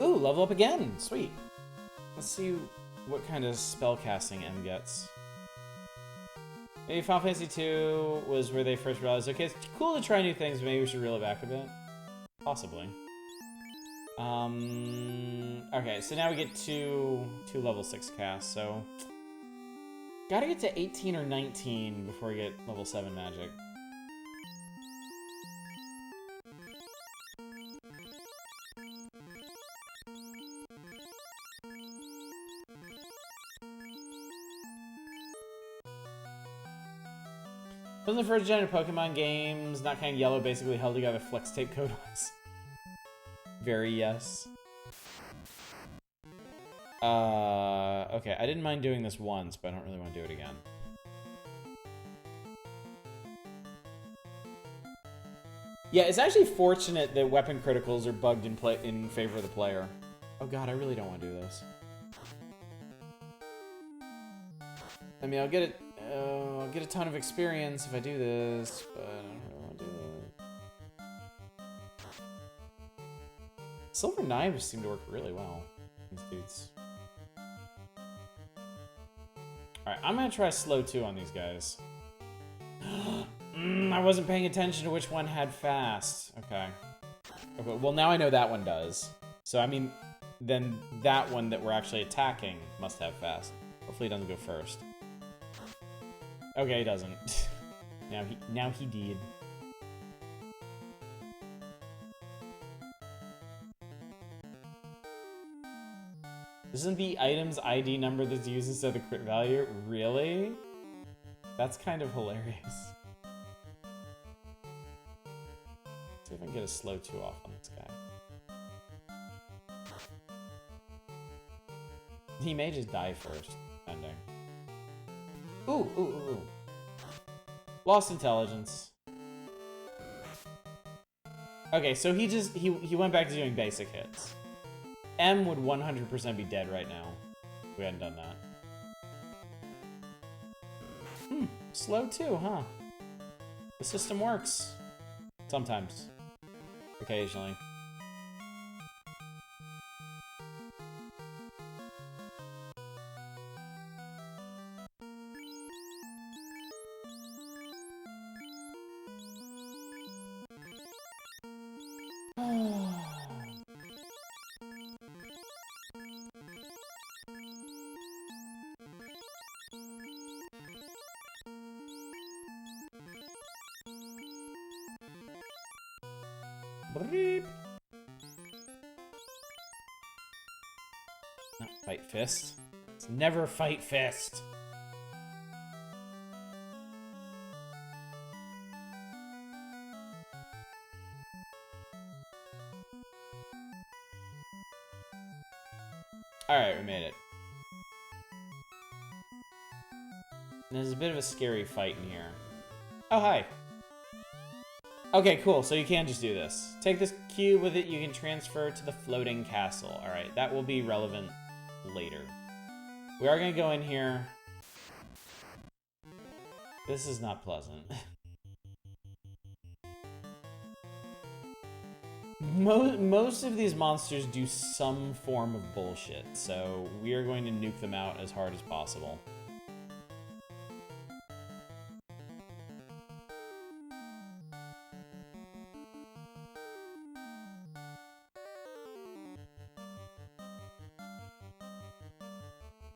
Ooh, level up again. Sweet. Let's see what kind of spell casting M gets. Maybe Final Fantasy 2 was where they first realized, okay, it's cool to try new things, but maybe we should reel it back a bit. Possibly. Okay, so now we get two level 6 casts, so... Gotta get to 18 or 19 before we get level 7 magic. From the first gen of Pokemon games, not kind of yellow, basically held together flex tape code-wise. Very yes. Okay, I didn't mind doing this once, but I don't really want to do it again. Yeah, it's actually fortunate that weapon criticals are bugged in favor of the player. Oh god, I really don't want to do this. I mean, I'll get a ton of experience if I do this, but I don't really want to do it. Silver knives seem to work really well. These dudes. Alright, I'm gonna try slow 2 on these guys. I wasn't paying attention to which one had fast. Okay. Okay, well now I know that one does. So, I mean, then that one that we're actually attacking must have fast. Hopefully it doesn't go first. Okay, he doesn't. now he did. Isn't the item's ID number that's used instead of the crit value? Really? That's kind of hilarious. Let's see if I can get a slow 2 off on this guy. He may just die first, depending. Ooh. Lost intelligence. Okay, so he went back to doing basic hits. M would 100% be dead right now if we hadn't done that. Slow 2, huh? The system works. Sometimes. Occasionally. Bleep. Not fight fist. It's never fight fist. Alright, we made it. There's a bit of a scary fight in here. Oh, hi. Okay, cool. So you can just do this. Take this cube with it. You can transfer to the floating castle. All right, that will be relevant later. We are going to go in here. This is not pleasant. Most of these monsters do some form of bullshit, so we are going to nuke them out as hard as possible.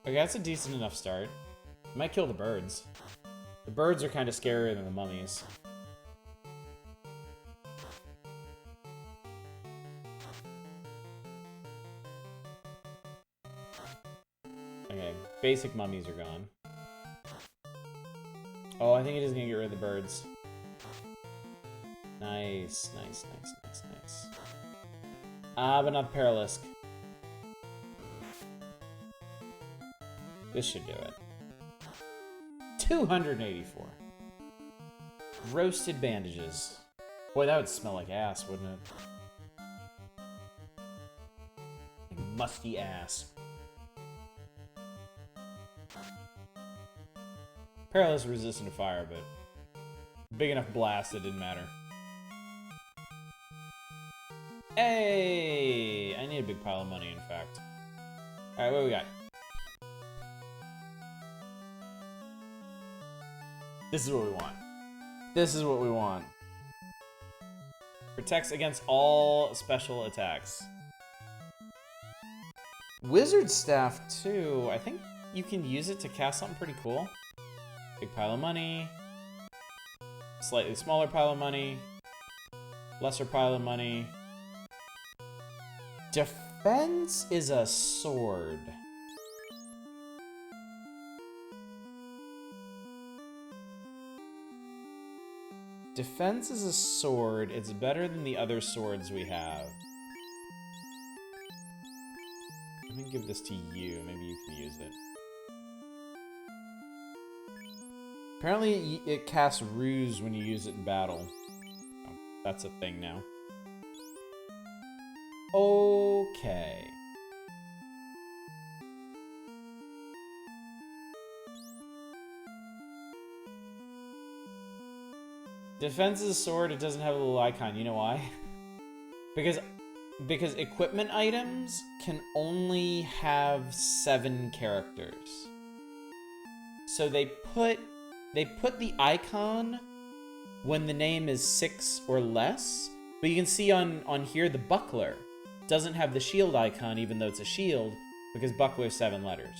Okay, that's a decent enough start. Might kill the birds. The birds are kind of scarier than the mummies. Okay, basic mummies are gone. Oh, I think it is gonna get rid of the birds. Nice. But not the Paralisk. This should do it. 284. Roasted bandages. Boy, that would smell like ass, wouldn't it? Musty ass. Paralisk resistant to fire, but big enough blast it didn't matter. Hey! I need a big pile of money, in fact. Alright, what do we got? This is what we want. This is what we want. Protects against all special attacks. Wizard Staff, too. I think you can use it to cast something pretty cool. Big pile of money. Slightly smaller pile of money. Lesser pile of money. Defense is a sword. Defense is a sword. It's better than the other swords we have. Let me give this to you. Maybe you can use it. Apparently, it casts Ruse when you use it in battle. Oh, that's a thing now. Okay. Defense is a sword. It doesn't have a little icon. You know why? Because equipment items can only have 7 characters. So they put the icon when the name is 6 or less. But you can see on here the buckler doesn't have the shield icon even though it's a shield because buckler is 7 letters.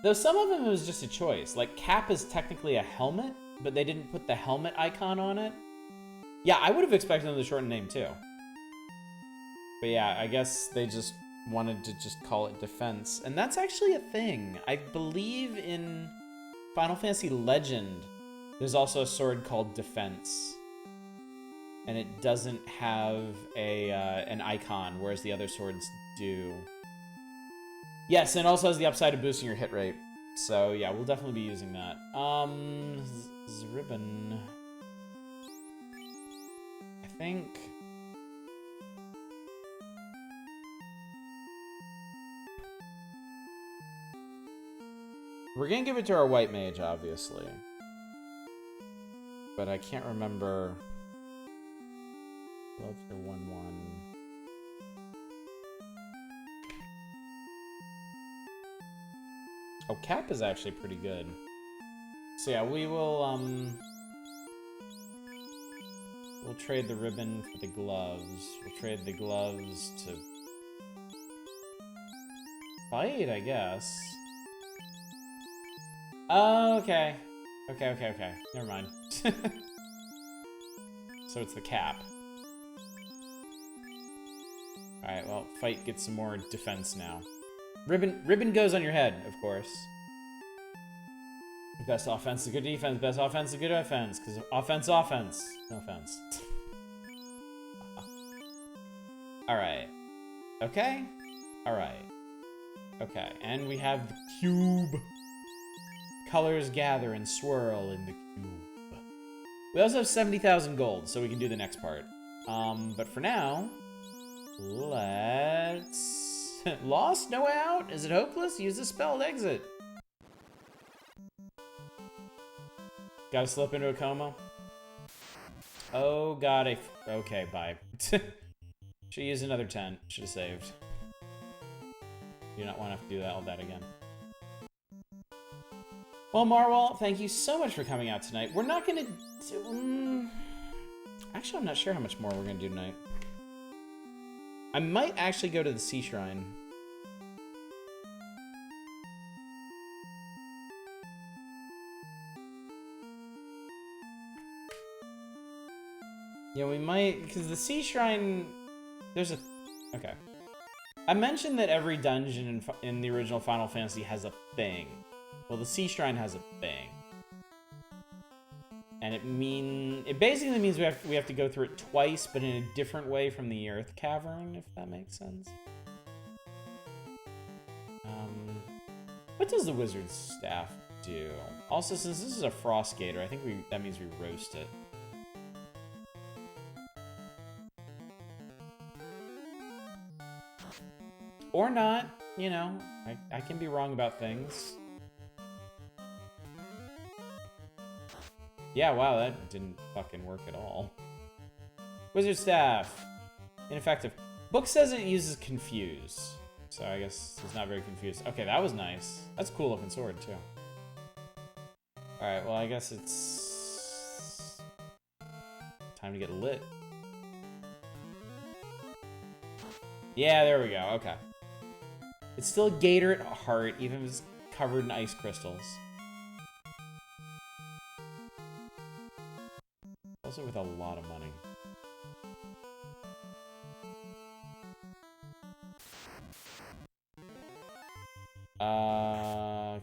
Though some of them it was just a choice. Like cap is technically a helmet, but they didn't put the helmet icon on it. Yeah, I would have expected them to shorten the name too. But yeah, I guess they just wanted to just call it defense. And that's actually a thing. I believe in Final Fantasy Legend, there's also a sword called defense. And it doesn't have an icon, whereas the other swords do. Yes, and it also has the upside of boosting your hit rate. So yeah, we'll definitely be using that. Ribbon. I think. We're gonna give it to our white mage, obviously. But I can't remember. Love for 1/1. Oh, cap is actually pretty good. So yeah, we will we'll trade the ribbon for the gloves. We'll trade the gloves to fight, I guess. Oh, okay. Okay. Never mind. So it's the cap. Alright, well, fight gets some more defense now. Ribbon goes on your head, of course. Best offense is good defense. Best offense is good offense. Because offense. No offense. Alright. Okay. Alright. Okay. And we have the cube. Colors gather and swirl in the cube. We also have 70,000 gold, so we can do the next part. But for now, let's... Lost? No way out? Is it hopeless? Use the spell to exit. Gotta slip into a coma? Oh god, okay, bye. Should use another 10. Should have saved. Do not want to have to do all that again. Well, Marwell, thank you so much for coming out tonight. We're not gonna do... Actually, I'm not sure how much more we're gonna do tonight. I might actually go to the Sea Shrine. Yeah, we might, because the Sea Shrine, there's a... Okay. I mentioned that every dungeon in the original Final Fantasy has a thing. Well, the Sea Shrine has a thing. And it basically means we have to go through it twice, but in a different way from the Earth Cavern, if that makes sense. What does the Wizard's Staff do? Also, since this is a Frost Gator, I think that means we roast it. Or not, you know, I can be wrong about things. Yeah, wow, that didn't fucking work at all. Wizard Staff. Ineffective. Book says it uses confuse. So I guess it's not very confused. Okay, that was nice. That's a cool looking sword, too. Alright, well, I guess it's time to get lit. Yeah, there we go. Okay. It's still a gator at heart, even if it's covered in ice crystals. Also with a lot of money.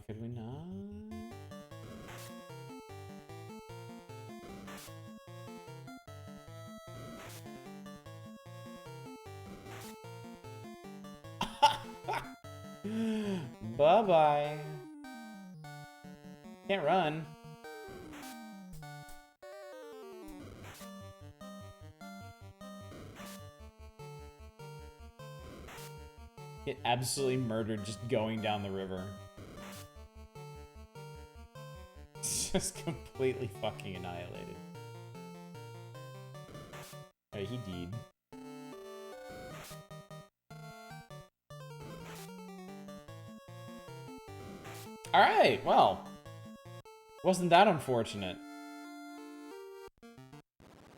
Could we not? Bye-bye. Can't run. Get absolutely murdered just going down the river. Just completely fucking annihilated. Oh, he did. Alright, well. Wasn't that unfortunate.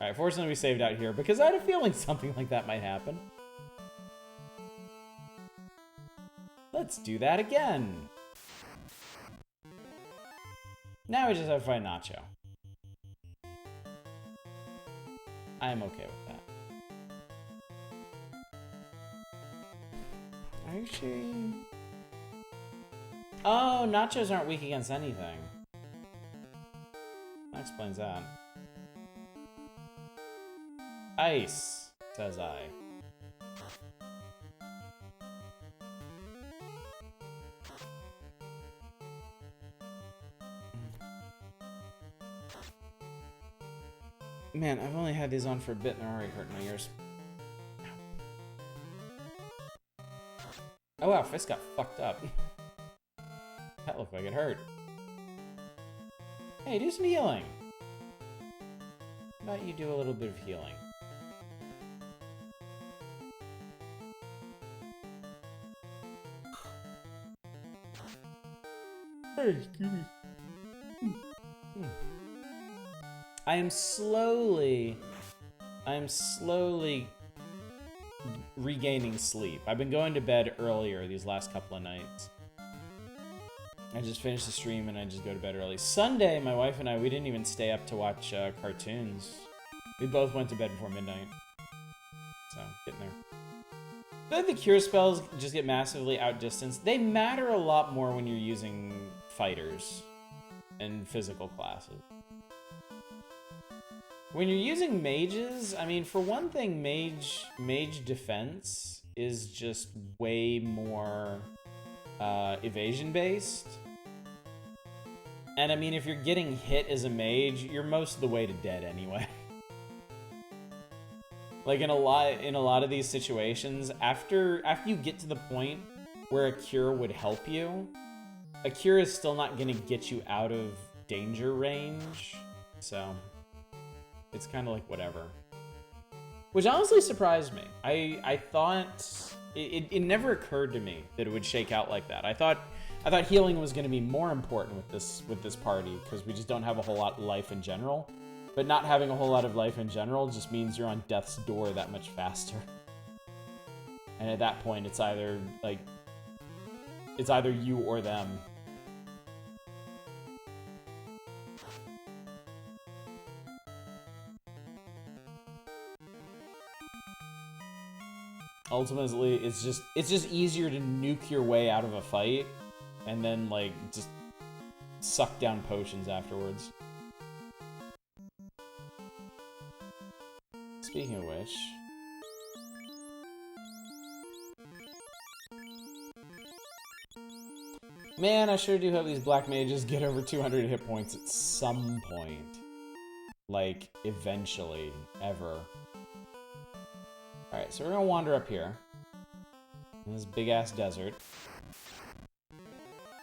Alright, fortunately we saved out here because I had a feeling something like that might happen. Let's do that again. Now we just have to fight Nacho. I am okay with that. Are you sure? Oh, nachos aren't weak against anything. That explains that. Ice, says I. Man, I've only had these on for a bit and they're already hurting my ears. Oh wow, fist got fucked up. That looked like it hurt. Hey, do some healing. How about you do a little bit of healing? Hey, excuse me. I am slowly regaining sleep. I've been going to bed earlier these last couple of nights. I just finished the stream and I just go to bed early. Sunday, my wife and I, we didn't even stay up to watch cartoons. We both went to bed before midnight. So, getting there. I feel like the cure spells just get massively outdistanced. They matter a lot more when you're using fighters and physical classes. When you're using mages, I mean, for one thing, mage defense is just way more evasion-based. And I mean, if you're getting hit as a mage, you're most of the way to dead anyway. Like in a lot of these situations, after you get to the point where a cure would help you, a cure is still not gonna get you out of danger range. So it's kind of like whatever. Which honestly surprised me. I thought it never occurred to me that it would shake out like that. I thought healing was going to be more important with this party because we just don't have a whole lot of life in general. But not having a whole lot of life in general just means you're on death's door that much faster. And at that point, it's either you or them. Ultimately, it's just easier to nuke your way out of a fight and then like just suck down potions afterwards. Speaking of which, man, I sure do hope these black mages get over 200 hit points at some point. Like, eventually, ever. Alright, so we're gonna wander up here. In this big-ass desert.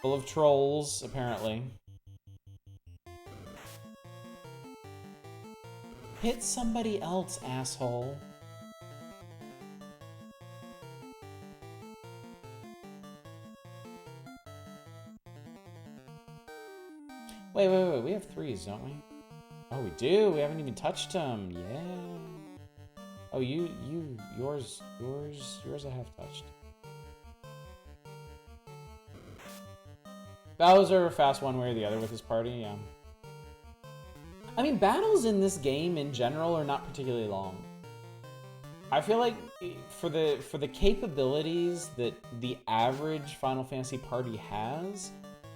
Full of trolls, apparently. Hit somebody else, asshole. Wait. We have 3s, don't we? Oh, we do. We haven't even touched them. Yeah. Oh, yours I have touched. Bowser fast one way or the other with his party, yeah. I mean, battles in this game in general are not particularly long. I feel like for the capabilities that the average Final Fantasy party has,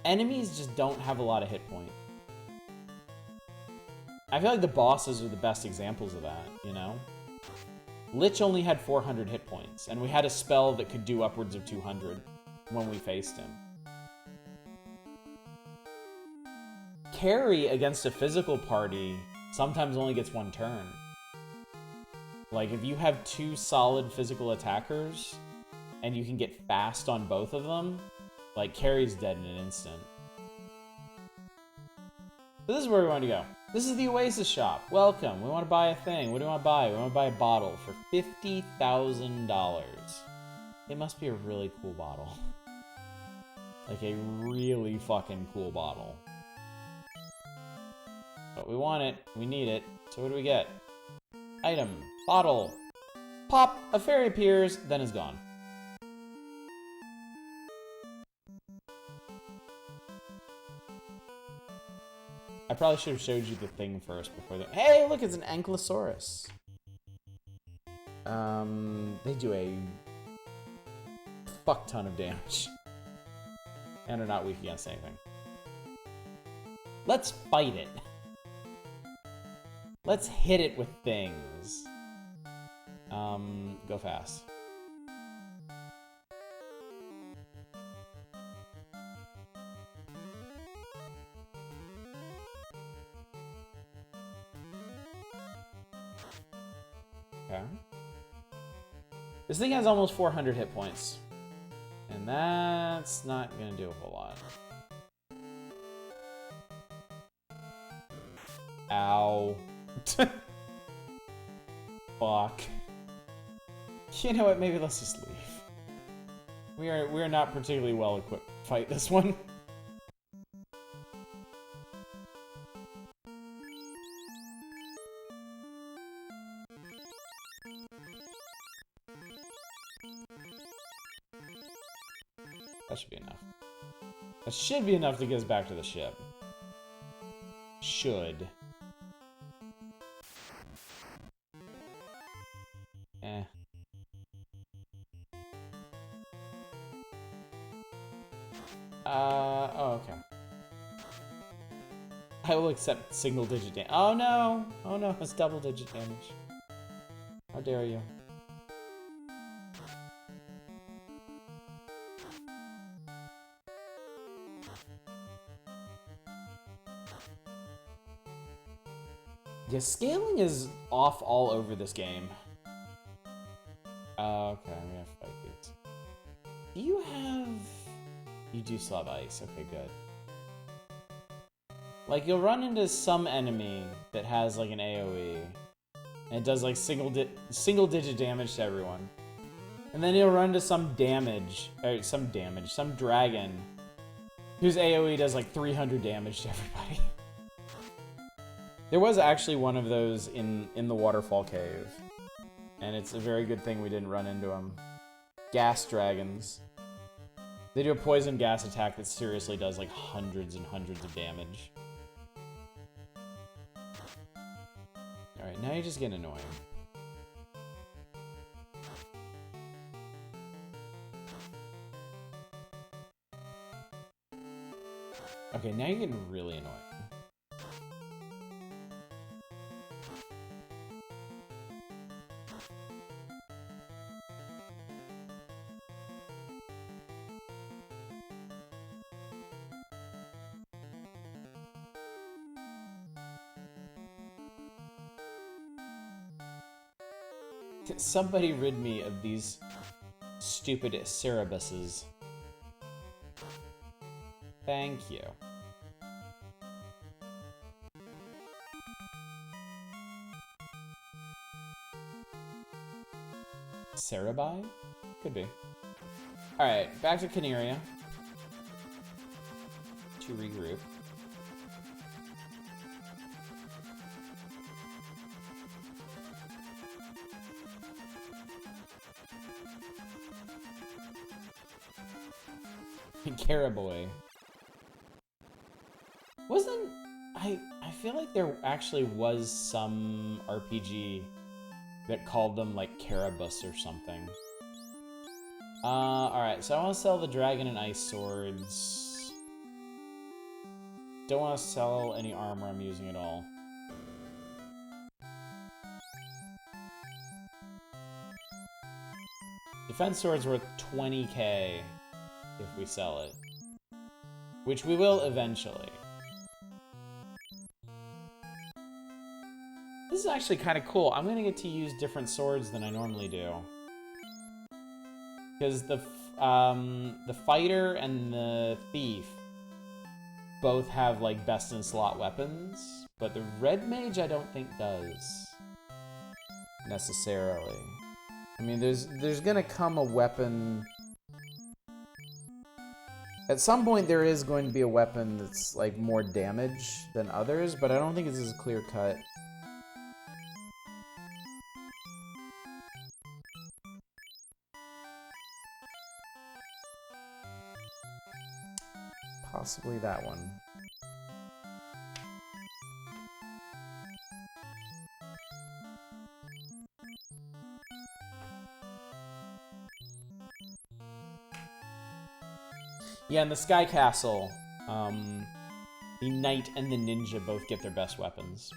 enemies just don't have a lot of hit points. I feel like the bosses are the best examples of that, you know? Lich only had 400 hit points, and we had a spell that could do upwards of 200 when we faced him. Kary against a physical party sometimes only gets 1 turn. Like, if you have 2 solid physical attackers, and you can get fast on both of them, like, Kary's dead in an instant. So this is where we want to go. This is the Oasis shop. Welcome. We want to buy a thing. What do we want to buy? We want to buy a bottle for $50,000. It must be a really cool bottle. Like a really fucking cool bottle. But we want it. We need it. So what do we get? Item. Bottle. Pop. A fairy appears, then is gone. I probably should have showed you the thing first before the... Hey, look, it's an Ankylosaurus. They do a fuck ton of damage. And are not weak against anything. Let's fight it. Let's hit it with things. Go fast. Okay. This thing has almost 400 hit points. And that's not gonna do a whole lot. Ow. Fuck. You know what, maybe let's just leave. We are not particularly well equipped to fight this one. That should be enough. That should be enough to get us back to the ship. Should. Eh. Oh, okay. I will accept single-digit damage. Oh no! Oh no, it's double-digit damage. How dare you. Yeah, scaling is off all over this game. Okay, I'm gonna fight these. Do you have... You do still have ice. Okay, good. Like, you'll run into some enemy that has, like, an AoE. And it does, like, single-digit damage to everyone. And then you'll run into some dragon whose AoE does, like, 300 damage to everybody. There was actually one of those in the waterfall cave. And it's a very good thing we didn't run into them. Gas dragons. They do a poison gas attack that seriously does like hundreds and hundreds of damage. Alright, now you're just getting annoying. Okay, now you're getting really annoying. Somebody rid me of these stupid Cerebuses. Thank you. Cerebi? Could be. Alright, back to Canaria. To regroup. Caraboy. Wasn't... I feel like there actually was some RPG that called them, like, Carabus or something. Alright, so I want to sell the dragon and ice swords. Don't want to sell any armor I'm using at all. Defense sword's worth 20k if we sell it. Which we will eventually. This is actually kind of cool. I'm gonna get to use different swords than I normally do. Because the fighter and the thief both have like best in slot weapons, but the red mage I don't think does necessarily. I mean, there's gonna come a weapon. At some point, there is going to be a weapon that's like more damage than others, but I don't think it's as clear cut. Possibly that one. Yeah, in the Sky Castle, the knight and the ninja both get their best weapons.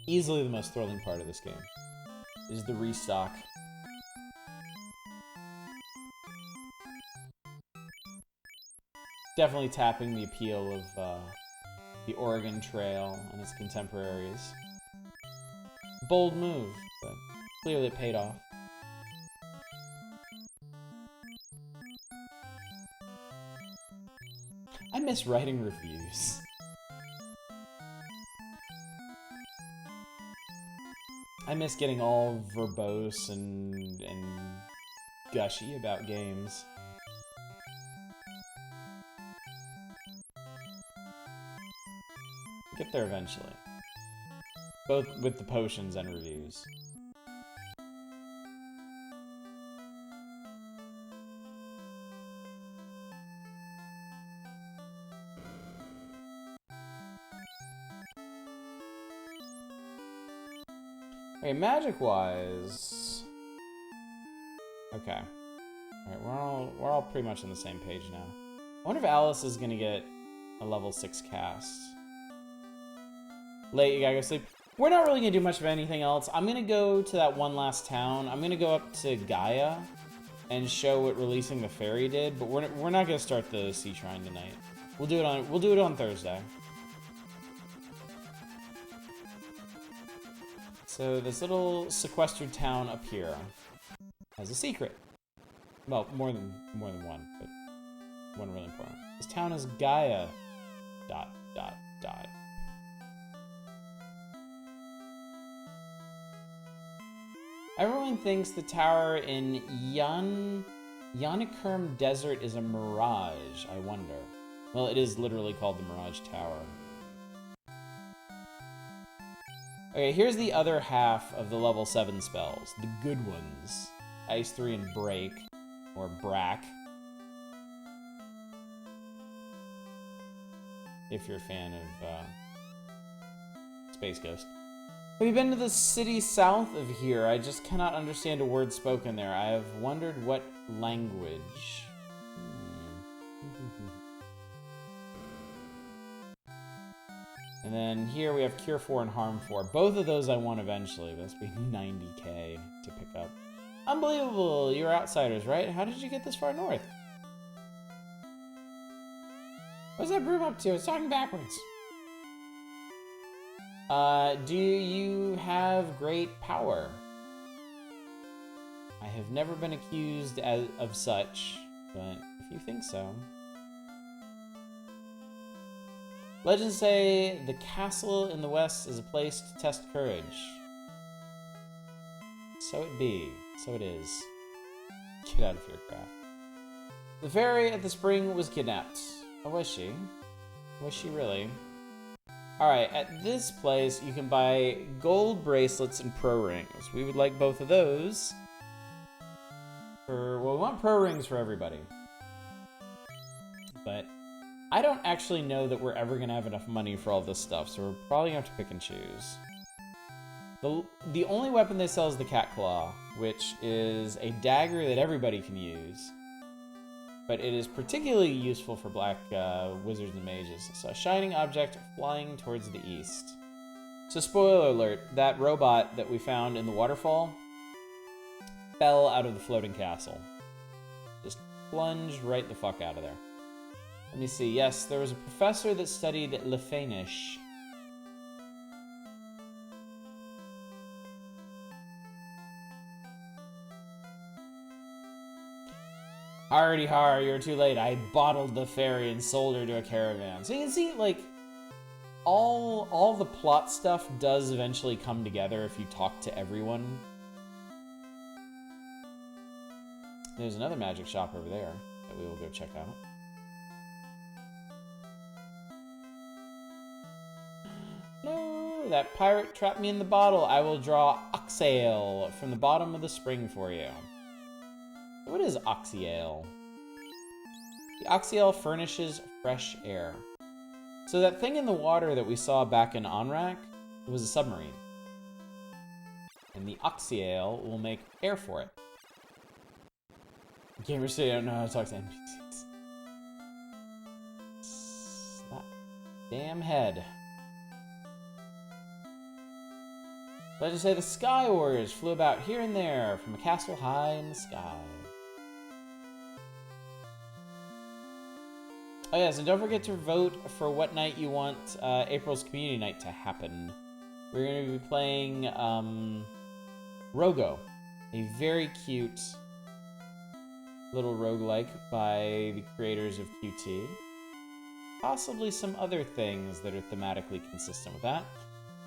Easily the most thrilling part of this game is the restock. Definitely tapping the appeal of the Oregon Trail and its contemporaries. Bold move, but clearly it paid off. I miss writing reviews. I miss getting all verbose and gushy about games. Get there eventually. Both with the potions and reviews. Okay, magic-wise... Okay. Alright, we're all pretty much on the same page now. I wonder if Alice is gonna get a level 6 cast. Late, you gotta go sleep. We're not really gonna do much of anything else. I'm gonna go to that one last town. I'm gonna go up to Gaia and show what releasing the fairy did, but we're not gonna start the sea shrine tonight. We'll do it on Thursday. So this little sequestered town up here has a secret. Well, more than one, but one really important. This town is Gaia. ... Everyone thinks the tower in Yanikurm Desert is a mirage, I wonder. Well, it is literally called the Mirage Tower. Okay, here's the other half of the level 7 spells. The good ones. Ice 3 and Break, or Brack. If you're a fan of Space Ghost. Have you been to the city south of here? I just cannot understand a word spoken there. I have wondered what language. And then here we have Cure 4 and Harm 4. Both of those I want eventually. That's be 90k to pick up. Unbelievable! You're outsiders, right? How did you get this far north? What's that broom up to? It's talking backwards. Do you have great power? I have never been accused of such, but if you think so. Legends say the castle in the west is a place to test courage. So it be. So it is. Get out of here, craft. The fairy at the spring was kidnapped. Oh, was she? Was she really? Alright, at this place, you can buy gold bracelets and pro rings. We would like both of those. Well, we want pro rings for everybody. But I don't actually know that we're ever going to have enough money for all this stuff, so we're probably going to have to pick and choose. The only weapon they sell is the cat claw, which is a dagger that everybody can use. But it is particularly useful for black wizards and mages. So a shining object flying towards the east. So spoiler alert, that robot that we found in the waterfall fell out of the floating castle. Just plunged right the fuck out of there. Let me see. Yes, there was a professor that studied Le Fanish. Hardy har, you're too late. I bottled the fairy and sold her to a caravan. So you can see, like, all the plot stuff does eventually come together if you talk to everyone. There's another magic shop over there that we will go check out. No, that pirate trapped me in the bottle. I will draw oxale from the bottom of the spring for you. What is oxyale? The oxyale furnishes fresh air. So that thing in the water that we saw back in Onrak, it was a submarine. And the oxyale will make air for it. Gamers say I don't know how to talk to NPCs. That damn head. Let's just say the Sky Warriors flew about here and there from a castle high in the sky. Oh yes, and don't forget to vote for what night you want April's community night to happen. We're going to be playing Rogo, a very cute little roguelike by the creators of QT. Possibly some other things that are thematically consistent with that.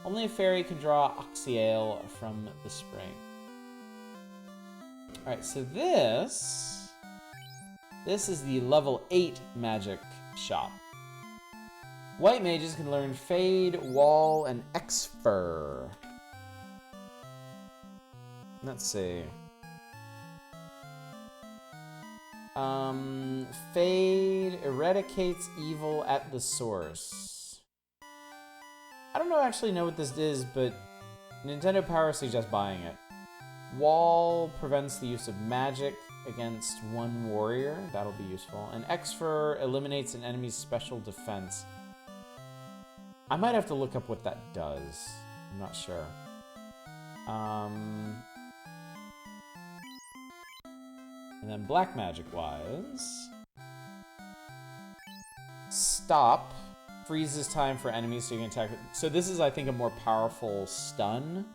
Only a fairy can draw oxyale from the spring. Alright, so this is the level 8 magic shop. White mages can learn Fade, Wall, and Exfer. Let's see. Fade eradicates evil at the source. I don't actually know what this is, but Nintendo Power suggests buying it. Wall prevents the use of magic against one warrior. That'll be useful. And Exfer eliminates an enemy's special defense. I might have to look up what that does. I'm not sure. And then black magic wise, stop freezes time for enemies so you can attack. So this is, I think, a more powerful stun.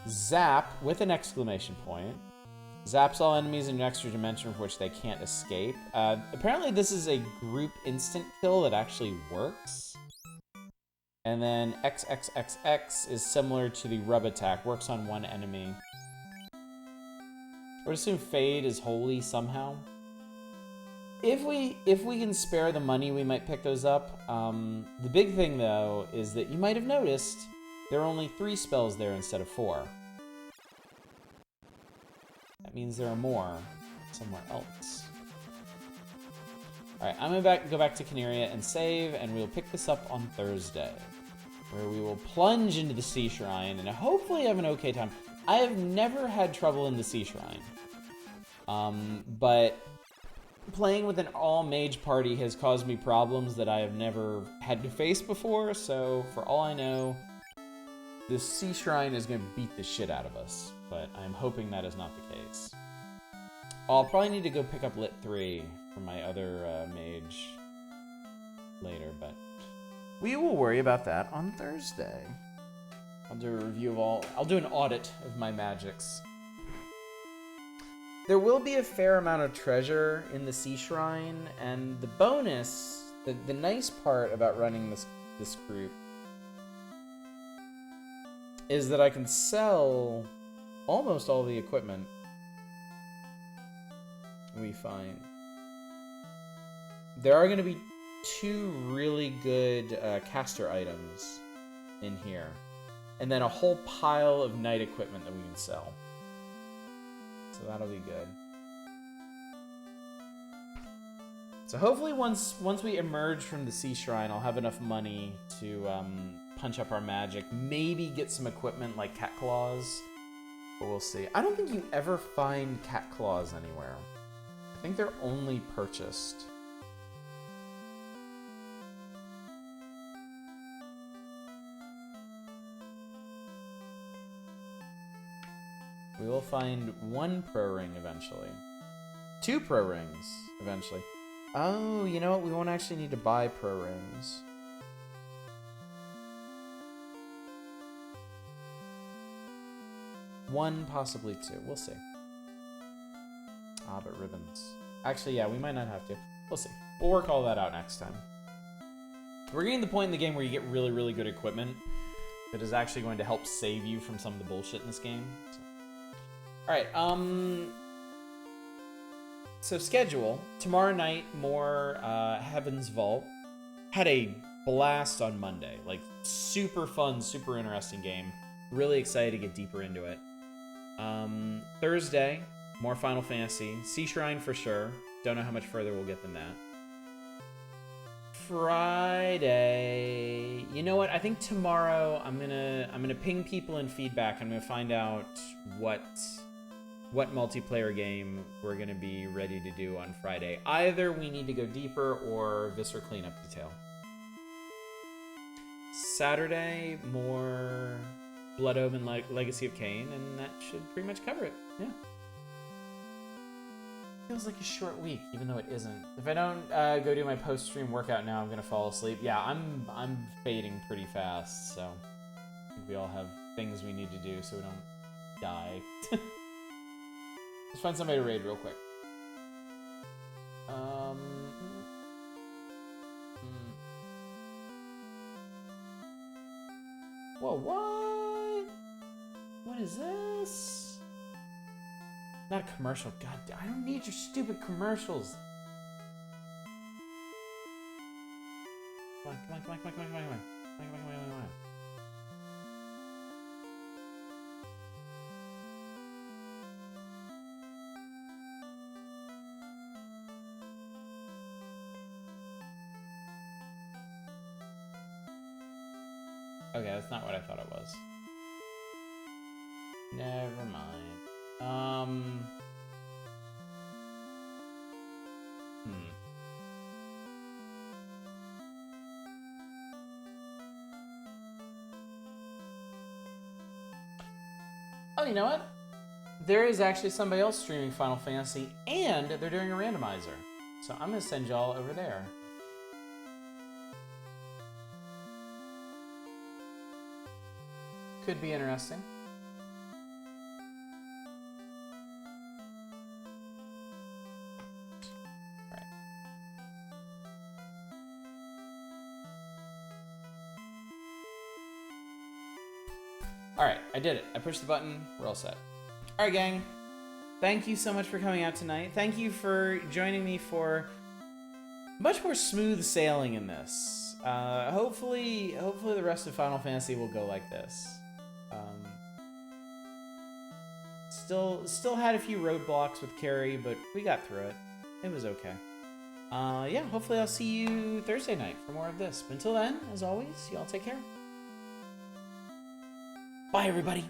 Zap with an exclamation point. Zaps all enemies in an extra dimension for which they can't escape. Apparently this is a group instant kill that actually works. And then XXXX is similar to the rub attack, works on one enemy. I would assume Fade is holy somehow. If we can spare the money, we might pick those up. The big thing though is that you might have noticed there are only 3 spells there instead of 4. That means there are more somewhere else. Alright, I'm gonna go back to Canaria and save, and we'll pick this up on Thursday, where we will plunge into the Sea Shrine and hopefully have an okay time. I have never had trouble in the Sea Shrine. But playing with an all-mage party has caused me problems that I have never had to face before, so for all I know, this Sea Shrine is going to beat the shit out of us, but I'm hoping that is not the case. I'll probably need to go pick up Lit 3 for my other mage later, but we will worry about that on Thursday. I'll do a review of I'll do an audit of my magics. There will be a fair amount of treasure in the Sea Shrine, and the bonus, the nice part about running this group is that I can sell almost all the equipment we find? There are going to be 2 really good caster items in here. And then a whole pile of knight equipment that we can sell. So that'll be good. So hopefully once we emerge from the Sea Shrine, I'll have enough money to punch up our magic. Maybe get some equipment like cat claws. But we'll see. I don't think you ever find cat claws anywhere. I think they're only purchased. We will find 1 pro ring eventually. 2 pro rings eventually. Oh, you know what? We won't actually need to buy pro rings. One, possibly 2. We'll see. Ah, but ribbons. Actually, yeah, we might not have to. We'll see. We'll work all that out next time. We're getting to the point in the game where you get really, really good equipment that is actually going to help save you from some of the bullshit in this game. So. Alright, so schedule. Tomorrow night, more Heaven's Vault. Had a blast on Monday. Like, super fun, super interesting game. Really excited to get deeper into it. Thursday, more Final Fantasy. Sea Shrine for sure. Don't know how much further we'll get than that. Friday, you know what? I think tomorrow I'm gonna ping people in feedback. I'm gonna find out what multiplayer game we're gonna be ready to do on Friday. Either we need to go deeper or Visser cleanup detail. Saturday, more Blood Omen Legacy of Kain, and that should pretty much cover it. Yeah. Feels like a short week, even though it isn't. If I don't go do my post-stream workout now, I'm gonna fall asleep. Yeah, I'm fading pretty fast, so I think we all have things we need to do so we don't die. Let's find somebody to raid real quick. Whoa, what? What is this? Not a commercial. God, I don't need your stupid commercials. Come on, come on, come on, come on, come on, come on, come on, come on, come on, come on, come on. Okay, that's not what I thought it was. Never mind. Oh, you know what? There is actually somebody else streaming Final Fantasy, and they're doing a randomizer. So I'm gonna send y'all over there. Could be interesting. All right. All right, I did it. I pushed the button. We're all set. All right, gang. Thank you so much for coming out tonight. Thank you for joining me for much more smooth sailing in this. Hopefully the rest of Final Fantasy will go like this. Still had a few roadblocks with Kary, but we got through it. It was okay. Yeah, hopefully I'll see you Thursday night for more of this. But until then, as always, y'all take care. Bye, everybody.